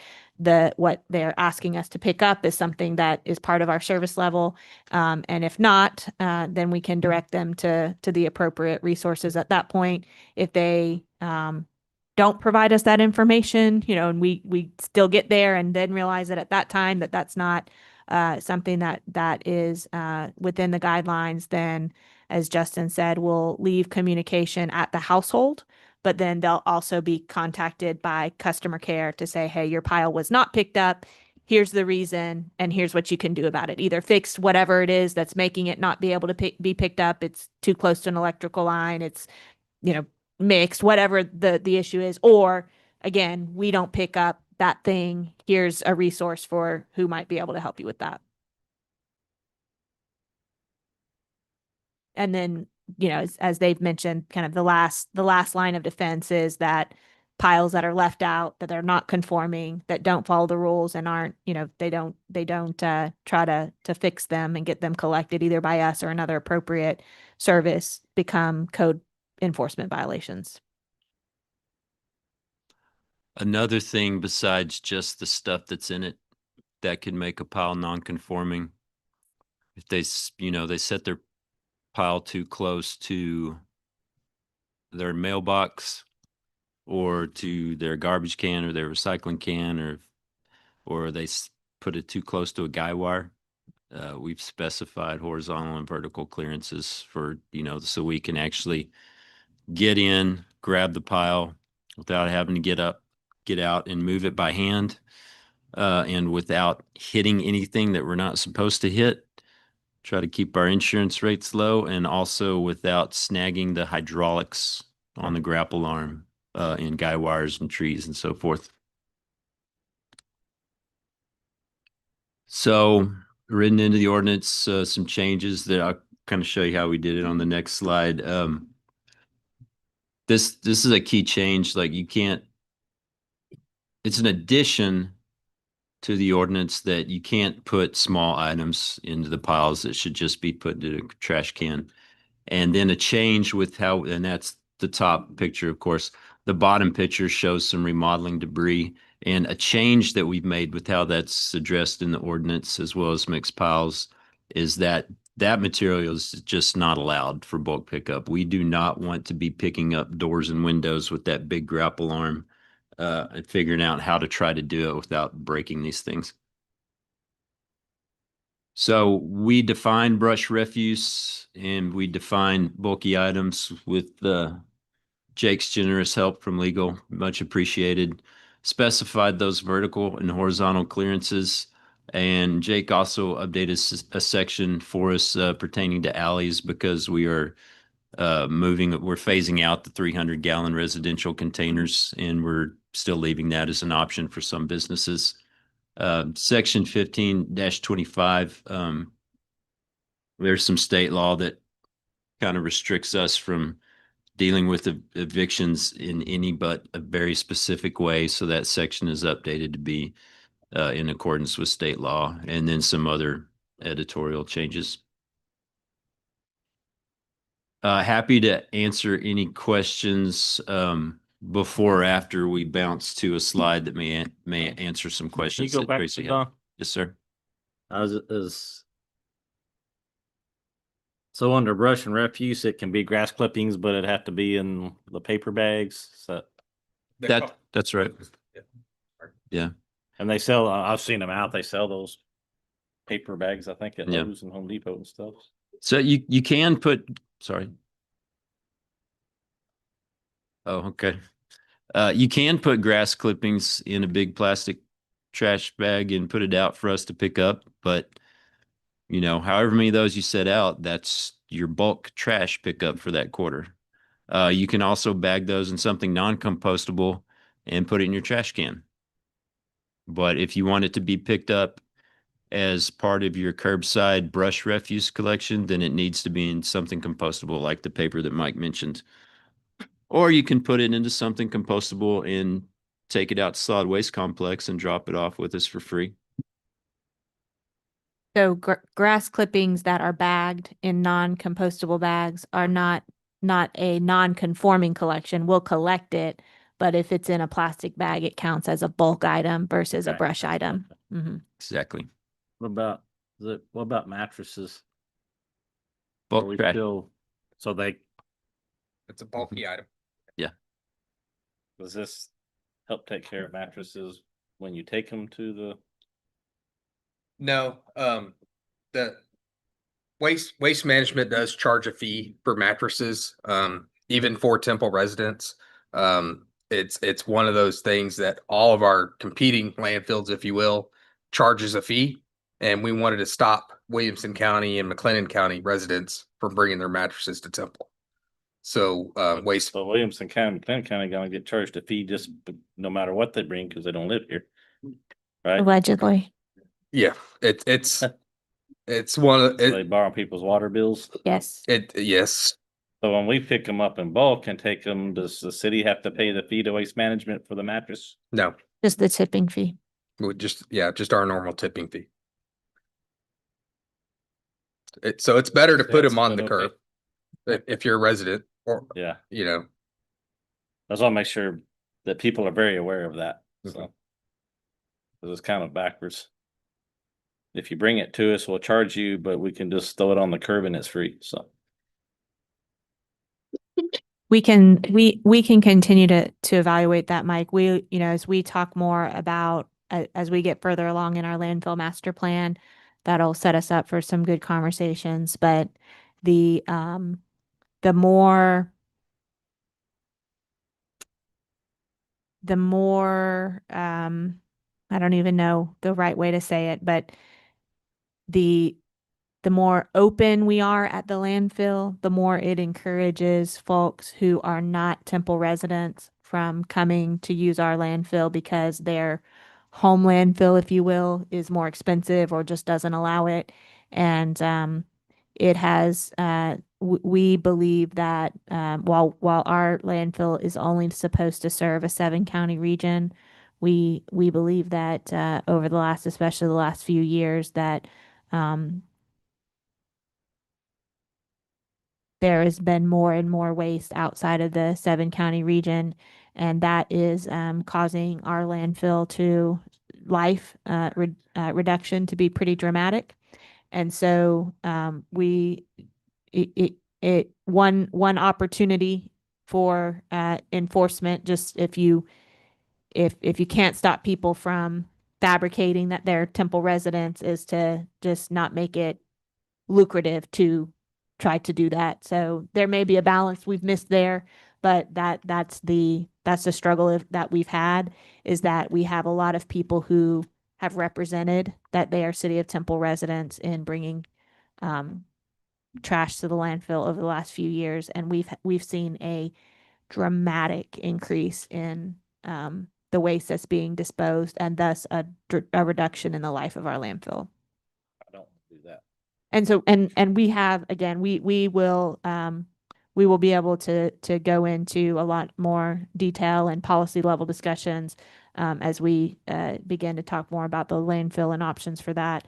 what they're asking us to pick up is something that is part of our service level. And if not, then we can direct them to the appropriate resources at that point. If they don't provide us that information, and we still get there and then realize that at that time that's not something that is within the guidelines, then, as Justin said, we'll leave communication at the household, but then they'll also be contacted by customer care to say, hey, your pile was not picked up. Here's the reason, and here's what you can do about it. Either fix whatever it is that's making it not be able to be picked up. It's too close to an electrical line. It's, mixed, whatever the issue is. Or again, we don't pick up that thing. Here's a resource for who might be able to help you with that. And then, as they've mentioned, kind of the last line of defense is that piles that are left out, that are not conforming, that don't follow the rules and aren't, they don't try to fix them and get them collected either by us or another appropriate service, become code enforcement violations.
Another thing besides just the stuff that's in it that could make a pile non-conforming, if they set their pile too close to their mailbox or to their garbage can or their recycling can, or they put it too close to a guy wire, we've specified horizontal and vertical clearances for, so we can actually get in, grab the pile without having to get out and move it by hand, and without hitting anything that we're not supposed to hit. Try to keep our insurance rates low, and also without snagging the hydraulics on the grapple arm in guy wires and trees and so forth. So written into the ordinance, some changes that I'll kind of show you how we did it on the next slide. This is a key change. Like, it's an addition to the ordinance that you can't put small items into the piles. It should just be put into a trash can. And then a change with and that's the top picture, of course. The bottom picture shows some remodeling debris, and a change that we've made with how that's addressed in the ordinance, as well as mixed piles, is that material is just not allowed for bulk pickup. We do not want to be picking up doors and windows with that big grapple arm and figuring out how to try to do it without breaking these things. So we define brush refuse and we define bulky items with Jake's generous help from legal, much appreciated. Specified those vertical and horizontal clearances. And Jake also updated a section for us pertaining to alleys, because we are we're phasing out the 300-gallon residential containers, and we're still leaving that as an option for some businesses. Section 15-25, there's some state law that kind of restricts us from dealing with evictions in any but a very specific way. So that section is updated to be in accordance with state law, and then some other editorial changes. Happy to answer any questions before or after we bounce to a slide that may answer some
Can you
questions
go
that
back
Tracy
to
had.
Don?
Yes, sir.
So under brush and refuse, it can be grass clippings, but it'd have to be in the paper bags. So,
That's right. Yeah.
and they sell, I've seen them out. They sell those paper bags, I think at
Yeah.
Lowe's and Home Depot and stuff.
So you can put, sorry. Oh, okay. You can put grass clippings in a big plastic trash bag and put it out for us to pick up, but you know, however many of those you set out, that's your bulk trash pickup for that quarter. You can also bag those in something non-compostable and put it in your trash can. But if you want it to be picked up as part of your curbside brush refuse collection, then it needs to be in something compostable like the paper that Mike mentioned. Or you can put it into something compostable and take it out to solid waste complex and drop it off with us for free.
So grass clippings that are bagged in non-compostable bags are not a non-conforming collection. We'll collect it, but if it's in a plastic bag, it counts as a bulk item versus a
Okay.
brush item. Mhm.
Exactly.
What about mattresses? Are
Bulk
we
trash.
still, so
It's a bulky item.
Yeah.
does this help take care of mattresses when you take them to the?
No, the waste management does charge a fee for mattresses, even for Temple residents. It's one of those things that all of our competing landfills, if you will, charges a fee. And we wanted to stop Williamson County and McLennan County residents from bringing their mattresses to Temple. So, waste.
So Williamson County, Clinton County gonna get charged a fee just no matter what they bring because they don't live here. Right?
Allegedly.
Yeah, it's one of
So they borrow people's water bills.
Yes.
yes.
So when we pick them up in bulk and take them, does the city have to pay the fee to Waste Management for the mattress?
No,
Just the tipping fee.
just our normal tipping fee. So it's better to put them on the
Okay.
curb if you're a resident or,
Yeah,
you know,
I just want to make sure that people are very aware of that.
Mm-hmm.
So. 'Cause it's kind of backwards. If you bring it to us, we'll charge you, but we can just throw it on the curb and it's free. So.
We can continue to evaluate that, Mike. We, as we talk more about, as we get further along in our landfill master plan, that'll set us up for some good conversations. But the more I don't even know the right way to say it, but the more open we are at the landfill, the more it encourages folks who are not Temple residents from coming to use our landfill because their home landfill, if you will, is more expensive or just doesn't allow it. And it has, we believe that while our landfill is only supposed to serve a 7-county region, we believe that over the last, especially the last few years, that there has been more and more waste outside of the 7-county region, and that is causing our landfill to reduction to be pretty dramatic. And so one opportunity for enforcement, just if you can't stop people from fabricating that they're Temple residents, is to just not make it lucrative to try to do that. So there may be a balance we've missed there, but that's the struggle that we've had, is that we have a lot of people who have represented that they are City of Temple residents in bringing trash to the landfill over the last few years, and we've seen a dramatic increase in the waste that's being disposed, and thus a reduction in the life of our landfill.
I don't do that.
And so, and we have, again, we will be able to go into a lot more detail and policy level discussions as we begin to talk more about the landfill and options for that.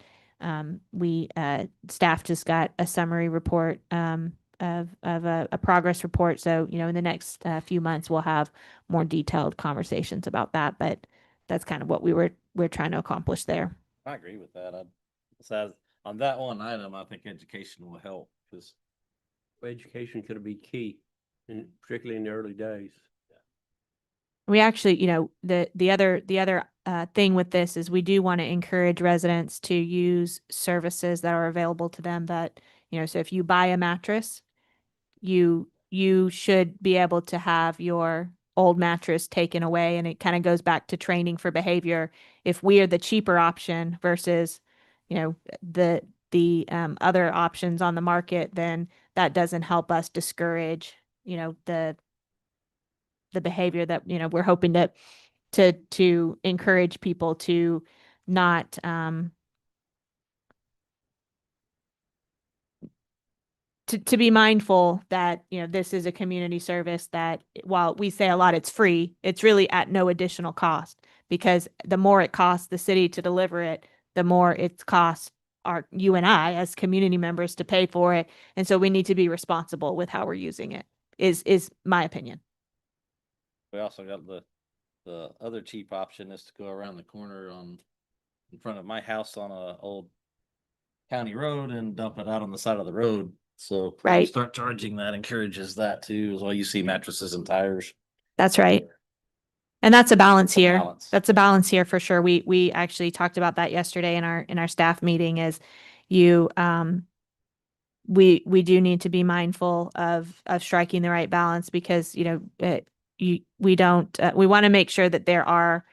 Staff just got a summary report of a progress report. So, in the next few months, we'll have more detailed conversations about that. But that's kind of what we're trying to accomplish there.
I agree with that. Besides, on that one item, I think education will help because
Education could be key, and particularly in the early days.
We actually, the other thing with this is we do want to encourage residents to use services that are available to them that, so if you buy a mattress, you should be able to have your old mattress taken away. And it kind of goes back to training for behavior. If we are the cheaper option versus, the other options on the market, then that doesn't help us discourage, the behavior that, we're hoping to encourage people to not, to be mindful that, this is a community service that while we say a lot, it's free, it's really at no additional cost, because the more it costs the city to deliver it, the more it costs you and I as community members to pay for it. And so we need to be responsible with how we're using it, is my opinion.
we also got the other cheap option is to go around the corner in front of my house on a old county road and dump it out on the side of the road. So
Right.
start charging that encourages that too, as well. You see mattresses and tires.
That's right. And that's a balance here.
balance.
That's a balance here for sure. We actually talked about that yesterday in our staff meeting. Is we do need to be mindful of striking the right balance, because we want to make sure that there are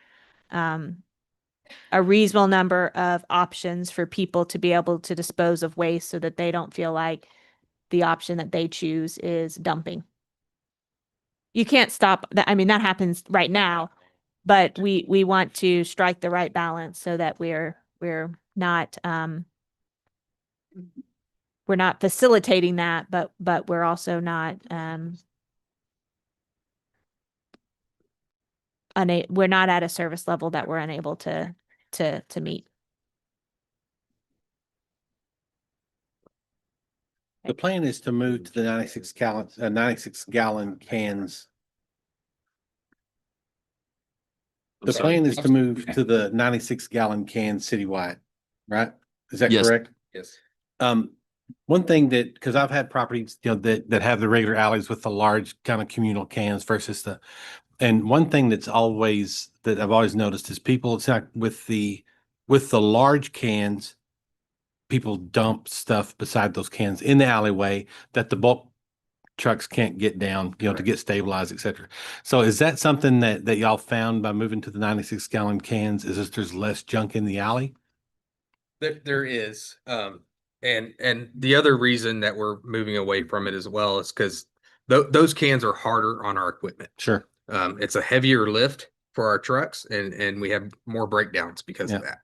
a reasonable number of options for people to be able to dispose of waste, so that they don't feel like the option that they choose is dumping. You can't stop that. I mean, that happens right now, but we want to strike the right balance so that we're not facilitating that, but we're also not we're not at a service level that we're unable to meet.
The plan is to move to the 96 gallon cans. The plan is to move to the 96 gallon cans citywide, right? Is that
Yes.
correct?
Yes.
One thing because I've had properties, that have the regular alleys with the large kind of communal cans versus and one thing that I've always noticed is people, it's not with the large cans, people dump stuff beside those cans in the alleyway that the bulk trucks can't get down, to get stabilized, et cetera. So is that something that y'all found by moving to the 96 gallon cans? Is there's less junk in the alley?
There is, and the other reason that we're moving away from it as well is because those cans are harder on our equipment.
Sure.
It's a heavier lift for our trucks, and we have more breakdowns because of that.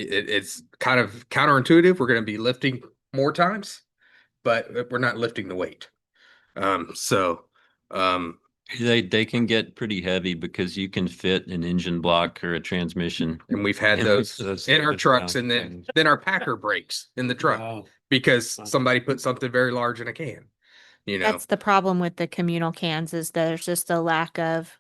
It's kind of counterintuitive. We're going to be lifting more times, but we're not lifting the weight.
They can get pretty heavy because you can fit an engine block or a transmission.
And we've had
in
those in our
with
trucks,
round
and
cans.
then our packer breaks in the truck because somebody put something very large in a can.
That's the problem with the communal cans, is there's just a lack of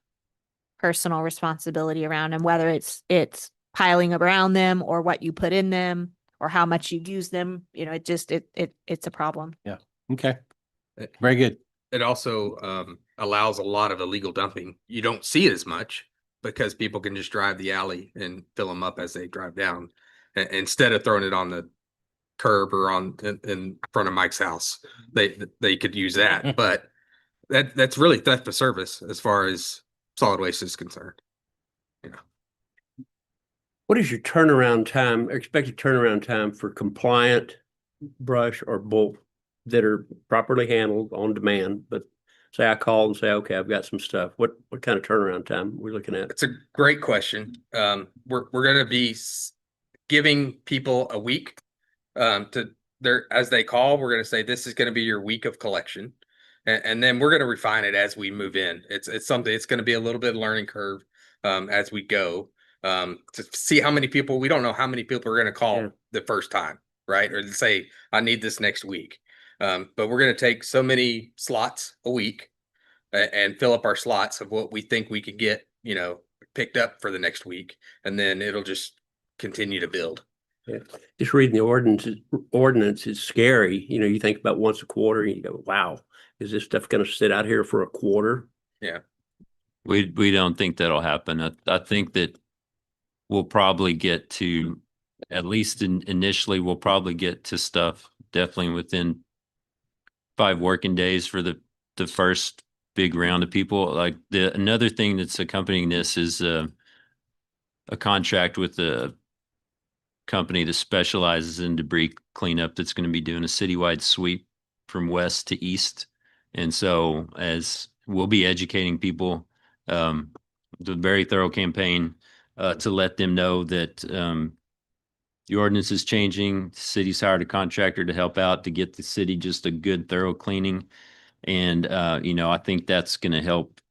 personal responsibility around them, whether it's piling around them or what you put in them or how much you use them. It's a problem.
Yeah. Okay. Very good.
It also allows a lot of illegal dumping. You don't see it as much because people can just drive the alley and fill them up as they drive down, instead of throwing it on the curb or in front of Mike's house. They could use that, but that's really theft of service as far as solid waste is concerned.
What is your turnaround time, expected turnaround time for compliant brush or both that are properly handled on demand, but say I call and say, okay, I've got some stuff. What kind of turnaround time we're looking at?
It's a great question. We're gonna be giving people a week to as they call, we're gonna say this is gonna be your week of collection. And then we're gonna refine it as we move in. It's something, it's gonna be a little bit of learning curve as we go. To see how many people, we don't know how many people are gonna call the first time, right? Or say, I need this next week. But we're gonna take so many slots a week and fill up our slots of what we think we could get, picked up for the next week. And then it'll just continue to build.
Yeah. Just reading the ordinance is scary. You think about once a quarter and you go, wow, is this stuff going to sit out here for a quarter?
Yeah.
We don't think that'll happen. I think that we'll probably get to, at least initially, we'll probably get to stuff definitely within 5 working days for the first big round of people. Like another thing that's accompanying this is a contract with a company that specializes in debris cleanup that's going to be doing a citywide sweep from west to east. And so as we'll be educating people, the very thorough campaign to let them know that the ordinance is changing. The city's hired a contractor to help out to get the city just a good thorough cleaning. And, I think that's going to help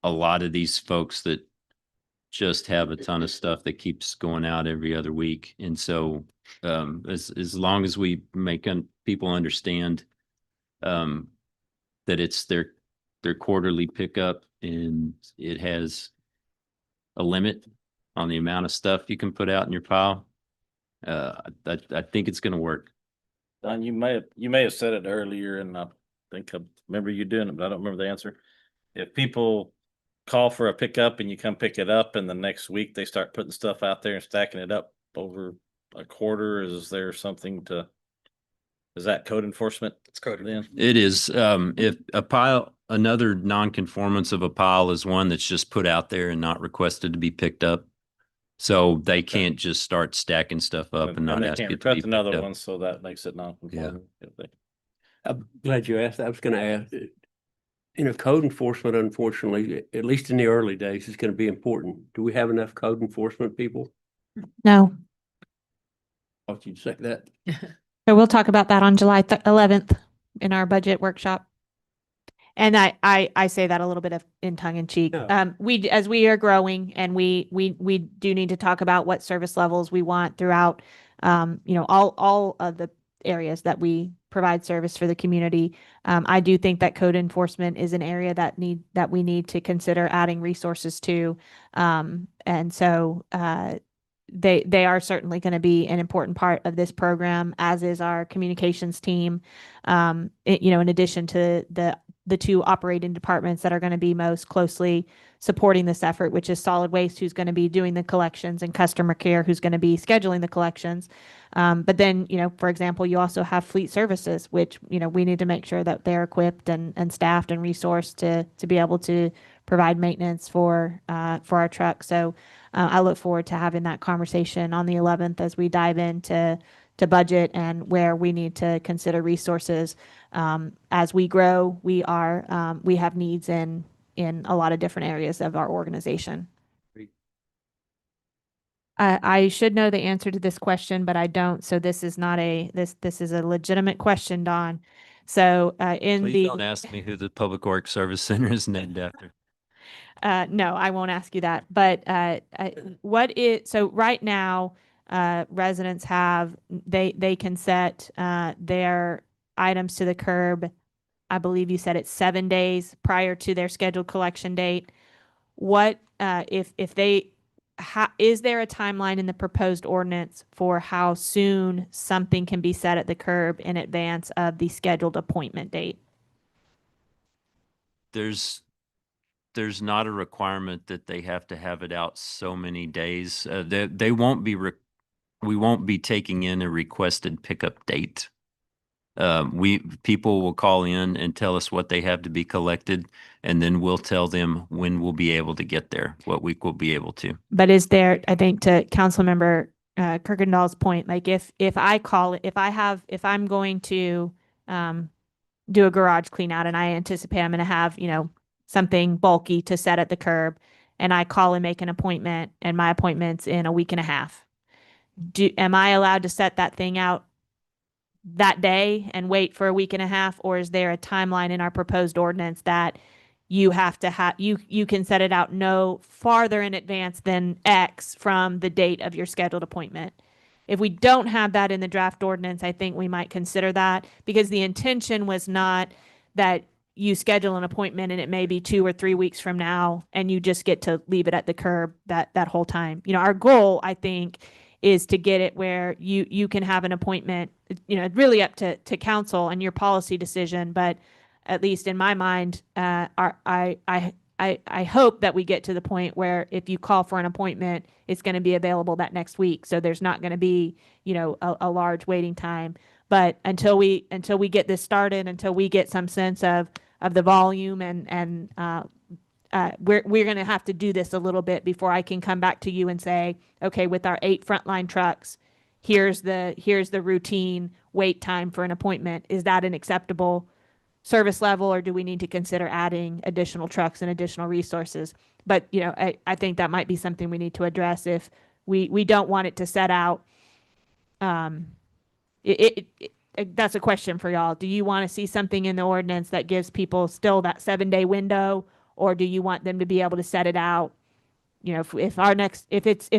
a lot of these folks that just have a ton of stuff that keeps going out every other week. And so as long as we make people understand that it's their quarterly pickup and it has a limit on the amount of stuff you can put out in your pile, I think it's going to work.
Don, you may have said it earlier, and I think I remember you doing it, but I don't remember the answer. If people call for a pickup and you come pick it up, and the next week they start putting stuff out there and stacking it up over a quarter, is there something to? Is that code enforcement?
It's code enforcement.
It is. If a pile, another non-conformance of a pile is one that's just put out there and not requested to be picked up. So they can't just start stacking stuff up and not
they
ask
can't
it to be
request another
picked up.
one, so that makes it non-conforming.
I'm glad you asked. I was going to ask, code enforcement, unfortunately, at least in the early days, is going to be important. Do we have enough code enforcement people?
No.
I thought you'd say that.
So we'll talk about that on July 11th in our budget workshop. And I say that a little bit in tongue in cheek.
No.
As we are growing, and we do need to talk about what service levels we want throughout, all of the areas that we provide service for the community. I do think that code enforcement is an area that we need to consider adding resources to. And so they are certainly going to be an important part of this program, as is our communications team. In addition to the 2 operating departments that are going to be most closely supporting this effort, which is solid waste, who's going to be doing the collections, and customer care, who's going to be scheduling the collections. But then, for example, you also have fleet services, which, we need to make sure that they're equipped and staffed and resourced to be able to provide maintenance for our trucks. So I look forward to having that conversation on the 11th as we dive into budget and where we need to consider resources. As we grow, we have needs in a lot of different areas of our organization. I should know the answer to this question, but I don't. So this is not this is a legitimate question, Don. So
Please don't ask me who the Public Works Service Center is named after.
No, I won't ask you that. But so right now, residents they can set their items to the curb. I believe you said it's 7 days prior to their scheduled collection date. What is there a timeline in the proposed ordinance for how soon something can be set at the curb in advance of the scheduled appointment date?
There's not a requirement that they have to have it out so many days. They won't be we won't be taking in a requested pickup date. People will call in and tell us what they have to be collected, and then we'll tell them when we'll be able to get there, what week we'll be able to.
But is there, I think, to Councilmember Kirkendall's point, like if I call it, if I'm going to do a garage clean out and I anticipate I'm going to have, something bulky to set at the curb, and I call and make an appointment, and my appointment's in a week and a half. Am I allowed to set that thing out that day and wait for a week and a half, or is there a timeline in our proposed ordinance that you have to have, you can set it out no farther in advance than X from the date of your scheduled appointment? If we don't have that in the draft ordinance, I think we might consider that, because the intention was not that you schedule an appointment and it may be 2 or 3 weeks from now and you just get to leave it at the curb that whole time. Our goal, I think, is to get it where you can have an appointment, really up to council and your policy decision. But at least in my mind, I hope that we get to the point where if you call for an appointment, it's going to be available that next week. So there's not going to be, a large waiting time. But until we get this started, until we get some sense of the volume and we're going to have to do this a little bit before I can come back to you and say, okay, with our 8 frontline trucks, here's the routine wait time for an appointment. Is that an acceptable service level, or do we need to consider adding additional trucks and additional resources? But, I think that might be something we need to address if we don't want it to set out. That's a question for y'all. Do you want to see something in the ordinance that gives people still that 7-day window, or do you want them to be able to set it out? If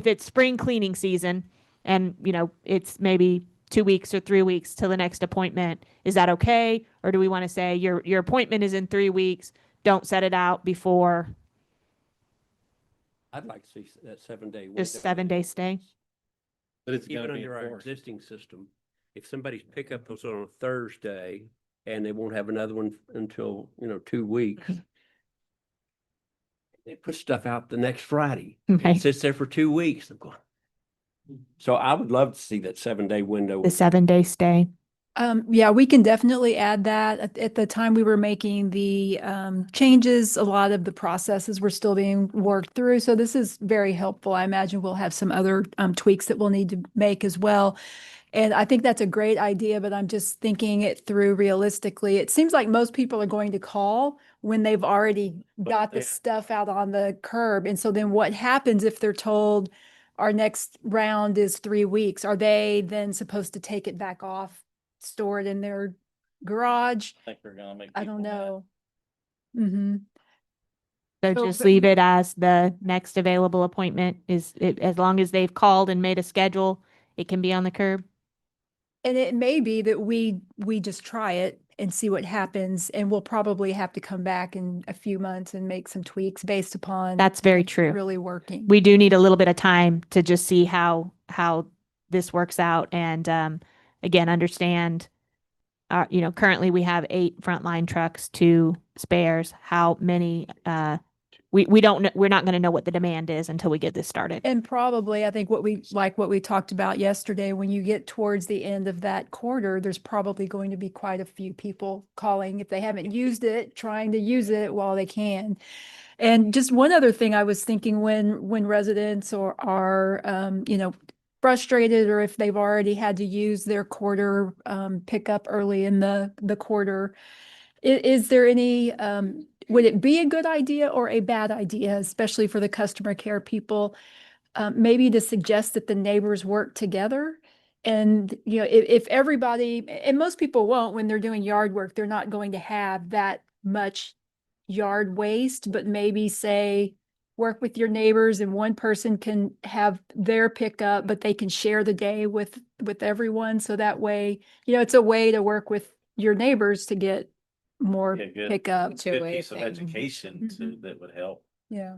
it's spring cleaning season and, it's maybe 2 weeks or 3 weeks till the next appointment, is that okay? Or do we want to say your appointment is in 3 weeks, don't set it out before?
I'd like to see that 7-day window.
Just 7-day stay?
But it's
Even
gonna be
under our
enforced.
existing system, if somebody's pickup was on a Thursday and they won't have another one until, 2 weeks, they put stuff out the next Friday.
Right.
It sits there for 2 weeks. I'm going. So I would love to see that 7-day window.
The 7-day stay?
Yeah, we can definitely add that. At the time we were making the changes, a lot of the processes were still being worked through. So this is very helpful. I imagine we'll have some other tweaks that we'll need to make as well. And I think that's a great idea, but I'm just thinking it through realistically. It seems like most people are going to call when they've already got the stuff out on the curb. And so then what happens if they're told our next round is 3 weeks? Are they then supposed to take it back off, store it in their garage?
I think they're gonna make.
I don't
people mad.
know. Mm-hmm.
So
So,
just
but-
leave it as the next available appointment as long as they've called and made a schedule, it can be on the curb?
And it may be that we just try it and see what happens, and we'll probably have to come back in a few months and make some tweaks based upon
That's very true.
really working.
We do need a little bit of time to just see how this works out, and again, understand, currently we have 8 frontline trucks, 2 spares. How many, we don't know, we're not going to know what the demand is until we get this started.
And probably, I think what we talked about yesterday, when you get towards the end of that quarter, there's probably going to be quite a few people calling if they haven't used it, trying to use it while they can. And just one other thing I was thinking, when residents are frustrated, or if they've already had to use their quarter pickup early in the quarter, is there any, would it be a good idea or a bad idea, especially for the customer care people, maybe to suggest that the neighbors work together? And, if everybody, and most people won't, when they're doing yard work, they're not going to have that much yard waste, but maybe say, work with your neighbors and one person can have their pickup, but they can share the day with everyone. So that way, it's a way to work with your neighbors to get more
Yeah, good.
pickup.
Good
Two-way
piece of
thing.
education too, that would help.
Yeah.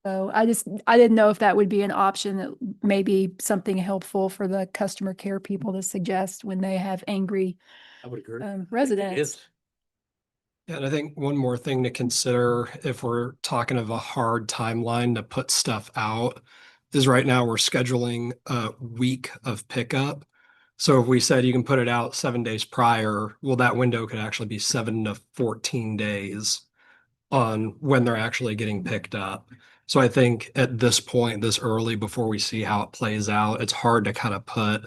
So I didn't know if that would be an option, that maybe something helpful for the customer care people to suggest when they have angry
I would agree.
residents.
Yeah, and I think one more thing to consider if we're talking of a hard timeline to put stuff out is right now we're scheduling a week of pickup. So if we said you can put it out 7 days prior, well, that window could actually be 7 to 14 days on when they're actually getting picked up. So I think at this point, this early, before we see how it plays out, it's hard to kind of put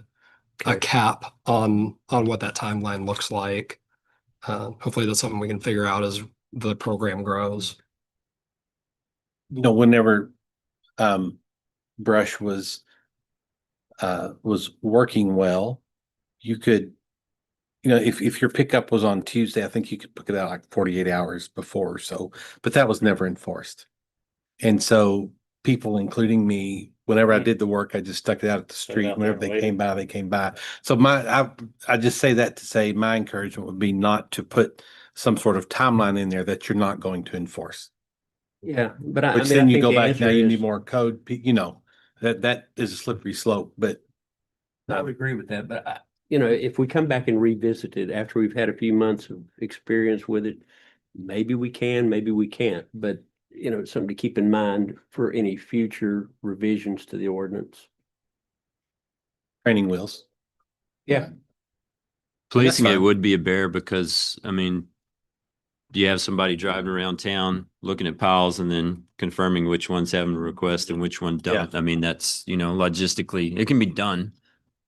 a
Okay.
cap on what that timeline looks like. Hopefully that's something we can figure out as the program grows.
You know, whenever brush was working well, you could, you know, if your pickup was on Tuesday, I think you could pick it out like 48 hours before or so, but that was never enforced. And so people, including me, whenever I did the work, I just stuck it out at the street.
out there
Whenever they
waiting.
came by, they came by. So I just say that to say my encouragement would be not to put some sort of timeline in there that you're not going to enforce.
Yeah, but I
Which
mean, I
then you
think
go
the
back,
answer
now you
is-
need more code, you know, that is a slippery slope, but
I would agree with that, but you know, if we come back and revisit it after we've had a few months of experience with it, maybe we can, maybe we can't, but you know, it's something to keep in mind for any future revisions to the ordinance.
training wheels.
Yeah.
Policing it
fine.
would be a bear because, I mean, do you have somebody driving around town looking at piles and then confirming which one's having a request and which one don't? I mean, that's, you know, logistically, it can be done.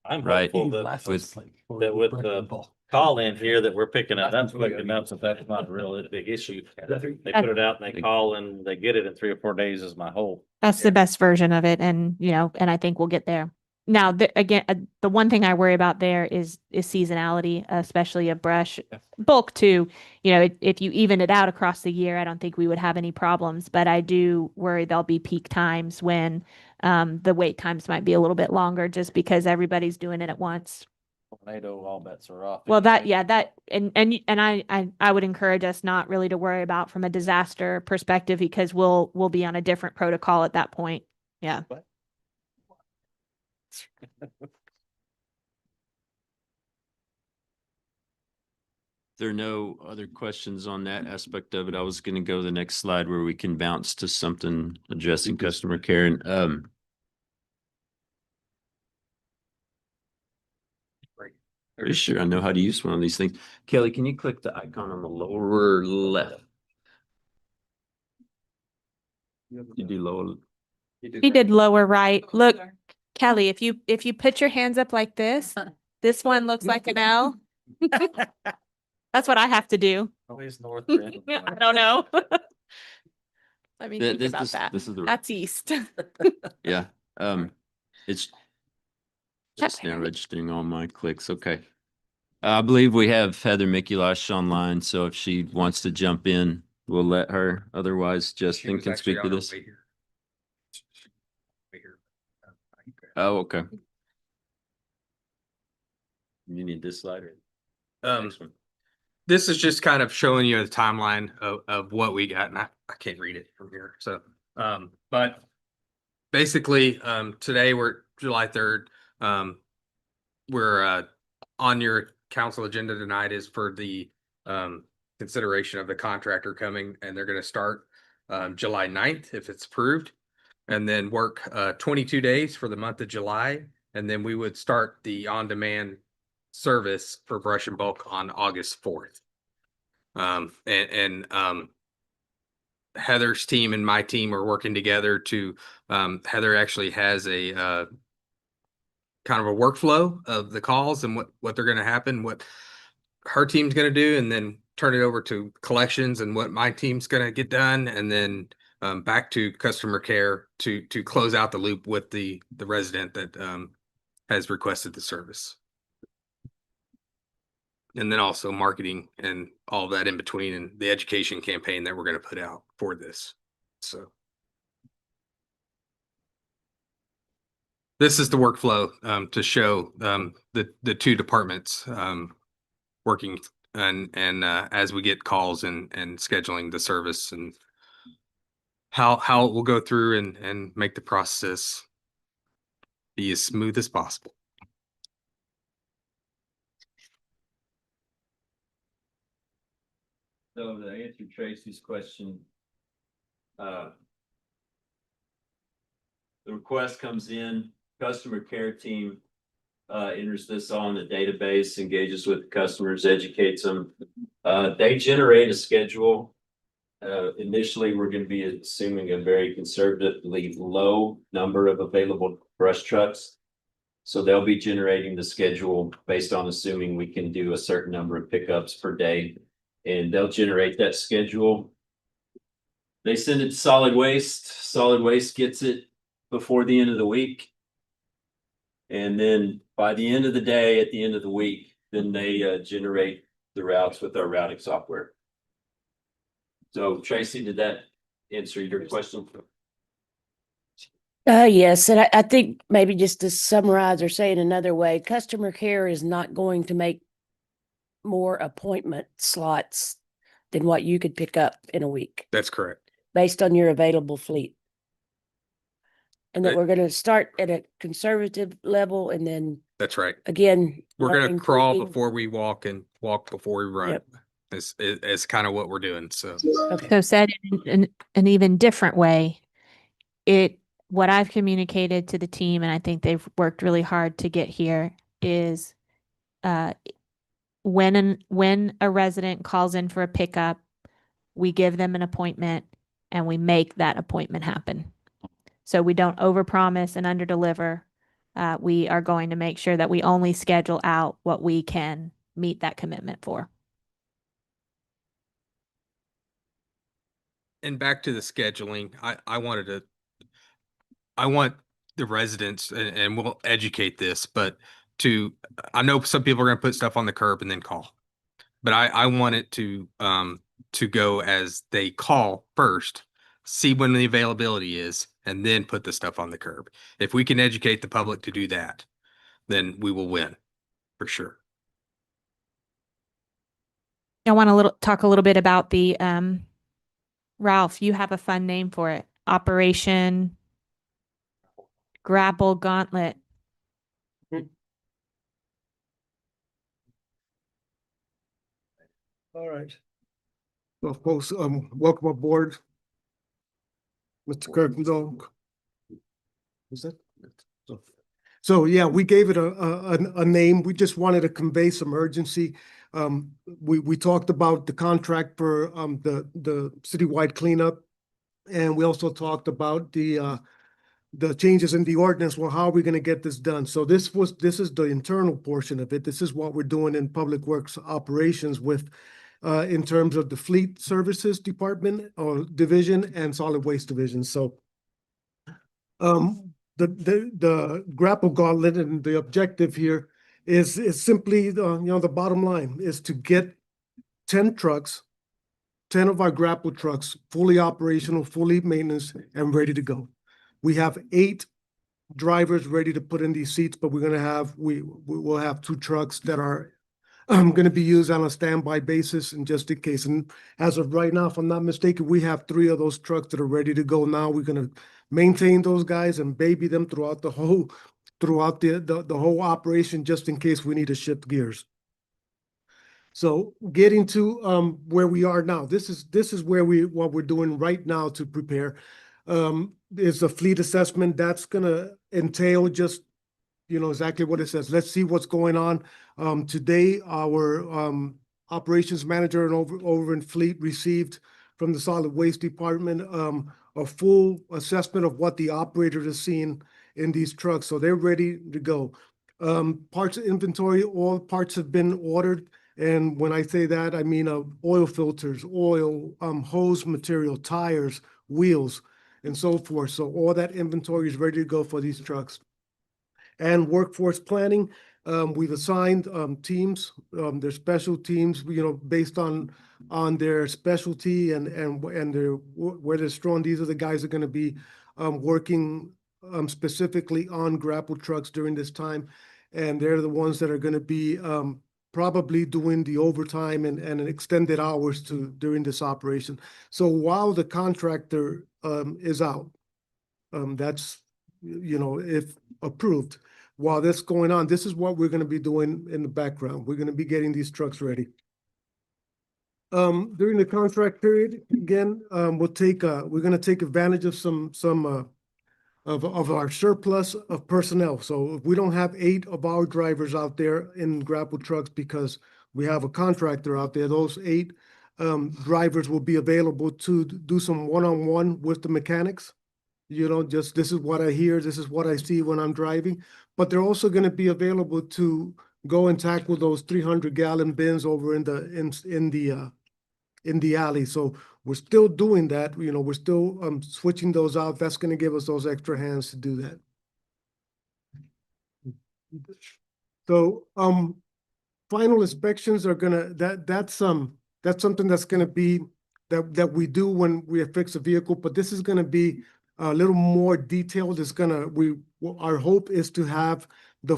I'm
Right.
hopeful that with the call in here that we're picking up, that's quick enough, so that's not really a big issue. They put it out and they call and they get it in 3 or 4 days is my hope.
That's the best version of it. And, you know, and I think we'll get there. Now, again, the one thing I worry about there is seasonality, especially of brush. Bulk too, you know, if you even it out across the year, I don't think we would have any problems, but I do worry there'll be peak times when the wait times might be a little bit longer just because everybody's doing it at once.
Tornado, all bets are off.
Well, I would encourage us not really to worry about from a disaster perspective because we'll be on a different protocol at that point. Yeah.
There are no other questions on that aspect of it. I was gonna go to the next slide where we can bounce to something addressing customer care and, pretty sure I know how to use one of these things. Kelly, can you click the icon on the lower left? You do lower.
He did lower right. Look, Kelly, if you put your hands up like this one looks like an L. That's what I have to do.
Always north.
I don't know. Let me think
This-
about
this-
that.
this is the-
That's east.
Yeah, it's just now
Harry.
registering all my clicks. Okay. I believe we have Heather Mikulash online, so if she wants to jump in, we'll let her. Otherwise, Justin can speak to this. Oh, okay. You need this slide or? Next one?
This is just kind of showing you the timeline of what we got, and I can't read it from here. So, but basically, today we're July 3rd. We're on your council agenda tonight is for the consideration of the contractor coming, and they're going to start July 9th if it's approved, and then work 22 days for the month of July, and then we would start the on-demand service for brush and bulk on August 4th. Heather's team and my team are working together to, Heather actually has a kind of a workflow of the calls and what they're going to happen, what her team's going to do, and then turn it over to collections and what my team's going to get done, and then back to customer care to close out the loop with the resident that has requested the service. And then also marketing and all that in between, and the education campaign that we're going to put out for this. So this is the workflow to show the two departments working and as we get calls and scheduling the service, and how it will go through and make the process be as smooth as possible.
So to answer Tracy's question, the request comes in, customer care team enters this all in the database, engages with the customers, educates them. They generate a schedule Initially, we're going to be assuming a very conservatively low number of available brush trucks. So they'll be generating the schedule based on assuming we can do a certain number of pickups per day. And they'll generate that schedule. They send it to solid waste. Solid waste gets it before the end of the week. And then by the end of the day, at the end of the week, then they generate the routes with our routing software. So Tracy, did that answer your question?
Yes, and I think maybe just to summarize or say it another way, customer care is not going to make more appointment slots than what you could pick up in a week
That's correct.
based on your available fleet. And that
But-
we're gonna start at a conservative level and then
That's right.
again.
We're gonna
learning,
crawl
tweaking.
before we walk and walk before we run.
Yep.
Is kind of what we're doing. So
So said in an even different way, what I've communicated to the team, and I think they've worked really hard to get here, is when a resident calls in for a pickup, we give them an appointment and we make that appointment happen. So we don't overpromise and underdeliver. We are going to make sure that we only schedule out what we can meet that commitment for.
and back to the scheduling, I want the residents and we'll educate this, but I know some people are gonna put stuff on the curb and then call. But I want it to go as they call first, see when the availability is, and then put the stuff on the curb. If we can educate the public to do that, then we will win for sure.
I want to talk a little bit about the Ralph, you have a fun name for it. Operation Grapple Gauntlet.
All right. Well, folks, welcome aboard. Mr. Kirkendall. Is that? So yeah, we gave it a name. We just wanted to convey some urgency. We talked about the contract for the citywide cleanup. And we also talked about the changes in the ordinance. Well, how are we going to get this done? So this is the internal portion of it. This is what we're doing in Public Works operations with in terms of the Fleet Services Department or Division and Solid Waste Division. So the Grapple Gauntlet and the objective here is simply the bottom line is to get 10 trucks, 10 of our Grapple trucks, fully operational, fully maintenance, and ready to go. We have 8 drivers ready to put in these seats, but we will have 2 trucks that are going to be used on a standby basis and just in case. And as of right now, if I'm not mistaken, we have 3 of those trucks that are ready to go now. We're going to maintain those guys and baby them throughout the whole operation, just in case we need to shift gears. So getting to where we are now, this is what we're doing right now to prepare. Is a fleet assessment that's gonna entail just exactly what it says. Let's see what's going on. Today, our operations manager and over in fleet received from the solid waste department a full assessment of what the operators are seeing in these trucks. So they're ready to go. Parts inventory, all parts have been ordered. And when I say that, I mean oil filters, oil, hose material, tires, wheels, and so forth. So all that inventory is ready to go for these trucks. And workforce planning, we've assigned teams, their special teams, based on their specialty and where they're strong. These are the guys that are going to be working specifically on grapple trucks during this time. And they're the ones that are going to be probably doing the overtime and extended hours during this operation. So while the contractor is out, that's, if approved, while that's going on, this is what we're going to be doing in the background. We're going to be getting these trucks ready. During the contract period, again, we're going to take advantage of some of our surplus of personnel. So if we don't have 8 of our drivers out there in grapple trucks because we have a contractor out there, those 8 drivers will be available to do some one-on-one with the mechanics. You know, just this is what I hear, this is what I see when I'm driving. But they're also going to be available to go and tackle those 300-gallon bins over in the alley. So we're still doing that. You know, we're still switching those out. That's going to give us those extra hands to do that. So final inspections are gonna that's something that's gonna be that we do when we affix a vehicle, but this is gonna be a little more detailed. It's gonna our hope is to have the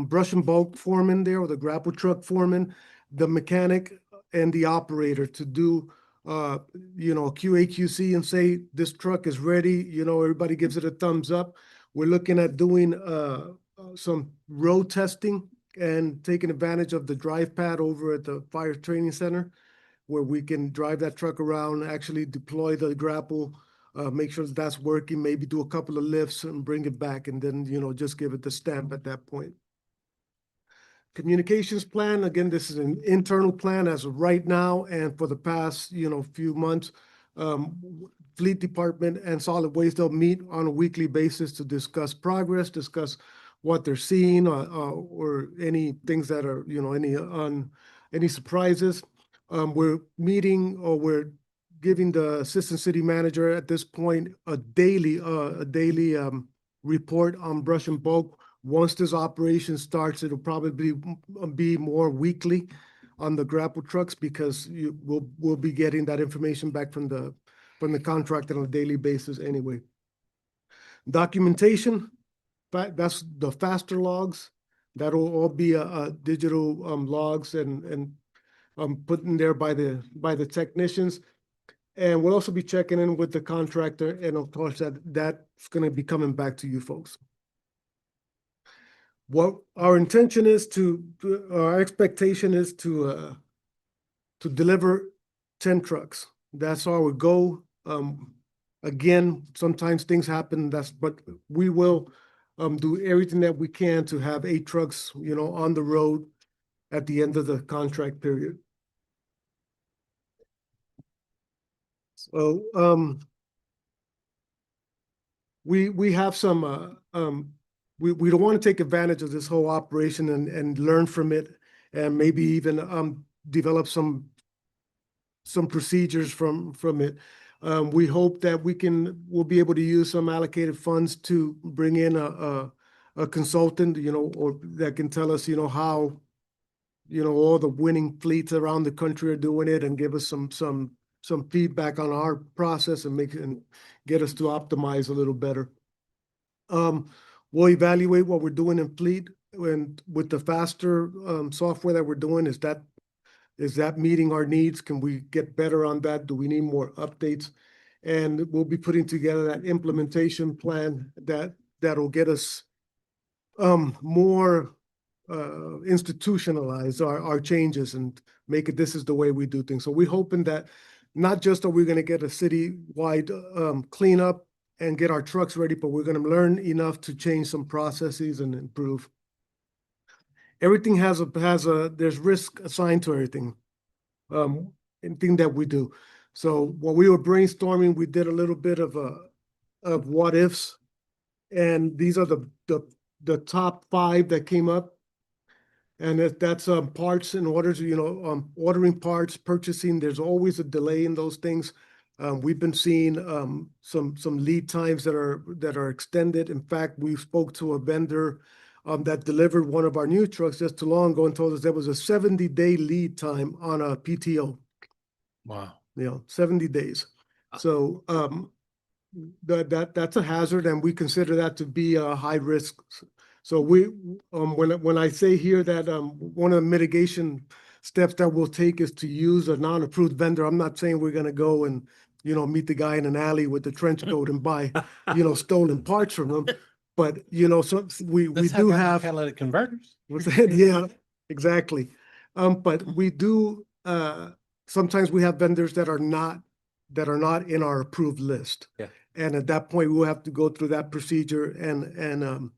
brush and bulk foreman there, or the grapple truck foreman, the mechanic, and the operator to do you know, QA/QC and say this truck is ready. You know, everybody gives it a thumbs up. We're looking at doing some road testing and taking advantage of the drive pad over at the fire training center, where we can drive that truck around, actually deploy the grapple, make sure that that's working, maybe do a couple of lifts and bring it back, and then, you know, just give it the stamp at that point. Communications plan, again, this is an internal plan as of right now, and for the past, you know, few months, Fleet Department and Solid Waste, they'll meet on a weekly basis to discuss progress, discuss what they're seeing, or any things that are, you know, any surprises. We're meeting, or we're giving the assistant city manager at this point a daily report on brush and bulk. Once this operation starts, it'll probably be more weekly on the grapple trucks, because we'll be getting that information back from the contractor on a daily basis anyway. Documentation, that's the faster logs. That'll all be digital logs and put in there by the technicians. And we'll also be checking in with the contractor, and of course that's going to be coming back to you folks. What our intention is our expectation is to deliver 10 trucks. That's our goal. Again, sometimes things happen, but we will do everything that we can to have 8 trucks, you know, on the road at the end of the contract period. So we have some we don't want to take advantage of this whole operation and learn from it, and maybe even develop some procedures from it. We hope that we'll be able to use some allocated funds to bring in a consultant, you know, or that can tell us, you know, how, you know, all the winning fleets around the country are doing it, and give us some feedback on our process and get us to optimize a little better. We'll evaluate what we're doing in fleet, and with the faster software that we're doing, is that meeting our needs? Can we get better on that? Do we need more updates? And we'll be putting together that implementation plan that'll get us more institutionalize our changes and make it, this is the way we do things. So we're hoping that not just are we going to get a city-wide cleanup and get our trucks ready, but we're going to learn enough to change some processes and improve. Everything there's risk assigned to everything, anything that we do. So when we were brainstorming, we did a little bit of what ifs, and these are the top 5 that came up. And that's parts and orders, you know, ordering parts, purchasing. There's always a delay in those things. We've been seeing some lead times that are extended. In fact, we spoke to a vendor that delivered one of our new trucks just too long ago and told us there was a 70-day lead time on a PTO.
Wow.
You know, 70 days. So that's a hazard, and we consider that to be a high risk. So when I say here that one of the mitigation steps that we'll take is to use a non-approved vendor, I'm not saying we're going to go and, you know, meet the guy in an alley with the trench coat and buy, you know, stolen parts from him. But, you know, so we do have
catalytic converters.
Yeah, exactly. But we do sometimes we have vendors that are not in our approved list.
Yeah.
And at that point, we'll have to go through that procedure and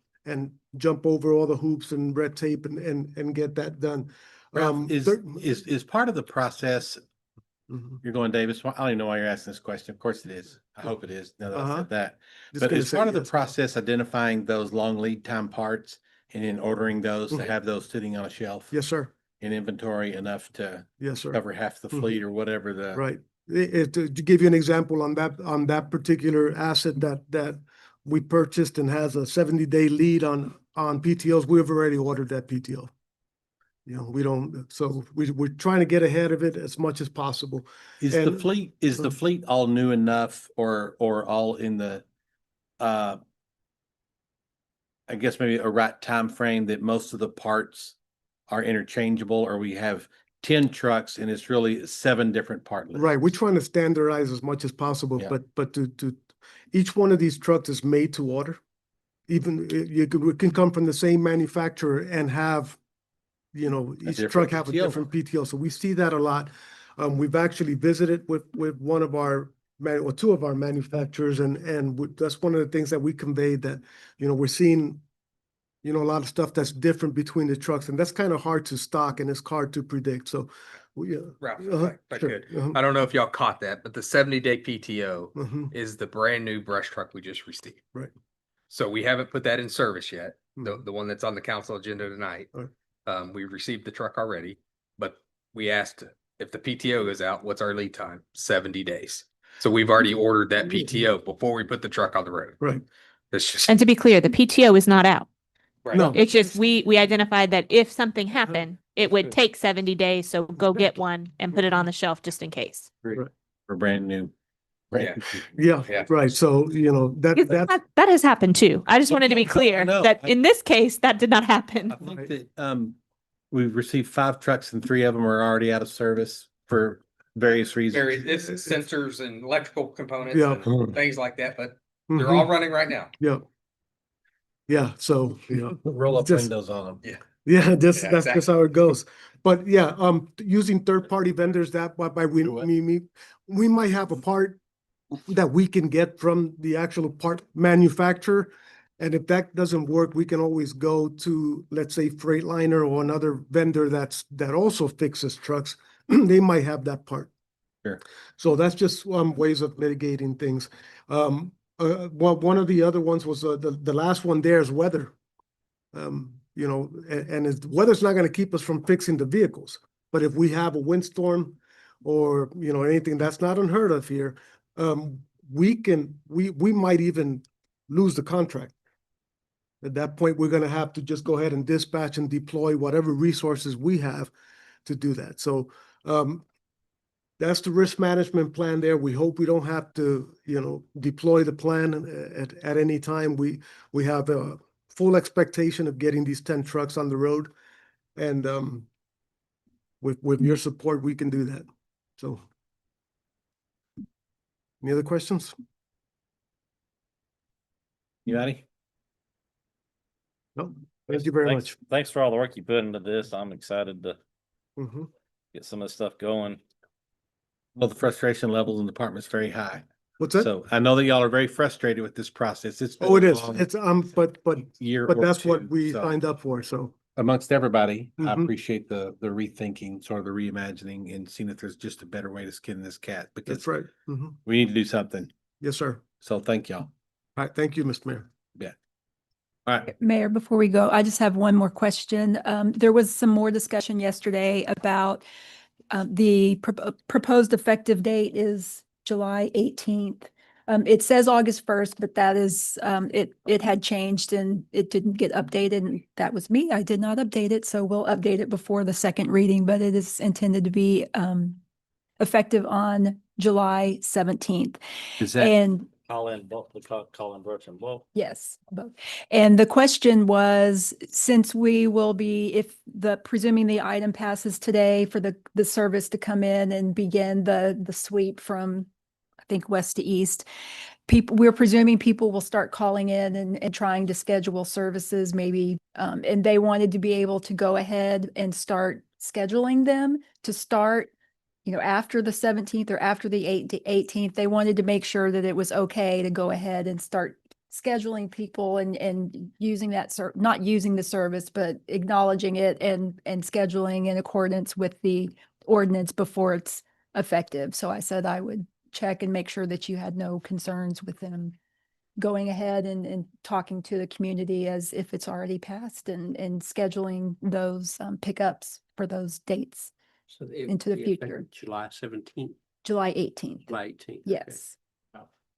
jump over all the hoops and red tape and get that done.
Ralph, is part of the process
Mhm.
You're going, Davis. I don't even know why you're asking this question. Of course it is. I hope it is. Now that I
Uh-huh.
said that.
Just
But
gonna
as
say
part of the
yes.
process, identifying those long lead time parts and then ordering those to
Mhm.
have those sitting on a shelf
Yes, sir.
in inventory enough to
Yes, sir.
cover half the
Mhm.
fleet or whatever the.
Right. To give you an example on that particular asset that we purchased and has a 70-day lead on PTOs, we've already ordered that PTO. You know, we don't, so we're trying to get ahead of it as much as possible.
Is the
And-
fleet all new enough or all in the I guess maybe a right time frame that most of the parts are interchangeable, or we have 10 trucks and it's really 7 different part lists?
Right, we're trying to standardize as much as possible,
Yeah.
but to each one of these trucks is made to order. Even we can come from the same manufacturer and have, you know, each
different
truck have a
PTO.
different PTO. So we see that a lot. We've actually visited with one of our or two of our manufacturers, and that's one of the things that we conveyed, that, you know, we're seeing, you know, a lot of stuff that's different between the trucks, and that's kind of hard to stock and it's hard to predict. So we
Ralph,
uh-huh,
if I
sure,
could.
uh-huh.
I don't know if y'all caught that, but the 70-day PTO
Mhm.
is the brand new brush truck we just received.
Right.
So we haven't put that in service yet,
Mhm.
the one that's on the council agenda tonight.
Right.
We received the truck already, but we asked if the PTO goes out, what's our lead time? 70 days. So we've already ordered that PTO before we put the truck on the road.
Right.
That's just.
And to be clear, the PTO is not out.
Right.
No.
It's just, we identified that if something happened, it would take 70 days, so go get one and put it on the shelf just in case.
For brand new.
Yeah.
Yeah, right. So, you know,
Because that has happened too. I just wanted to be clear
know.
that in this case, that did not happen.
I think that we've received 5 trucks and 3 of them are already out of service for various reasons.
This is sensors and electrical components
Yeah.
and things like that, but they're
Mhm.
all running right now.
Yeah. Yeah, so, you know.
Roll up
just-
windows on them.
Yeah.
Yeah, that's
exactly.
just how it goes. But yeah, using third-party vendors, that by we might have a part that we can get from the actual part manufacturer. And if that doesn't work, we can always go to, let's say, Freightliner or another vendor that also fixes trucks. They might have that part.
Sure.
So that's just ways of mitigating things. Well, one of the other ones was the last one there is weather. You know, and weather's not going to keep us from fixing the vehicles. But if we have a windstorm or, you know, anything that's not unheard of here, we might even lose the contract. At that point, we're going to have to just go ahead and dispatch and deploy whatever resources we have to do that. So that's the risk management plan there. We hope we don't have to, you know, deploy the plan at any time. We have a full expectation of getting these 10 trucks on the road. And with your support, we can do that. So any other questions?
You ready?
No, thank you very much.
Thanks for all the work you put into this. I'm excited to
Mhm.
get some of this stuff going.
Well, the frustration level in the department's very high.
What's that?
So I know that y'all are very frustrated with this process. It's
Oh, it
been a
is.
long
It's but
year or
that's what
two,
we
so
signed up for. So
amongst everybody, I
Mhm.
appreciate the rethinking, sort of the reimagining, and seeing if there's just a better way to skin this cat,
that's
because
right. Mhm.
we need to do something.
Yes, sir.
So thank y'all.
All right. Thank you, Mr. Mayor.
Yeah. All right.
Mayor, before we go, I just have one more question. There was some more discussion yesterday about the proposed effective date is July 18th. It says August 1st, but that is, it had changed and it didn't get updated. And that was me. I did not update it. So we'll update it before the second reading, but it is intended to be effective on July 17th.
Is that-
And
Colin Birch and Blow.
yes, both. And the question was, since we will be, if presuming the item passes today for the service to come in and begin the sweep from, I think, west to east, we're presuming people will start calling in and trying to schedule services maybe, and they wanted to be able to go ahead and start scheduling them to start, you know, after the 17th or after the 18th. They wanted to make sure that it was okay to go ahead and start scheduling people and using that, not using the service, but acknowledging it and scheduling in accordance with the ordinance before it's effective. So I said I would check and make sure that you had no concerns with them going ahead and talking to the community as if it's already passed and scheduling those pickups for those dates,
So it
into the
would be effective
future.
July 17th,
July 18th.
July 18th. okay.
Yes.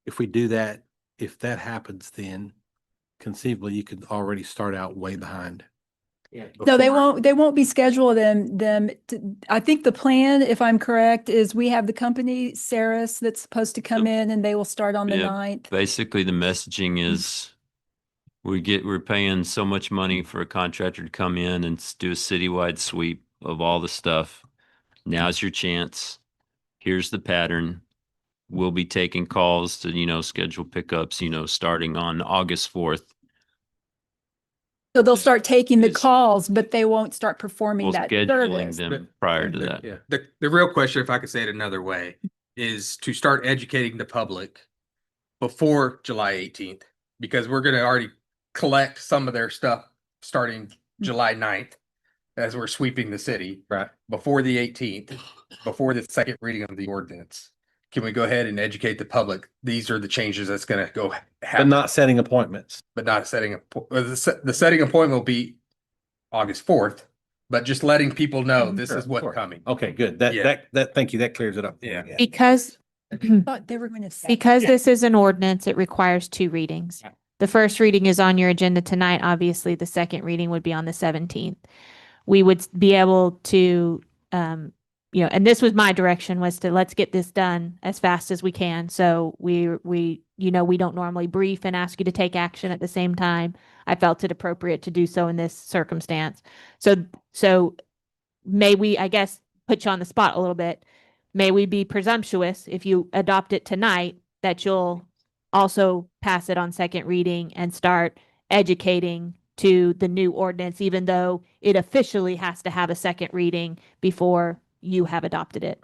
If we do that, if that happens, then conceivably you could already start out way behind.
Yeah.
No, they won't be scheduling I think the plan, if I'm correct, is we have the company, Ceres, that's supposed to come in and they will start on the
Yeah,
9th.
basically the messaging is we're paying so much money for a contractor to come in and do a citywide sweep of all the stuff. Now's your chance. Here's the pattern. We'll be taking calls to, schedule pickups, starting on August 4th.
So they'll start taking the calls, but they won't start performing
We'll
that
scheduling
service.
them prior to that.
Yeah. The real question, if I could say it another way, is to start educating the public before July 18th, because we're going to already collect some of their stuff starting July 9th as we're sweeping the city.
Right.
Before the 18th, before the second reading of the ordinance. Can we go ahead and educate the public? These are the changes that's going to go
But
happen,
not setting appointments.
but not setting the setting appointment will be August 4th, but just letting people know this
Sure,
is
of
what's
course.
coming.
Okay, good. That,
Yeah.
thank you. That clears it up.
Yeah.
Because
Thought they were going to say.
Because this is an ordinance, it requires 2 readings. The first reading is on your agenda tonight. Obviously, the second reading would be on the 17th. We would be able to, and this was my direction, was to let's get this done as fast as we can. So we don't normally brief and ask you to take action at the same time. I felt it appropriate to do so in this circumstance. So may we, I guess, put you on the spot a little bit. May we be presumptuous if you adopt it tonight that you'll also pass it on second reading and start educating to the new ordinance, even though it officially has to have a second reading before you have adopted it.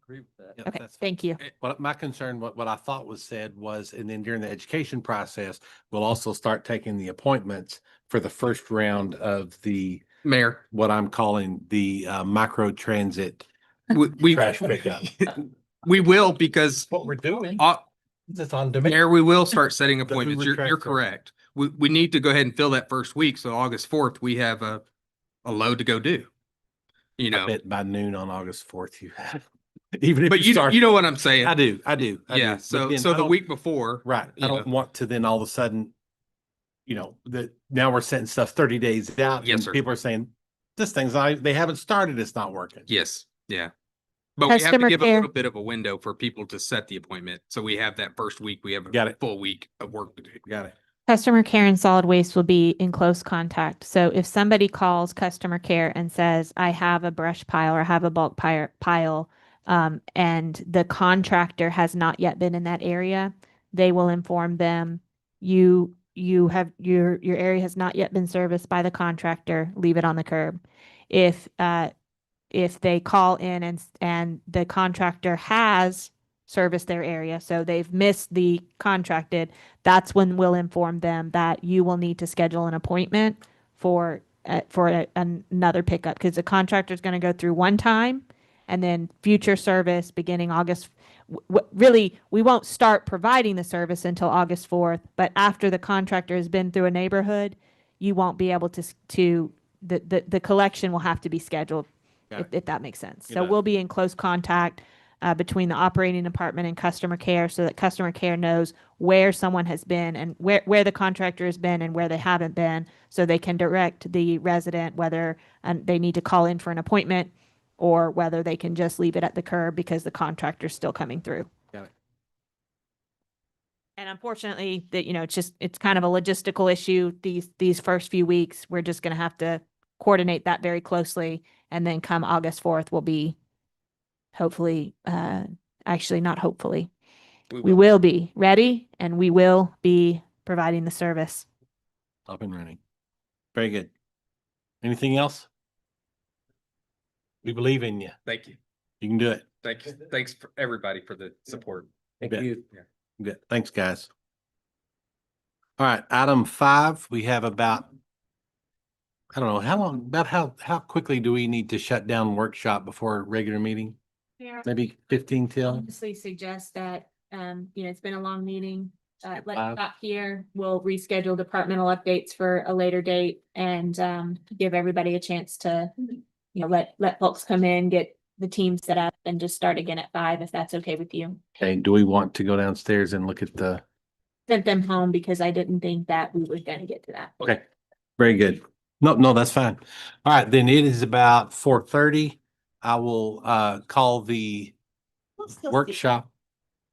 Agree with that.
Yeah,
Okay,
that's-
thank you.
What my concern, what I thought was said was, and then during the education process, we'll also start taking the appointments for the first round of the,
Mayor,
what I'm calling the micro transit
we
trash pickup.
we will, because
What we're doing. It's on demand.
Mayor, we will start setting
The
appointments.
Hoover
You're
Track
correct. We need to go ahead and fill that first week. So August 4th, we have a load to go do. You
I
know,
bet by noon on August 4th, you have, even if
but
you start.
you know what I'm saying?
I do.
Yeah.
But
So
then I
the
don't-
week before,
Right.
you
I don't
know.
want to then all of a sudden, that now we're setting stuff 30 days out.
Yes,
and
sir.
people are saying, this thing's, they haven't started, it's not working.
Yes, yeah. But we have to
Customer
give a
care.
little bit of a window for people to set the appointment. So we have that first week, we have
Got
a
it.
full week of work to do.
Got it.
Customer care and solid waste will be in close contact. So if somebody calls customer care and says, I have a brush pile or I have a bulk pile, and the contractor has not yet been in that area, they will inform them, you have, your area has not yet been serviced by the contractor, leave it on the curb. If they call in and the contractor has serviced their area, so they've missed the contracted, that's when we'll inform them that you will need to schedule an appointment for another pickup, because the contractor is going to go through one time, and then future service beginning August. Really, we won't start providing the service until August 4th, but after the contractor has been through a neighborhood, you won't be able to the collection will have to be scheduled, if that makes sense.
It
So
does.
we'll be in close contact between the operating department and customer care, so that customer care knows where someone has been and where the contractor has been and where they haven't been, so they can direct the resident whether they need to call in for an appointment or whether they can just leave it at the curb because the contractor's still coming through.
Got it.
And unfortunately, it's kind of a logistical issue. These first few weeks, we're just going to have to coordinate that very closely, and then come August 4th, we'll be hopefully, actually not hopefully, we will be ready, and we will be providing the service.
Up and running. Very good. Anything else? We believe in you.
Thank you.
You can do it.
Thank you. Thanks for everybody for the support.
Thank
Thank
you.
you.
Good. Thanks, guys. All right, item 5, we have about, I don't know, how quickly do we need to shut down workshop before a regular meeting? maybe 15 till.
Honestly suggest that, it's been a long meeting. Let's
Five.
stop here. We'll reschedule departmental updates for a later date and, give everybody a chance to, let folks come in, get the team set up and just start again at 5, if that's okay with you.
Okay, do we want to go downstairs and look at the,
Sent them home because I didn't think that we were gonna get to that.
okay, very good. No, that's fine. All right, then it is about 4:30. I will call the workshop